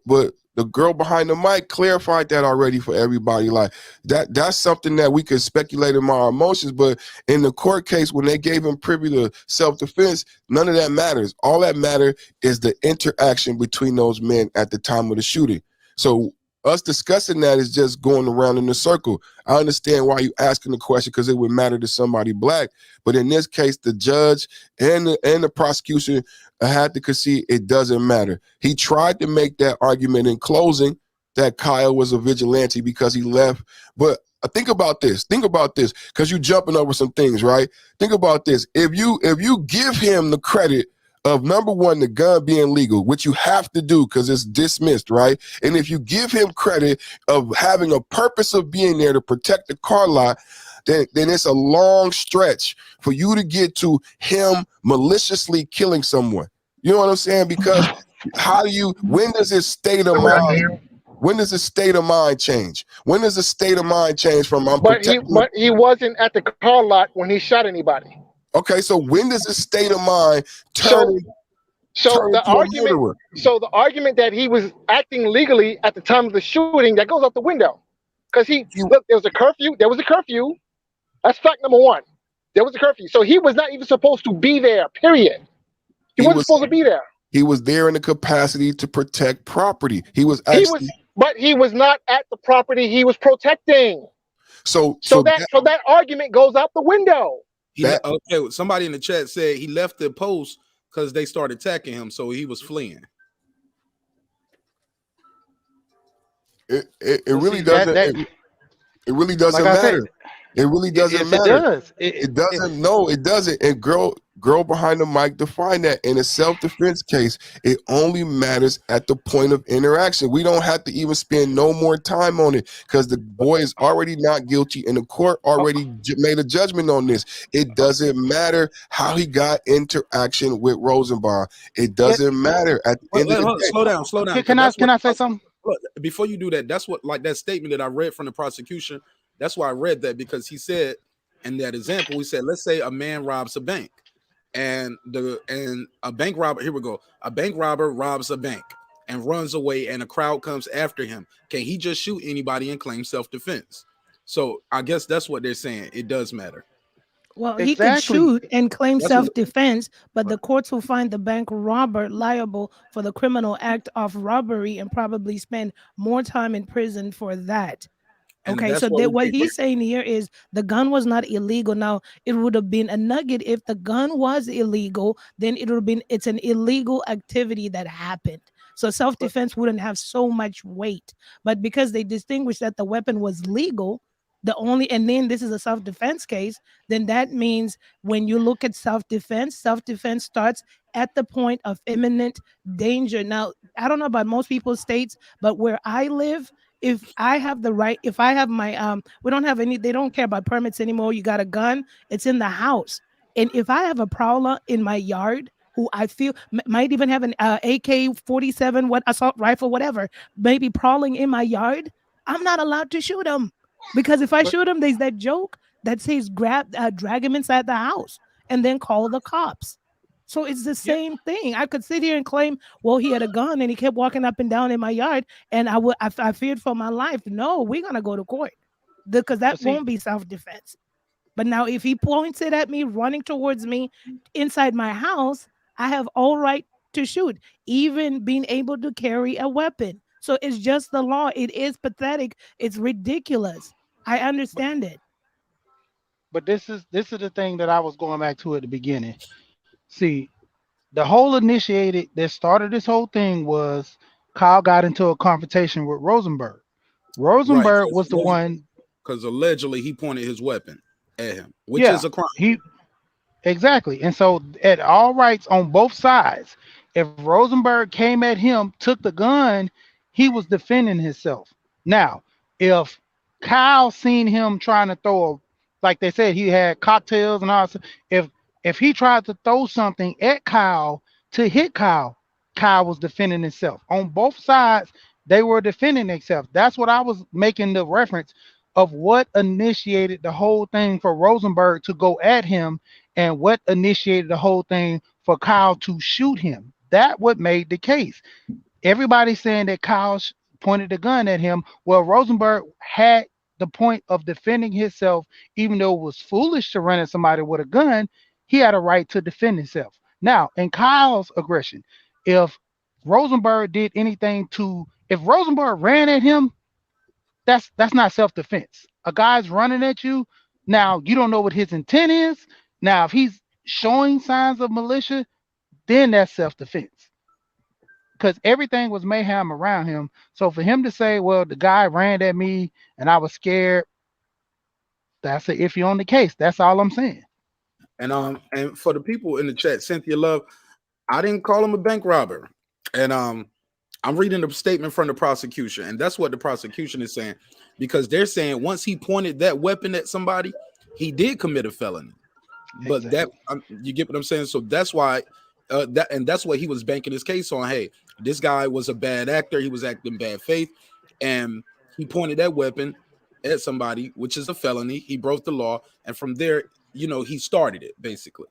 the girl behind the mic clarified that already for everybody. Like that's something that we could speculate in our emotions, but in the court case, when they gave him privy to self-defense, none of that matters. All that matters is the interaction between those men at the time of the shooting. So us discussing that is just going around in a circle. I understand why you asking the question, because it would matter to somebody black. But in this case, the judge and the prosecution had to concede it doesn't matter. He tried to make that argument in closing that Kyle was a vigilante because he left. But think about this, because you're jumping over some things, right? Think about this. If you give him the credit of, number one, the gun being legal, which you have to do because it's dismissed, right? And if you give him credit of having a purpose of being there to protect the car lot, then it's a long stretch for you to get to him maliciously killing someone. You know what I'm saying? Because when does his state of mind? When does his state of mind change? When does the state of mind change from But he wasn't at the car lot when he shot anybody. Okay, so when does the state of mind turn? The argument that he was acting legally at the time of the shooting, that goes out the window. Because look, there was a curfew. That's fact number one. There was a curfew. So he was not even supposed to be there, period. He wasn't supposed to be there. He was there in the capacity to protect property. But he was not at the property he was protecting. So that argument goes out the window. Okay, somebody in the chat said he left the post because they started attacking him, so he was fleeing. It really doesn't. It really doesn't matter. It really doesn't matter. It doesn't. No, it doesn't. And girl behind the mic defined that. In a self-defense case, it only matters at the point of interaction. We don't have to even spend no more time on it because the boy is already not guilty and the court already made a judgment on this. It doesn't matter how he got interaction with Rosenbaum. It doesn't matter at the end of the day. Slow down. Can I say something? Look, before you do that, that's what, like that statement that I read from the prosecution. That's why I read that, because he said in that example, he said, let's say a man robs a bank, and a bank robber. Here we go. A bank robber robs a bank and runs away, and a crowd comes after him. Can he just shoot anybody and claim self-defense? So I guess that's what they're saying. It does matter. Well, he could shoot and claim self-defense, but the courts will find the bank robber liable for the criminal act of robbery and probably spend more time in prison for that. Okay, so what he's saying here is the gun was not illegal. Now, it would have been a nugget if the gun was illegal, then it would have been, it's an illegal activity that happened. So self-defense wouldn't have so much weight. But because they distinguished that the weapon was legal, and then this is a self-defense case, then that means when you look at self-defense starts at the point of imminent danger. Now, I don't know about most people's states, but where I live, if I have the right, if I have my, we don't have any, they don't care about permits anymore. You got a gun, it's in the house. And if I have a prowler in my yard, who I feel might even have an AK-47, assault rifle, whatever, maybe prowling in my yard, I'm not allowed to shoot him. Because if I shoot him, there's that joke that says drag him inside the house and then call the cops. So it's the same thing. I could sit here and claim, well, he had a gun and he kept walking up and down in my yard and I feared for my life. No, we're going to go to court because that won't be self-defense. But now if he points it at me, running towards me inside my house, I have all right to shoot, even being able to carry a weapon. So it's just the law. It is pathetic. It's ridiculous. I understand it. But this is the thing that I was going back to at the beginning. See, the whole initiated that started this whole thing was Kyle got into a confrontation with Rosenberg. Rosenberg was the one, because allegedly he pointed his weapon at him, which yeah, is a crime. exactly. And so at all rights on both sides, if Rosenberg came at him, took the gun, he was defending himself. Now, if Kyle seen him trying to throw like they said, he had cocktails and all. If he tried to throw something at Kyle to hit Kyle, Kyle was defending himself. On both sides, they were defending themselves. That's what I was making the reference of what initiated the whole thing for Rosenberg to go at him and what initiated the whole thing for Kyle to shoot him. That what made the case. Everybody's saying that Kyle pointed the gun at him. Well, Rosenberg had the point of defending himself, even though it was foolish to run at somebody with a gun. He had a right to defend himself. Now, in Kyle's aggression, if Rosenberg did anything to, if Rosenberg ran at him, that's not self-defense. A guy's running at you. Now, you don't know what his intent is. Now, if he's showing signs of militia, then that's self-defense. Because everything was mayhem around him. So for him to say, well, the guy ran at me and I was scared, that's an iffy on the case. That's all I'm saying. And for the people in the chat, Cynthia Love, I didn't call him a bank robber. And I'm reading the statement from the prosecution, and that's what the prosecution is saying, because they're saying once he pointed that weapon at somebody, he did commit a felony. But exactly. You get what I'm saying? So that's why that's what he was banking his case on. Hey, this guy was a bad actor. He was acting bad faith, and he pointed that weapon at somebody, which is a felony. He broke the law, and from there, he started it basically.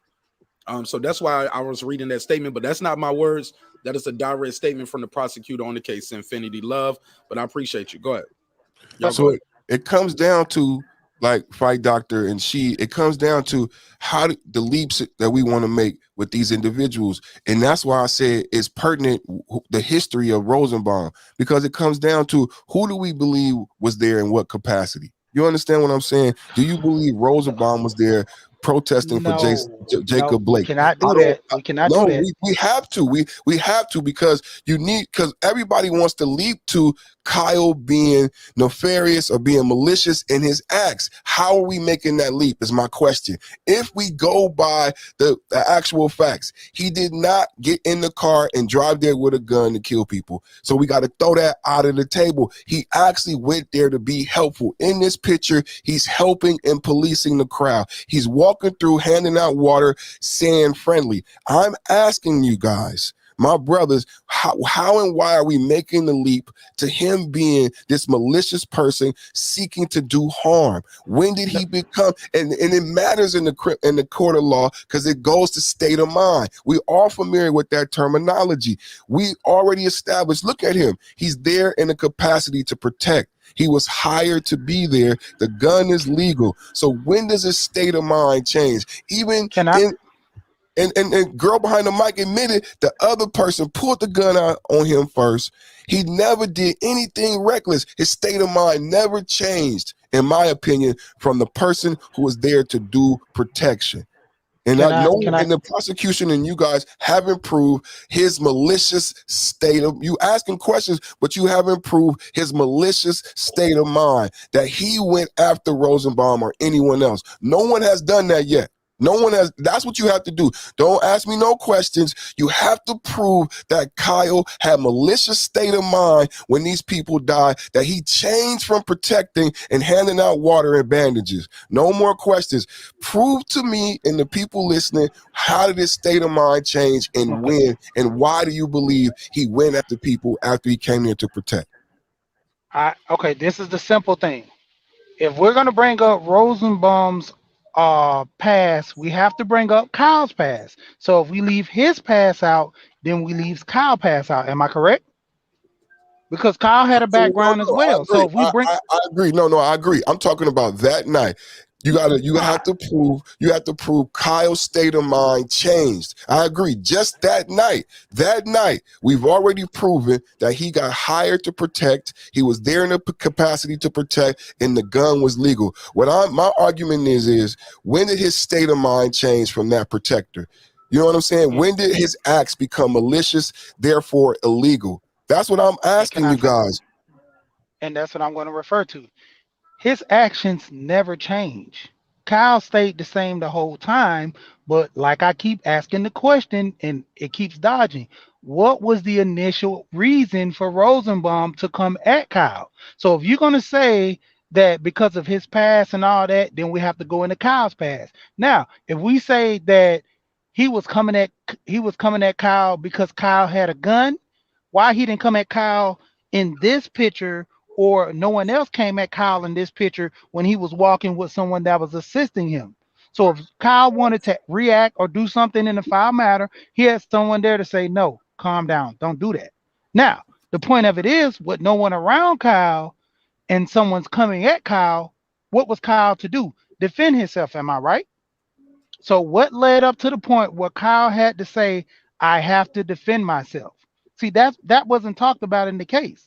So that's why I was reading that statement, but that's not my words. That is a direct statement from the prosecutor on the case, Infinity Love. But I appreciate you. Go ahead. So it comes down to, like Fight Doctor and it comes down to the leaps that we want to make with these individuals. And that's why I said it's pertinent, the history of Rosenbaum, because it comes down to who do we believe was there in what capacity? You understand what I'm saying? Do you believe Rosenbaum was there protesting for Jacob Blake? We cannot do that. We cannot do that. We have to. We have to, because everybody wants to leap to Kyle being nefarious or being malicious in his acts. How are we making that leap is my question. If we go by the actual facts, he did not get in the car and drive there with a gun to kill people. So we got to throw that out of the table. He actually went there to be helpful. In this picture, he's helping and policing the crowd. He's walking through, handing out water, saying friendly. I'm asking you guys, my brothers, how and why are we making the leap to him being this malicious person seeking to do harm? When did he become? And it matters in the court of law because it goes to state of mind. We are familiar with that terminology. We already established. Look at him. He's there in the capacity to protect. He was hired to be there. The gun is legal. So when does his state of mind change? And girl behind the mic admitted the other person pulled the gun out on him first. He never did anything reckless. His state of mind never changed, in my opinion, from the person who was there to do protection. And I know in the prosecution and you guys haven't proved his malicious state of, you asking questions, but you haven't proved his malicious state of mind, that he went after Rosenbaum or anyone else. No one has done that yet. No one has. That's what you have to do. Don't ask me no questions. You have to prove that Kyle had malicious state of mind when these people died, that he changed from protecting and handing out water and bandages. No more questions. Prove to me and the people listening, how did his state of mind change and when, and why do you believe he went after people after he came here to protect? Okay, this is the simple thing. If we're going to bring up Rosenbaum's pass, we have to bring up Kyle's pass. So if we leave his pass out, then we leave Kyle's pass out. Am I correct? Because Kyle had a background as well. So if we bring, I agree. No, I agree. I'm talking about that night. You have to prove Kyle's state of mind changed. I agree. Just that night, we've already proven that he got hired to protect. He was there in a capacity to protect, and the gun was legal. My argument is when did his state of mind change from that protector? You know what I'm saying? When did his acts become malicious, therefore illegal? That's what I'm asking you guys. And that's what I'm going to refer to. His actions never change. Kyle stayed the same the whole time, but like I keep asking the question and it keeps dodging. What was the initial reason for Rosenbaum to come at Kyle? So if you're going to say that because of his past and all that, then we have to go into Kyle's past. Now, if we say that he was coming at Kyle because Kyle had a gun, why he didn't come at Kyle in this picture, or no one else came at Kyle in this picture when he was walking with someone that was assisting him? So if Kyle wanted to react or do something in the foul matter, he had someone there to say, no, calm down, don't do that. Now, the point of it is, with no one around Kyle and someone's coming at Kyle, what was Kyle to do? Defend himself, am I right? So what led up to the point where Kyle had to say, I have to defend myself? See, that wasn't talked about in the case.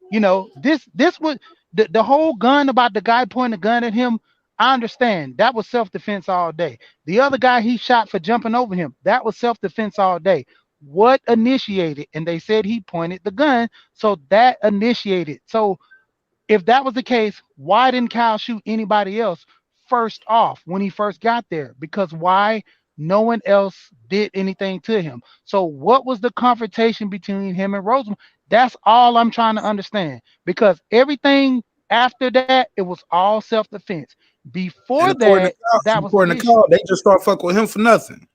You know, this was the whole gun about the guy pointing a gun at him. I understand that was self-defense all day. The other guy he shot for jumping over him, that was self-defense all day. What initiated? And they said he pointed the gun, so that initiated. So if that was the case, why didn't Kyle shoot anybody else first off when he first got there? Because why? No one else did anything to him. So what was the confrontation between him and Rosenbaum? That's all I'm trying to understand, because everything after that, it was all self-defense. Before that, that was an issue. They just start fucking with him for nothing.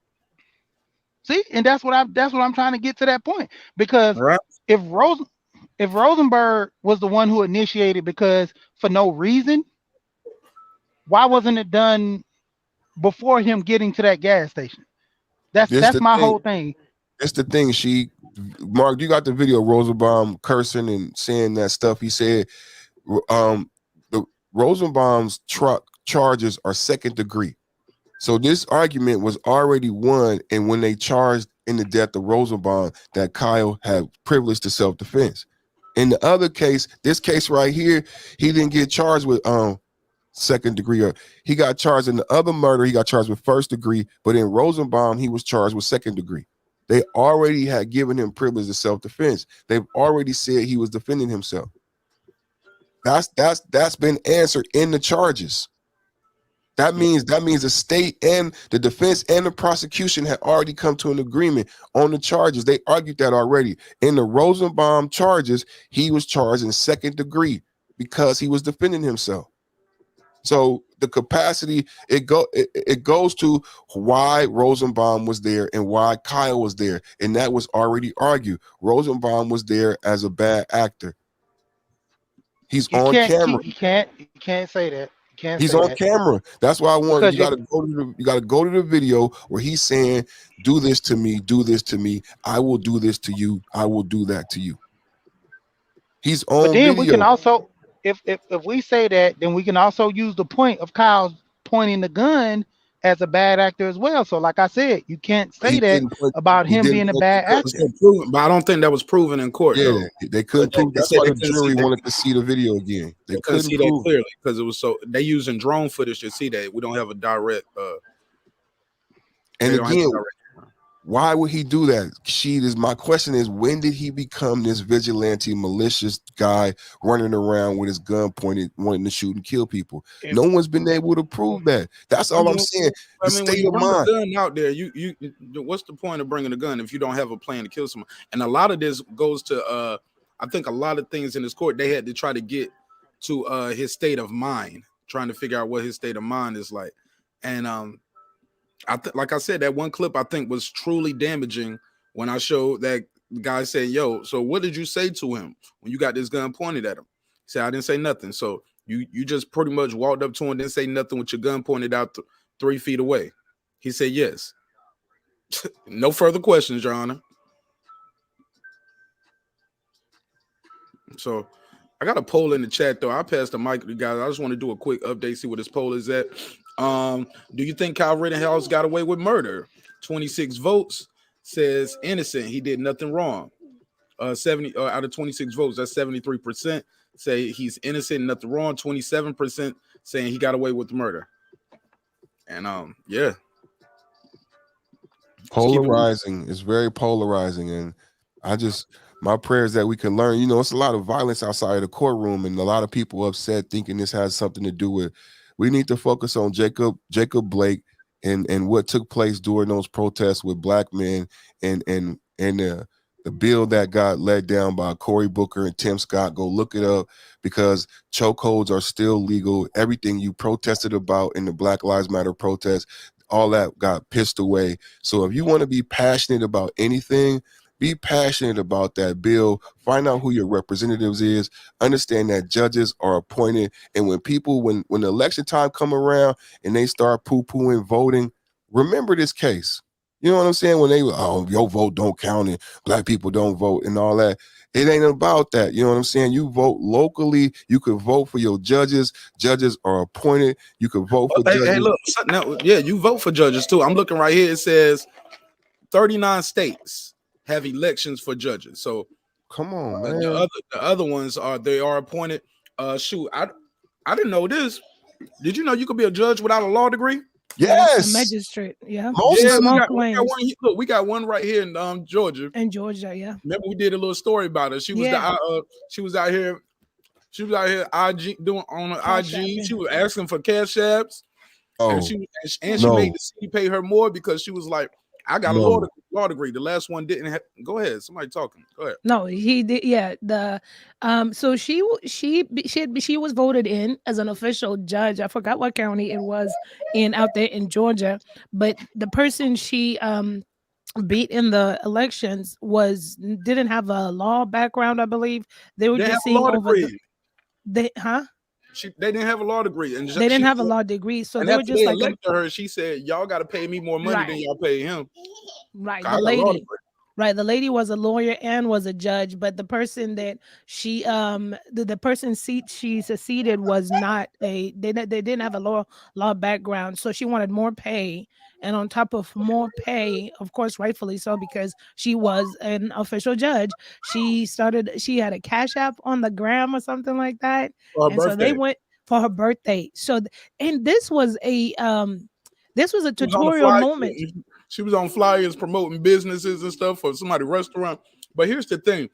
See, and that's what I'm trying to get to that point. Because if Rosenberg was the one who initiated because for no reason, why wasn't it done before him getting to that gas station? That's my whole thing. That's the thing. Mark, you got the video of Rosenbaum cursing and saying that stuff. He said the Rosenbaum's charges are second degree. So this argument was already won, and when they charged in the death of Rosenbaum that Kyle had privilege to self-defense. In the other case, this case right here, he didn't get charged with second degree. He got charged in the other murder. He got charged with first degree, but in Rosenbaum, he was charged with second degree. They already had given him privilege of self-defense. They've already said he was defending himself. That's been answered in the charges. That means the state and the defense and the prosecution had already come to an agreement on the charges. They argued that already. In the Rosenbaum charges, he was charged in second degree because he was defending himself. So the capacity, it goes to why Rosenbaum was there and why Kyle was there, and that was already argued. Rosenbaum was there as a bad actor. He's on camera. You can't say that. He's on camera. That's why I want you got to go to the video where he's saying, "Do this to me, do this to me. I will do this to you. I will do that to you." He's on video. We can also, if we say that, then we can also use the point of Kyle pointing the gun as a bad actor as well. So, like I said, you can't say that about him being a bad actor. But I don't think that was proven in court. Yeah, they couldn't prove. That's why the jury wanted to see the video again. They couldn't see that clearly because it was they using drone footage to see that. We don't have a direct. And again, why would he do that? My question is, when did he become this vigilante, malicious guy running around with his gun pointed, wanting to shoot and kill people? No one's been able to prove that. That's all I'm saying. The state of mind. Gun out there, you what's the point of bringing a gun if you don't have a plan to kill someone? And a lot of this goes to, I think a lot of things in this court, they had to try to get to his state of mind, trying to figure out what his state of mind is like. And like I said, that one clip I think was truly damaging when I showed that guy saying, "Yo, so what did you say to him when you got this gun pointed at him?" He said, "I didn't say nothing." So you just pretty much walked up to him, didn't say nothing with your gun pointed out 3 feet away. He said, "Yes." No further questions, Your Honor. So I got a poll in the chat though. I passed the mic to you guys. I just want to do a quick update, see where this poll is at. Do you think Kyle Rittenhouse got away with murder? 26 votes says innocent. He did nothing wrong. 70 out of 26 votes, that's 73% say he's innocent, nothing wrong. 27% saying he got away with murder. And yeah. Polarizing. It's very polarizing. And my prayer is that we can learn. You know, it's a lot of violence outside of the courtroom, and a lot of people upset thinking this has something to do with. We need to focus on Jacob Blake and what took place during those protests with black men and the bill that got led down by Cory Booker and Tim Scott. Go look it up, because chokeholds are still legal. Everything you protested about in the Black Lives Matter protest, all that got pissed away. So if you want to be passionate about anything, be passionate about that bill. Find out who your representatives is. Understand that judges are appointed. And when the election time come around and they start poo-pooing voting, remember this case. You know what I'm saying? When your vote don't count and black people don't vote and all that. It ain't about that. You know what I'm saying? You vote locally. You can vote for your judges. Judges are appointed. You can vote for judges. Hey, look, now, yeah, you vote for judges too. I'm looking right here. It says 39 states have elections for judges. So come on, man. The other ones are appointed. Shoot, I didn't know this. Did you know you could be a judge without a law degree? Yes, a magistrate. Yeah, we got one right here in Georgia. In Georgia, yeah. Remember we did a little story about her. She was she was out here IG doing on her IG. App, she was asking for cash apps. And she made the city pay her more because she was like, I got a law degree. The last one didn't have. Go ahead. Somebody talking. Go ahead. No, he did. Yeah. So she was voted in as an official judge. I forgot what county it was out there in Georgia, but the person she beat in the elections didn't have a law background. I believe they were just seeing over they didn't have a law degree, and they didn't have a law degree, so they were just like elected her. She said, "Y'all got to pay me more money than y'all pay him." Right, the lady was a lawyer and was a judge, but the person that she the person's seat she succeeded was not they didn't have a law background, so she wanted more pay. And on top of more pay, of course, rightfully so, because she was an official judge, she had a cash app on the gram or something like that. So they went for her birthday. So, and this was a tutorial moment. She was on flyers promoting businesses and stuff for somebody's restaurant. But here's the thing.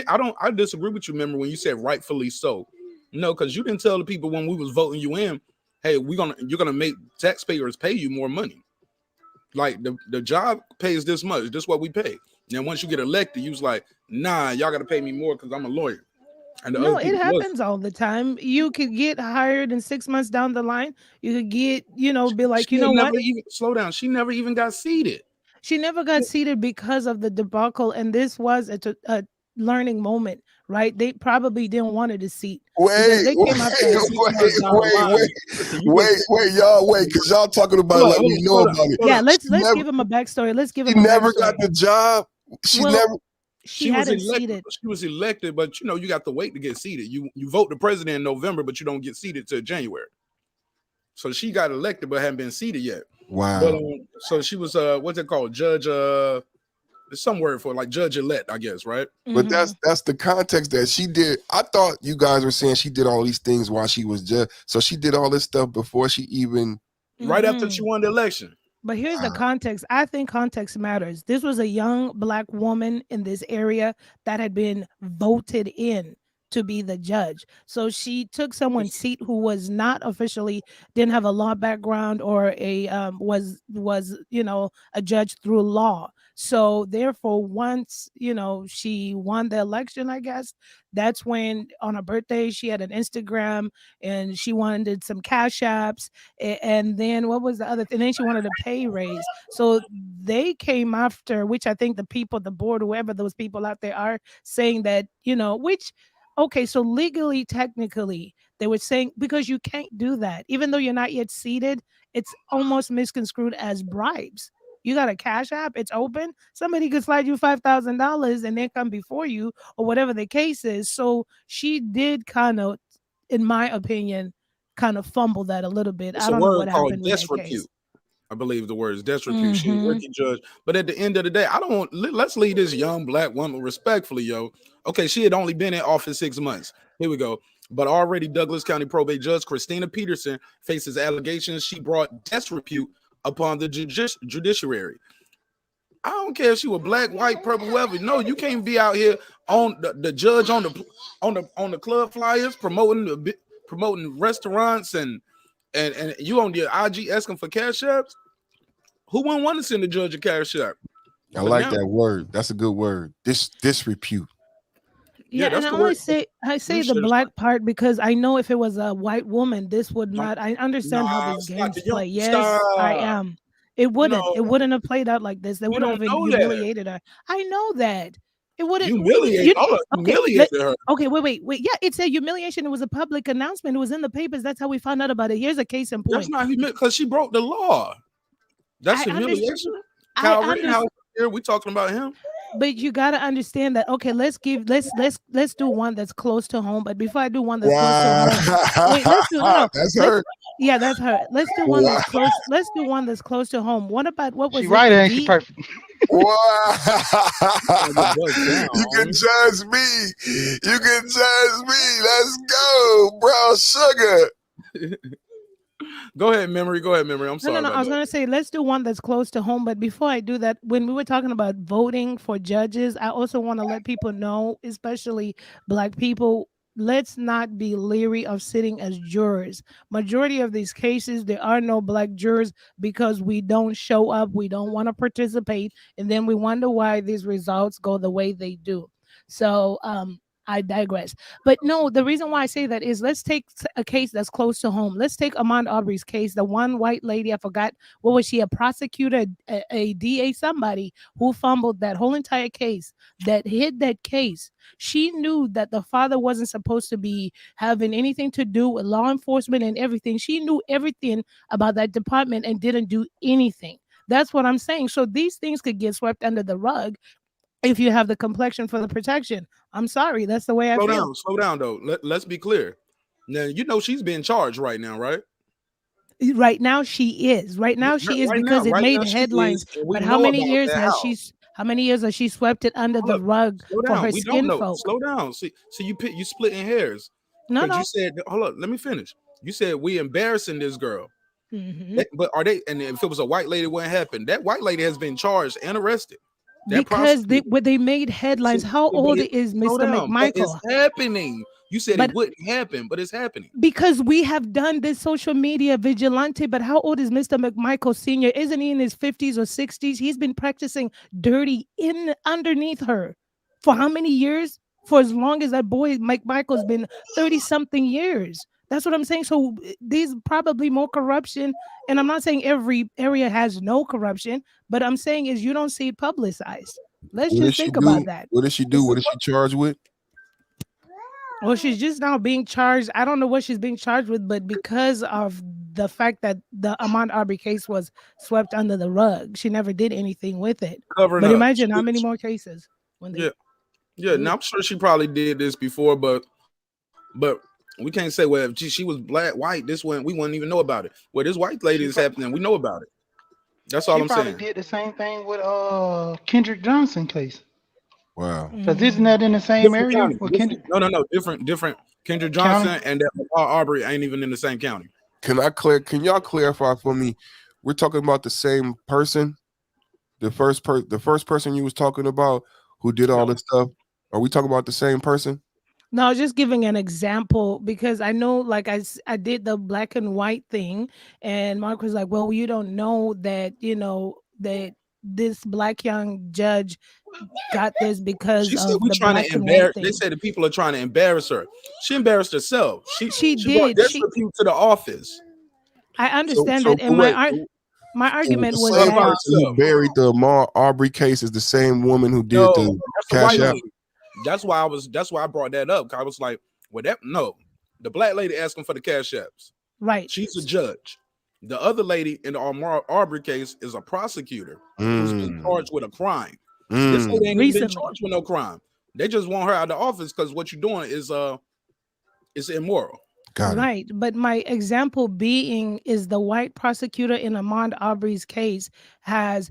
I disagree with you, remember, when you said rightfully so. No, because you didn't tell the people when we was voting you in, hey, you're gonna make taxpayers pay you more money. Like the job pays this much. This is what we pay. Now once you get elected, you was like, nah, y'all gotta pay me more because I'm a lawyer. And no, it happens all the time. You could get hired, and 6 months down the line, you could get, be like, slow down. She never even got seated. She never got seated because of the debacle, and this was a learning moment, right? They probably didn't want her to seat. Wait, y'all, because y'all talking about let me know about it. Yeah, let's give him a backstory. Let's give him. She never got the job. She was elected. She was elected, but you got to wait to get seated. You vote the president in November, but you don't get seated till January. So she got elected, but hadn't been seated yet. Wow. But, so she was what's it called? Judge. There's some word for it, like judge elect, I guess, right? But that's the context that she did. I thought you guys were saying she did all these things while she was judge. So she did all this stuff before she even right after she won the election. But here's the context. I think context matters. This was a young black woman in this area that had been voted in to be the judge. So she took someone's seat who was not officially, didn't have a law background or was a judge through law. So therefore, once, she won the election, I guess, that's when on her birthday, she had an Instagram and she wanted some cash apps. And then what was the other thing? Then she wanted a pay raise. So they came after, which I think the board, whoever those people out there are saying that, okay, so legally, technically, they were saying, because you can't do that. Even though you're not yet seated, it's almost misconstrued as bribes. You got a cash app, it's open. Somebody could slide you $5,000 and then come before you or whatever the case is. So she did kind of, in my opinion, kind of fumbled that a little bit. It's I a don't know word what called happened with that case. disrepute. I believe the word is disrepute. She's a Mhm. rookie judge. But at the end of the day, I don't want, let's leave this young black woman respectfully, yo. Okay, she had only been in office 6 months. Here we go. But already Douglas County probate judge Christina Peterson faces allegations she brought disrepute upon the judiciary. I don't care if she was black, white, purple, whatever. No, you can't be out here on the judge on the club flyers promoting restaurants and you on your IG asking for cash apps. Who wouldn't want to send the judge a cash app? I like that word. That's a good word. Disrepute. Yeah, that's and the word. I say the black part because I know if it was a white woman, this would not. I understand how Nah, this stop game's it. You play. don't- Yes, I stop. am. It wouldn't. No. It wouldn't have played out like this. They You would have don't know that. humiliated her. I know that. It wouldn't. Humiliated. Okay, Humiliated her. okay, wait. Yeah, it's a humiliation. It was a public announcement. It was in the papers. That's how we found out about it. Here's a case in point. That's not humiliation because she broke the law. That's humiliation. Kyle Rittenhouse here. We talking about him. But you got to understand that. Okay, let's do one that's close to home. But before I do one that's close to home, wait, let's do That's her. Yeah, that's her. Let's do one that's close. Let's do one that's close to home. What was She it, right, the ain't she perfect? Wow. You can judge me. You can judge me. Let's go, bro. Sugar. Go ahead, Memory. I'm sorry. No. I was going to say, let's do one that's close to home. But before I do that, when we were talking about voting for judges, I also want to let people know, especially black people, let's not be leery of sitting as jurors. Majority of these cases, there are no black jurors because we don't show up. We don't want to participate. And then we wonder why these results go the way they do. So, I digress. But no, the reason why I say that is let's take a case that's close to home. Let's take Ahmaud Arbery's case. The one white lady, I forgot, what was she, a prosecutor, a DA, somebody who fumbled that whole entire case, that hid that case. She knew that the father wasn't supposed to be having anything to do with law enforcement and everything. She knew everything about that department and didn't do anything. That's what I'm saying. So these things could get swept under the rug if you have the complexion for the protection. I'm sorry, that's the way I feel. Slow down though. Let's be clear. Now you know she's being charged right now, right? Right now she is. Right now she is because it made headlines. But how many years has she? How many years has she swept it under the rug for her skin folk? Slow down. See, you splitting hairs. No. You said, hold up, let me finish. You said we embarrassing this girl. Mm-hmm. But are they? And if it was a white lady, what happened? That white lady has been charged and arrested. Because they made headlines. How old is Mr. McMichael? It's happening. You said it wouldn't happen, but it's happening. Because we have done this social media vigilante. But how old is Mr. McMichael Sr.? Isn't he in his 50s or 60s? He's been practicing dirty underneath her. For how many years? For as long as that boy McMichael's been 30-something years. That's what I'm saying. So there's probably more corruption. And I'm not saying every area has no corruption, but I'm saying is you don't see it publicized. Let's just think about that. What does she do? What is she charged with? Well, she's just now being charged. I don't know what she's being charged with, but because of the fact that the Ahmaud Arbery case was swept under the rug, she never did anything with it. But imagine how many more cases. Yeah. Now I'm sure she probably did this before, but we can't say, well, if she was black, white, we wouldn't even know about it. Well, this white lady is happening. We know about it. That's all I'm saying. She probably did the same thing with Kendrick Johnson case. Wow. Because isn't that in the same area? No. Different. Kendrick Johnson and that Arbery ain't even in the same county. Can y'all clarify for me? We're talking about the same person? The first person you was talking about who did all this stuff? Are we talking about the same person? No, just giving an example because I know, like I did the black and white thing, and Mark was like, "Well, you don't know that, that this black young judge got this because she said of we the trying black to and white embarrass." thing." They said the people are trying to embarrass her. She embarrassed herself. She did. Brought disrepute to the office. I understand that, and my argument was the same that person who buried the Ahmaud Arbery case is the same woman who did the cash app. That's why I brought that up. I was like, well, the black lady asking for the cash apps. Right. She's a judge. The other lady in the Ahmaud Arbery case is a prosecutor who's been charged with a crime. This lady ain't even been charged with no crime. They just want her out of the office because what you're doing is immoral. Got it. Right, but my example being is the white prosecutor in Ahmaud Arbery's case had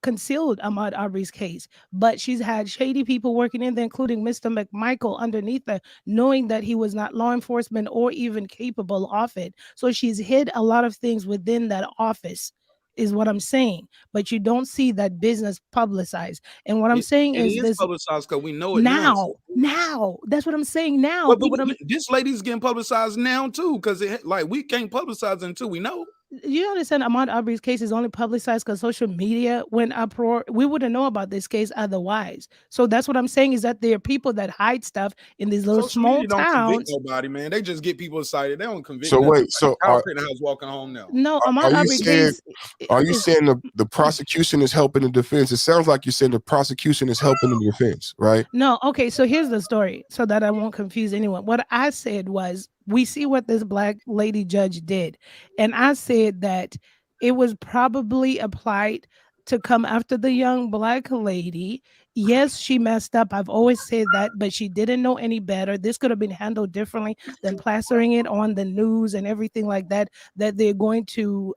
concealed Ahmaud Arbery's case, but she's had shady people working in there, including Mr. McMichael underneath her, knowing that he was not law enforcement or even capable of it. So she's hid a lot of things within that office, is what I'm saying. But you don't see that business publicized. And what I'm saying It is is this publicized because we know it now. So now. That's what I'm saying now. But But what this lady's getting publicized now too, because like we can't publicize it until we know. you understand, Ahmaud Arbery's case is only publicized because social media went uproar. We wouldn't know about this case otherwise. So that's what I'm saying, is that there are people that hide stuff in these little Social small media don't convict towns. nobody, man. They just get people excited. They don't convict. So nothing. wait, so Kyle Rittenhouse walking home now. No, Ahmaud are you Arbery saying case. are you is- saying the prosecution is helping the defense? It sounds like you're saying the prosecution is helping the defense, right? No, okay, so here's the story so that I won't confuse anyone. What I said was, we see what this black lady judge did. And I said that it was probably applied to come after the young black lady. Yes, she messed up. I've always said that, but she didn't know any better. This could have been handled differently than plastering it on the news and everything like that, that they're going to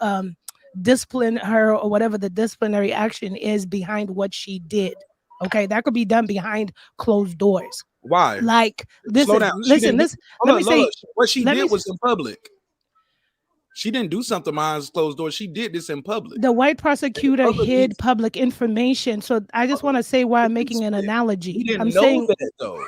discipline her or whatever the disciplinary action is behind what she did. Okay, that could be done behind closed doors. Why? Like, Slow down. listen. Let me say what she did was in public. She didn't do something behind closed doors. She did this in public. The white prosecutor hid public information. So I just want to say why I'm making an analogy. We didn't I'm know saying that though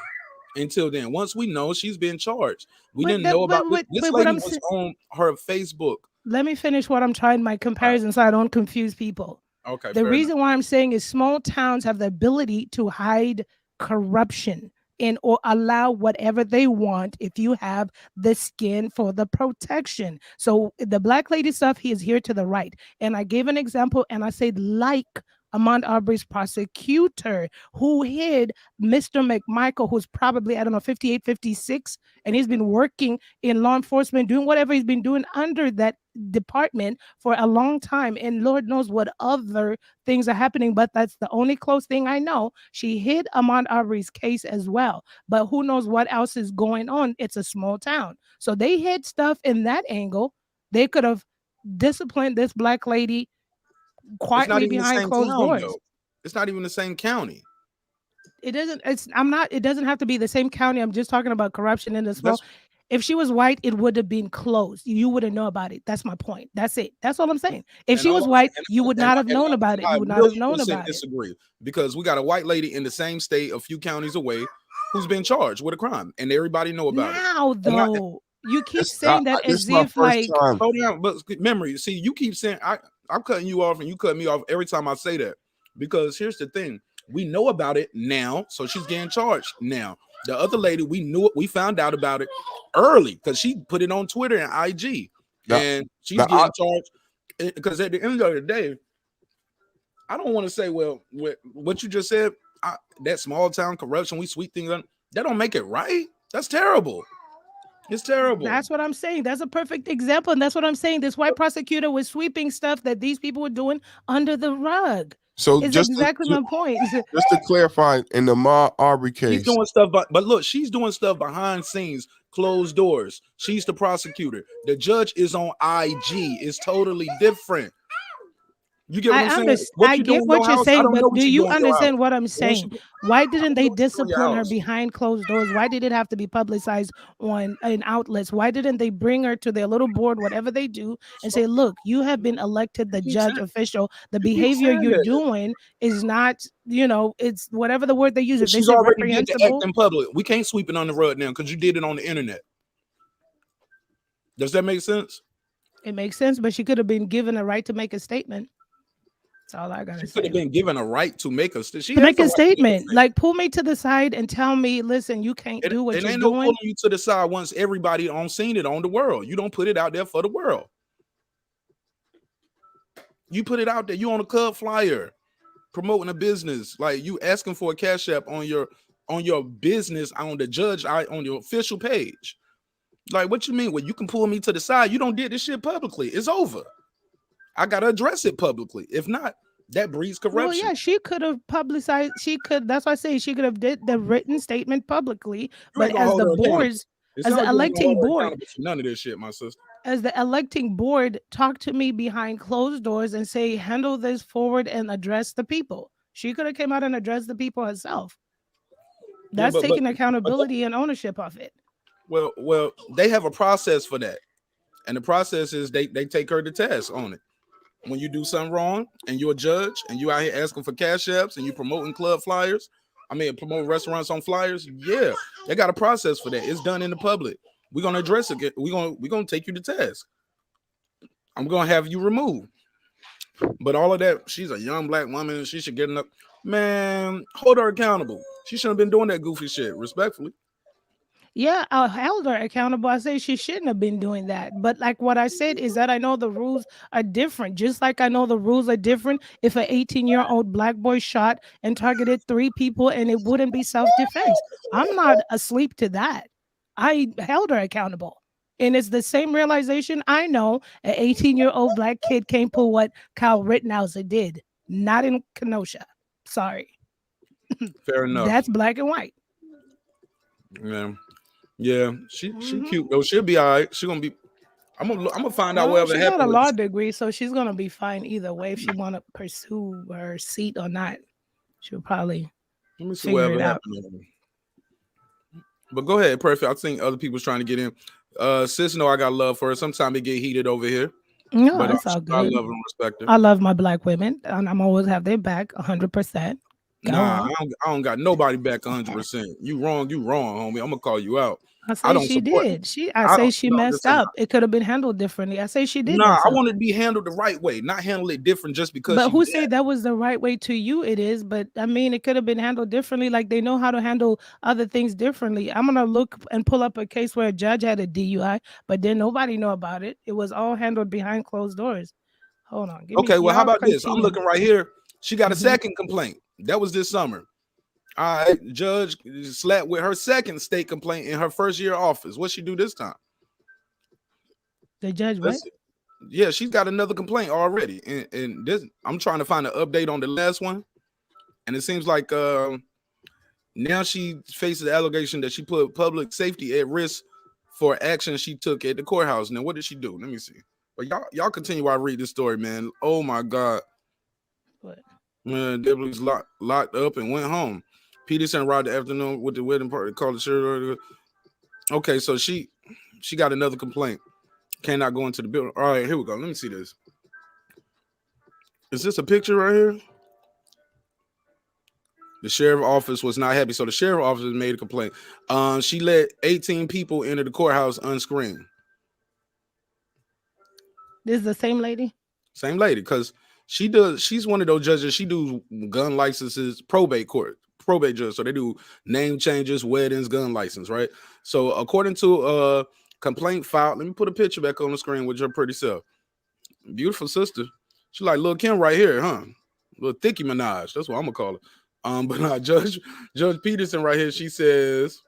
until then. Once we know she's been charged, we didn't know about this what lady I'm was on her Facebook. let me finish what I'm trying my comparison so I don't confuse people. Okay. The reason why I'm saying is small towns have the ability to hide corruption and or allow whatever they want if you have the skin for the protection. So the black lady stuff, he is here to the right. And I gave an example and I said, like Ahmaud Arbery's prosecutor who hid Mr. McMichael, who's probably, I don't know, 58, 56, and he's been working in law enforcement, doing whatever he's been doing under that department for a long time. And Lord knows what other things are happening, but that's the only close thing I know. She hid Ahmaud Arbery's case as well, but who knows what else is going on. It's a small town. So they hid stuff in that angle. They could have disciplined this black lady quietly behind closed doors. Though. It's not even the same county. It doesn't. It doesn't have to be the same county. I'm just talking about corruption in the small. If she was white, it would have been closed. You wouldn't know about it. That's my point. That's it. That's all I'm saying. If she was white, you would not have known about it. You would not have known about it. Disagree, because we got a white lady in the same state, a few counties away, who's been charged with a crime, and everybody know about it. Now, though, you keep saying that as if like. Slow down, but memory. See, you keep saying I'm cutting you off, and you cut me off every time I say that, because here's the thing: we know about it now, so she's getting charged now. The other lady, we found out about it early because she put it on Twitter and IG, and she's getting charged. Because at the end of the day, I don't want to say, well, what you just said, that small town corruption, we sweep things up, that don't make it right. That's terrible. It's terrible. That's what I'm saying. That's a perfect example, and that's what I'm saying. This white prosecutor was sweeping stuff that these people were doing under the rug. So it's just exactly my point. Just to clarify, in the Ahmaud Arbery case, she's doing stuff, but look, she's doing stuff behind scenes, closed doors. She's the prosecutor. The judge is on IG. It's totally different. You get what I'm saying? I get what you're saying, but do you understand what I'm saying? Why didn't they discipline her behind closed doors? Why did it have to be publicized in outlets? Why didn't they bring her to their little board, whatever they do, and say, look, you have been elected the judge official. The behavior you're doing is not, it's whatever the word they use. If she's already did the act in public. We can't sweep it on the rug now because you did it on the internet. Does that make sense? It makes sense, but she could have been given a right to make a statement. That's all I gotta say. She could have been given a right to make a statement. Like, pull me to the side and tell me, listen, you can't do what you're doing. It ain't no pulling you to the side once everybody on seen it on the world. You don't put it out there for the world. You put it out there. You on a club flyer promoting a business. Like, you asking for a cash app on your business, on the judge, on your official page. Like, what you mean? Well, you can pull me to the side. You don't did this shit publicly. It's over. I gotta address it publicly. If not, that breeds corruption. Well, yeah, she could have publicized. That's why I say she could have did the written statement publicly. But as the boards, As the electing board, none of this shit, my sister. As the electing board, talk to me behind closed doors and say, handle this forward and address the people. She could have came out and addressed the people herself. That's taking accountability and ownership of it. Well, they have a process for that. And the process is they take her to task on it. When you do something wrong and you're a judge and you out here asking for cash apps and you promoting club flyers, promoting restaurants on flyers, yeah, they got a process for that. It's done in the public. We're gonna address it. We're gonna take you to task. I'm gonna have you removed. But all of that, she's a young black woman. She should get enough. Man, hold her accountable. She shouldn't have been doing that goofy shit, respectfully. Yeah, I held her accountable. I say she shouldn't have been doing that. But like what I said is that I know the rules are different. Just like I know the rules are different if an 18-year-old black boy shot and targeted 3 people and it wouldn't be self-defense. I'm not asleep to that. I held her accountable. And it's the same realization. I know an 18-year-old black kid can't pull what Kyle Rittenhouse did. Not in Kenosha. Sorry. Fair enough. That's black and white. Yeah, she cute though. She'll be all right. She's gonna be. I'm gonna find out whatever happened. She got a law degree, so she's gonna be fine either way. If she want to pursue her seat or not, she'll probably figure it out. But go ahead, perfect. I think other people's trying to get in. Sis, know I got love for her. Sometimes it get heated over here. No, it's all good. I love and respect her. I love my black women, and I'm always have their back 100%. Nah, I don't got nobody back 100%. You wrong, homie. I'm gonna call you out. I say she did. I say she messed up. It could have been handled differently. I say she did. Nah, I want it to be handled the right way, not handle it different just because. But who said that was the right way to you? It is, but I mean, it could have been handled differently. Like they know how to handle other things differently. I'm gonna look and pull up a case where a judge had a DUI, but then nobody know about it. It was all handled behind closed doors. Hold on. Okay, well, how about this? I'm looking right here. She got a second complaint. That was this summer. All right, judge slapped with her second state complaint in her first year of office. What she do this time? The judge what? Yeah, she's got another complaint already. And this, I'm trying to find an update on the last one. And it seems like now she faces the allegation that she put public safety at risk for action she took at the courthouse. Now, what did she do? Let me see. But y'all continue while I read this story, man. Oh my God. What? Man, Debbie was locked up and went home. Peterson arrived the afternoon with the wedding party. Called the sheriff. Okay, so she got another complaint. Cannot go into the building. All right, here we go. Let me see this. Is this a picture right here? The sheriff's office was not happy, so the sheriff's office made a complaint. She let 18 people enter the courthouse unscreened. This is the same lady? Same lady, because she's one of those judges. She do gun licenses, probate judge. So they do name changes, weddings, gun license, right? So according to complaint filed, let me put a picture back on the screen with your pretty self. Beautiful sister. She like Lil' Kim right here, huh? Little Thicky Minaj. That's what I'm gonna call her. But Judge Peterson right here, she says,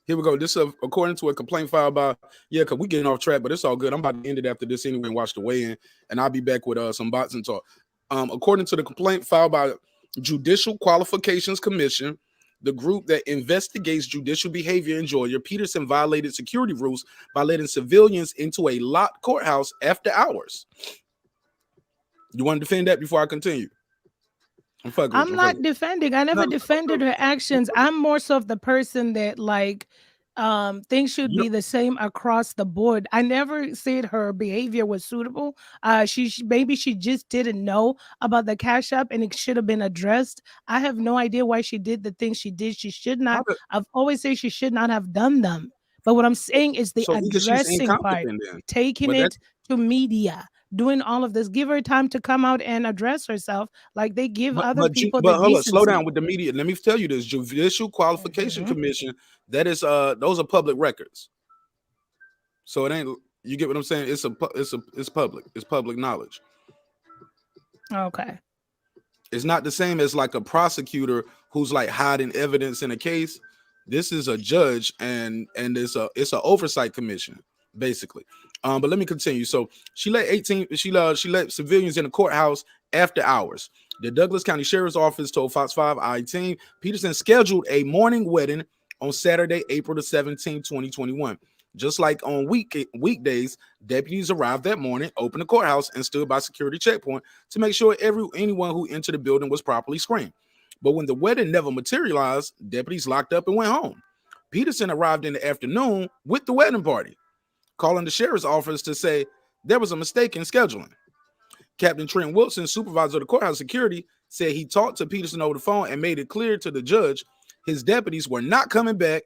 here we go. This is according to a complaint filed by, because we getting off track, but it's all good. I'm about to end it after this anyway and watch the weigh-in, and I'll be back with some bots and talk. According to the complaint filed by Judicial Qualifications Commission, the group that investigates judicial behavior in Georgia, Peterson violated security rules by letting civilians into a locked courthouse after hours. You want to defend that before I continue? I'm not defending. I never defended her actions. I'm more so of the person that things should be the same across the board. I never said her behavior was suitable. Maybe she just didn't know about the cash app and it should have been addressed. I have no idea why she did the things she did. She should not. I've always said she should not have done them. But what I'm saying is the addressing part, taking it to media, doing all of this. Give her time to come out and address herself like they give other people. But hold on, slow down with the media. Let me tell you this: Judicial Qualification Commission. That is, those are public records. So it ain't. You get what I'm saying? It's public. It's public knowledge. Okay. It's not the same as like a prosecutor who's like hiding evidence in a case. This is a judge, and it's an oversight commission, basically. But let me continue. So she let civilians in the courthouse after hours. The Douglas County Sheriff's Office told Fox 5 I-18 Peterson scheduled a morning wedding on Saturday, April the 17th, 2021. Just like on weekdays, deputies arrived that morning, opened the courthouse, and stood by security checkpoint to make sure anyone who entered the building was properly screened. But when the wedding never materialized, deputies locked up and went home. Peterson arrived in the afternoon with the wedding party, calling the sheriff's office to say there was a mistake in scheduling. Captain Trent Wilson, supervisor of the courthouse security, said he talked to Peterson over the phone and made it clear to the judge his deputies were not coming back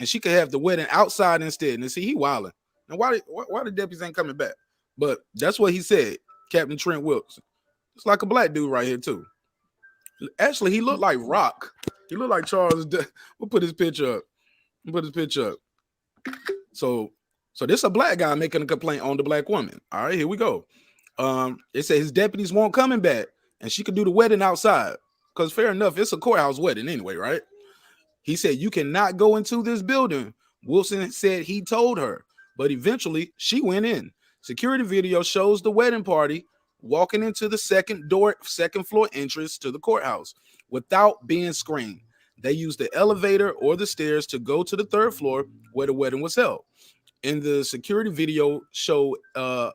and she could have the wedding outside instead. And see, he wilding. Now, why the deputies ain't coming back? But that's what he said, Captain Trent Wilson. It's like a black dude right here, too. Actually, he looked like Rock. He looked like Charles. We'll put his picture up. So this is a black guy making a complaint on the black woman. All right, here we go. It said his deputies won't coming back, and she could do the wedding outside. Because fair enough, it's a courthouse wedding anyway, right? He said, you cannot go into this building. Wilson said he told her, but eventually she went in. Security video shows the wedding party walking into the second floor entrance to the courthouse without being screened. They used the elevator or the stairs to go to the third floor where the wedding was held. In the security video show, all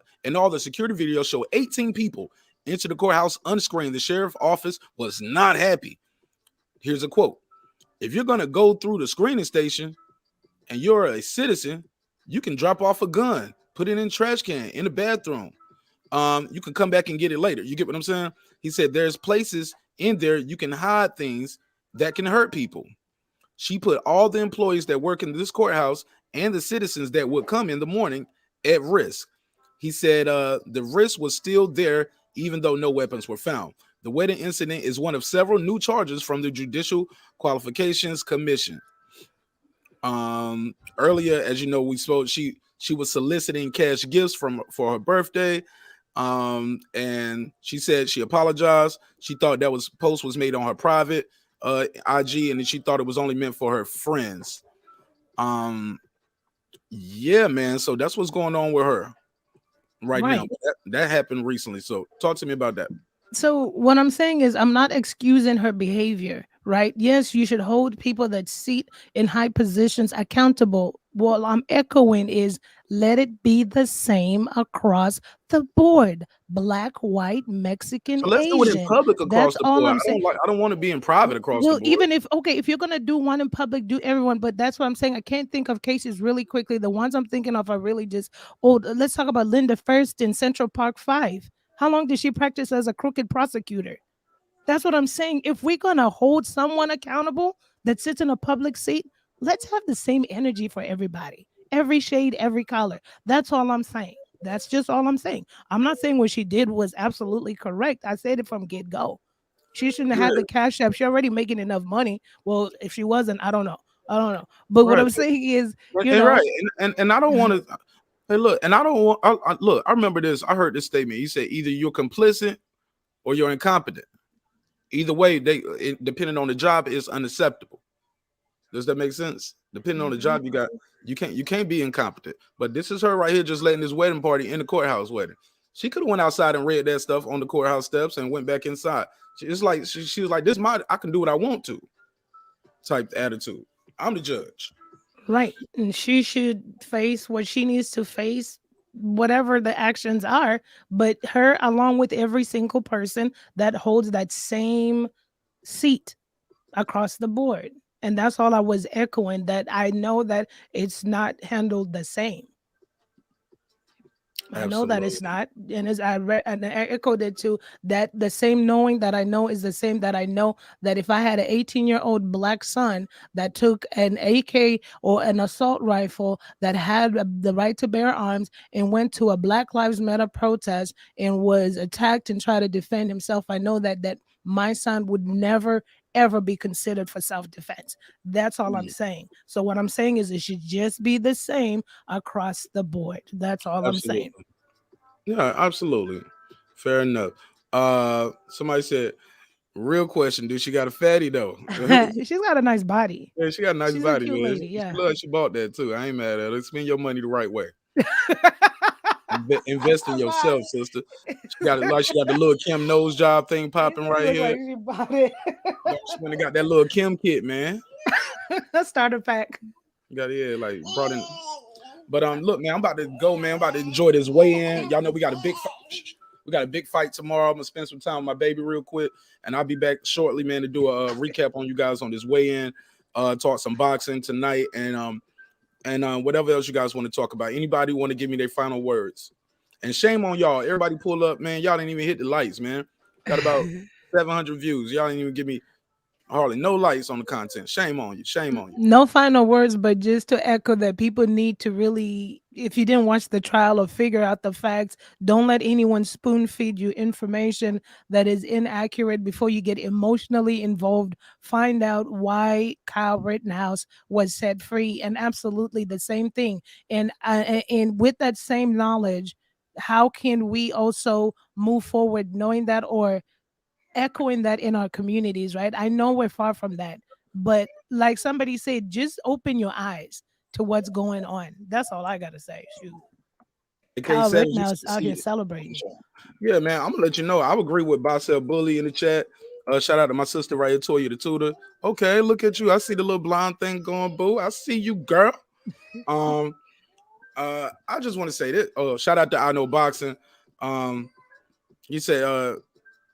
the security videos show 18 people enter the courthouse unscreened. The sheriff's office was not happy. Here's a quote. If you're going to go through the screening station and you're a citizen, you can drop off a gun, put it in a trash can, in the bathroom. You can come back and get it later. You get what I'm saying? He said there's places in there you can hide things that can hurt people. She put all the employees that work in this courthouse and the citizens that would come in the morning at risk. He said the risk was still there even though no weapons were found. The wedding incident is one of several new charges from the Judicial Qualifications Commission. Earlier, as you know, we spoke, she was soliciting cash gifts for her birthday. And she said she apologized. She thought that post was made on her private IG, and she thought it was only meant for her friends. Yeah, man. So that's what's going on with her right now. That happened recently. So talk to me about that. So what I'm saying is I'm not excusing her behavior, right? Yes, you should hold people that sit in high positions accountable. What I'm echoing is let it be the same across the board. Black, white, Mexican, so let's Asian. do it in public across the board. I'm saying. I don't want to be in private across the board. Even if you're gonna do one in public, do everyone. But that's what I'm saying. I can't think of cases really quickly. The ones I'm thinking of are really just old. Let's talk about Linda First in Central Park 5. How long did she practice as a crooked prosecutor? That's what I'm saying. If we're gonna hold someone accountable that sits in a public seat, let's have the same energy for everybody. Every shade, every color. That's all I'm saying. That's just all I'm saying. I'm not saying what she did was absolutely correct. I said it from get-go. She shouldn't have had the cash app. She's already making enough money. Well, if she wasn't, I don't know. But what I'm saying is, right. And I don't want to. Hey, look, and I don't want. Look, I remember this. I heard this statement. He said either you're complicit or you're incompetent. Either way, depending on the job, is unacceptable. Does that make sense? Depending on the job you can't be incompetent. But this is her right here, just letting this wedding party in the courthouse wedding. She could have went outside and read that stuff on the courthouse steps and went back inside. It's like she was like, "This I can do what I want to." Type attitude. I'm the judge. Right, and she should face what she needs to face, whatever the actions are. But her, along with every single person that holds that same seat across the board. And that's all I was echoing, that I know that it's not handled the same. I know that it's not. And as I read and I echoed it too, that the same knowing that I know is the same that I know that if I had an 18-year-old black son that took an AK or an assault rifle that had the right to bear arms and went to a Black Lives Matter protest and was attacked and tried to defend himself, I know that my son would never ever be considered for self-defense. That's all I'm saying. So what I'm saying is it should just be the same across the board. That's all I'm saying. Yeah, absolutely. Fair enough. Somebody said, real question, dude, she got a fatty though? She's got a nice body. Yeah, she got a nice She's body. a cute lady, yeah. She bought that too. I ain't mad at her. Spend your money the right way. Invest in yourself, sister. She got the little Kim nose job thing popping right here. Like she bought it. She went and got that little Kim kit, man. Starter pack. Got like brought in. But look, man, I'm about to go, man. I'm about to enjoy this weigh-in. Y'all know we got a big fight tomorrow. I'm gonna spend some time with my baby real quick, and I'll be back shortly, man, to do a recap on you guys on this weigh-in, talk some boxing tonight, and whatever else you guys want to talk about. Anybody want to give me their final words? And shame on y'all. Everybody pull up, man. Y'all didn't even hit the lights, man. Got about 700 views. Y'all didn't even give me hardly no lights on the content. Shame on you. Shame on you. No final words, but just to echo that people need to really, if you didn't watch the trial or figure out the facts, don't let anyone spoon feed you information that is inaccurate before you get emotionally involved. Find out why Kyle Rittenhouse was set free, and absolutely the same thing. And with that same knowledge, how can we also move forward knowing that, or echoing that in our communities, right? I know we're far from that, but like somebody said, just open your eyes to what's going on. That's all I gotta say. Shoot. Kyle Rittenhouse out here celebrating. Yeah, man. I'm gonna let you know. I agree with Basel Bully in the chat. Shout out to my sister right here, Toya the Tutor. Okay, look at you. I see the little blonde thing going, boo. I see you, girl. I just want to say this. Shout out to I Know Boxing. You said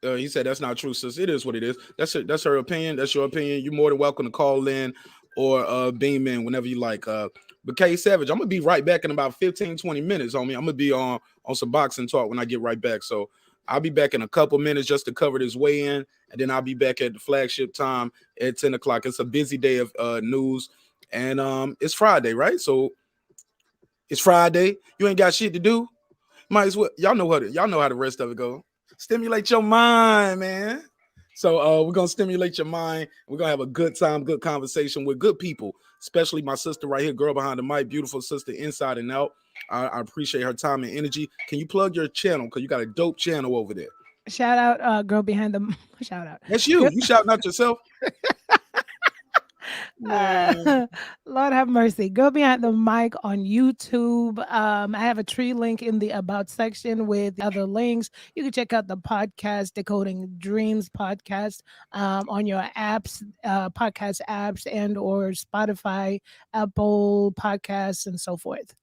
he said that's not true, sis. It is what it is. That's her opinion. That's your opinion. You're more than welcome to call in or beam in whenever you like. But K Savage, I'm gonna be right back in about 15-20 minutes, homie. I'm gonna be on some boxing talk when I get right back. So I'll be back in a couple minutes just to cover this weigh-in, and then I'll be back at the flagship time at 10 o'clock. It's a busy day of news, and it's Friday, right? So it's Friday. You ain't got shit to do. Might as well. Y'all know how the rest of it go. Stimulate your mind, man. So we're gonna stimulate your mind. We're gonna have a good time, good conversation with good people, especially my sister right here, girl behind the mic, beautiful sister inside and out. I appreciate her time and energy. Can you plug your channel? Because you got a dope channel over there. Shout out, girl behind the shout out. That's you. You shouting out yourself. Lord have mercy. Go behind the mic on YouTube. I have a tree link in the about section with other links. You can check out the podcast, Decoding Dreams podcast, on your apps, podcast apps, and or Spotify, Apple Podcasts, and so forth.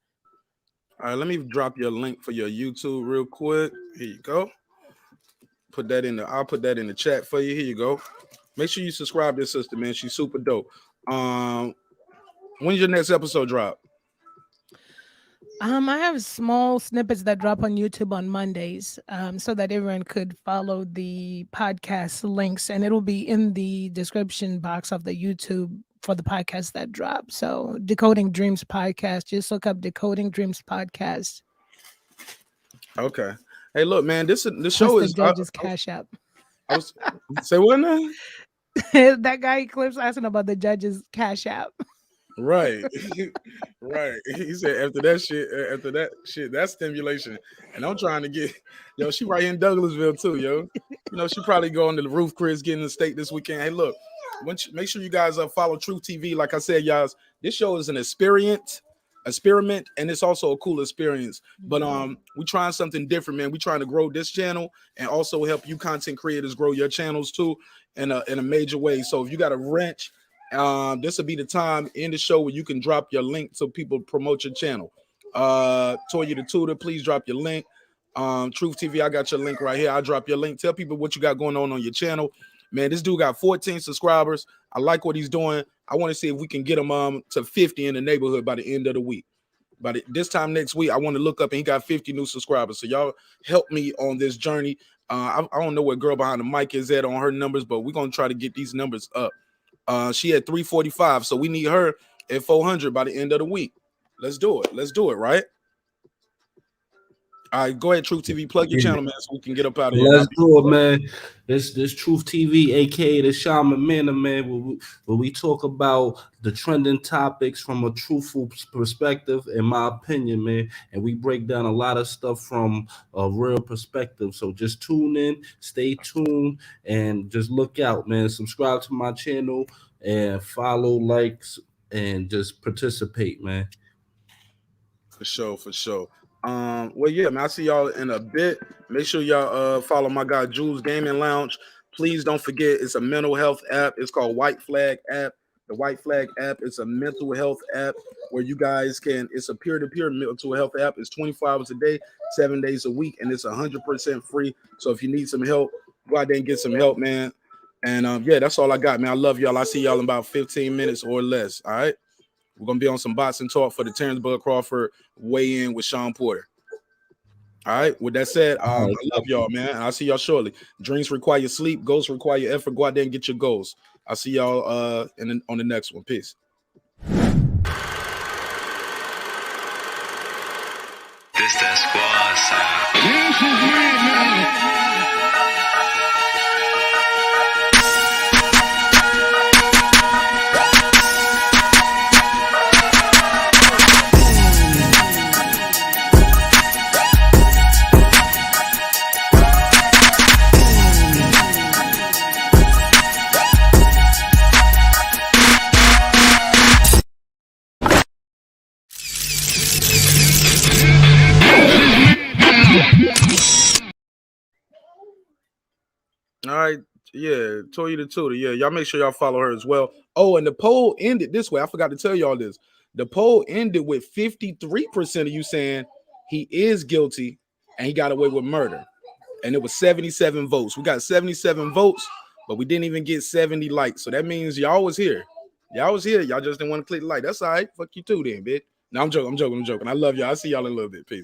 All right, let me drop your link for your YouTube real quick. Here you go. I'll put that in the chat for you. Here you go. Make sure you subscribe to this sister, man. She's super dope. When's your next episode drop? I have small snippets that drop on YouTube on Mondays, so that everyone could follow the podcast links, and it'll be in the description box of the YouTube for the podcast that drop. So Decoding Dreams podcast, just look up Decoding Dreams podcast. Okay. Hey, look, man, this show is the judge's cash app. Say what now? That guy Clips asking about the judge's cash app. Right. Right. He said after that shit, that's stimulation. And I'm trying to get, she right here in Douglasville too, yo. She probably go on to the roof, Chris, getting the steak this weekend. Hey, look, make sure you guys follow Truth TV. Like I said, y'all, this show is an experiment, and it's also a cool experience. But we're trying something different, man. We're trying to grow this channel and also help you content creators grow your channels too in a major way. So if you got a wrench, this will be the time in the show where you can drop your link so people promote your channel. Toya the Tutor, please drop your link. Truth TV, I got your link right here. I'll drop your link. Tell people what you got going on your channel. Man, this dude got 14 subscribers. I like what he's doing. I want to see if we can get him to 50 in the neighborhood by the end of the week. By this time next week, I want to look up and he got 50 new subscribers. So y'all help me on this journey. I don't know where girl behind the mic is at on her numbers, but we're going to try to get these numbers up. She had 345, so we need her at 400 by the end of the week. Let's do it, right? All right, go ahead, Truth TV. Plug your channel, man, so we can get up out of here. Let's do it, man. This Truth TV, aka the Shaman Manor, man, where we talk about the trending topics from a truthful perspective, in my opinion, man. And we break down a lot of stuff from a real perspective. So just tune in, stay tuned, and just look out, man. Subscribe to my channel and follow, likes, and just participate, man. For sure. Well, yeah, man, I'll see y'all in a bit. Make sure y'all follow my guy Jules Gaming Lounge. Please don't forget, it's a mental health app. It's called White Flag app. The White Flag app is a mental health app where you guys can, it's a peer-to-peer mental health app. It's 24 hours a day, 7 days a week, and it's 100% free. So if you need some help, go out there and get some help, man. And yeah, that's all I got, man. I love y'all. I'll see y'all in about 15 minutes or less. All right. We're gonna be on some boxing talk for the Terrence Bud Crawford weigh-in with Sean Porter. All right. With that said, I love y'all, man. I'll see y'all shortly. Dreams require sleep, goals require effort. Go out there and get your goals. I'll see y'all on the next one. Peace. This that squad sound. All right. Yeah. Toya the Tutor. Yeah. Y'all make sure y'all follow her as well. Oh, and the poll ended this way. I forgot to tell y'all this. The poll ended with 53% of you saying he is guilty and he got away with murder. And it was 77 votes. We got 77 votes, but we didn't even get 70 likes. So that means y'all was here. Y'all was here. Y'all just didn't want to click like. That's all right. Fuck you too then, bitch. No, I'm joking. I love y'all. I'll see y'all in a little bit. Peace.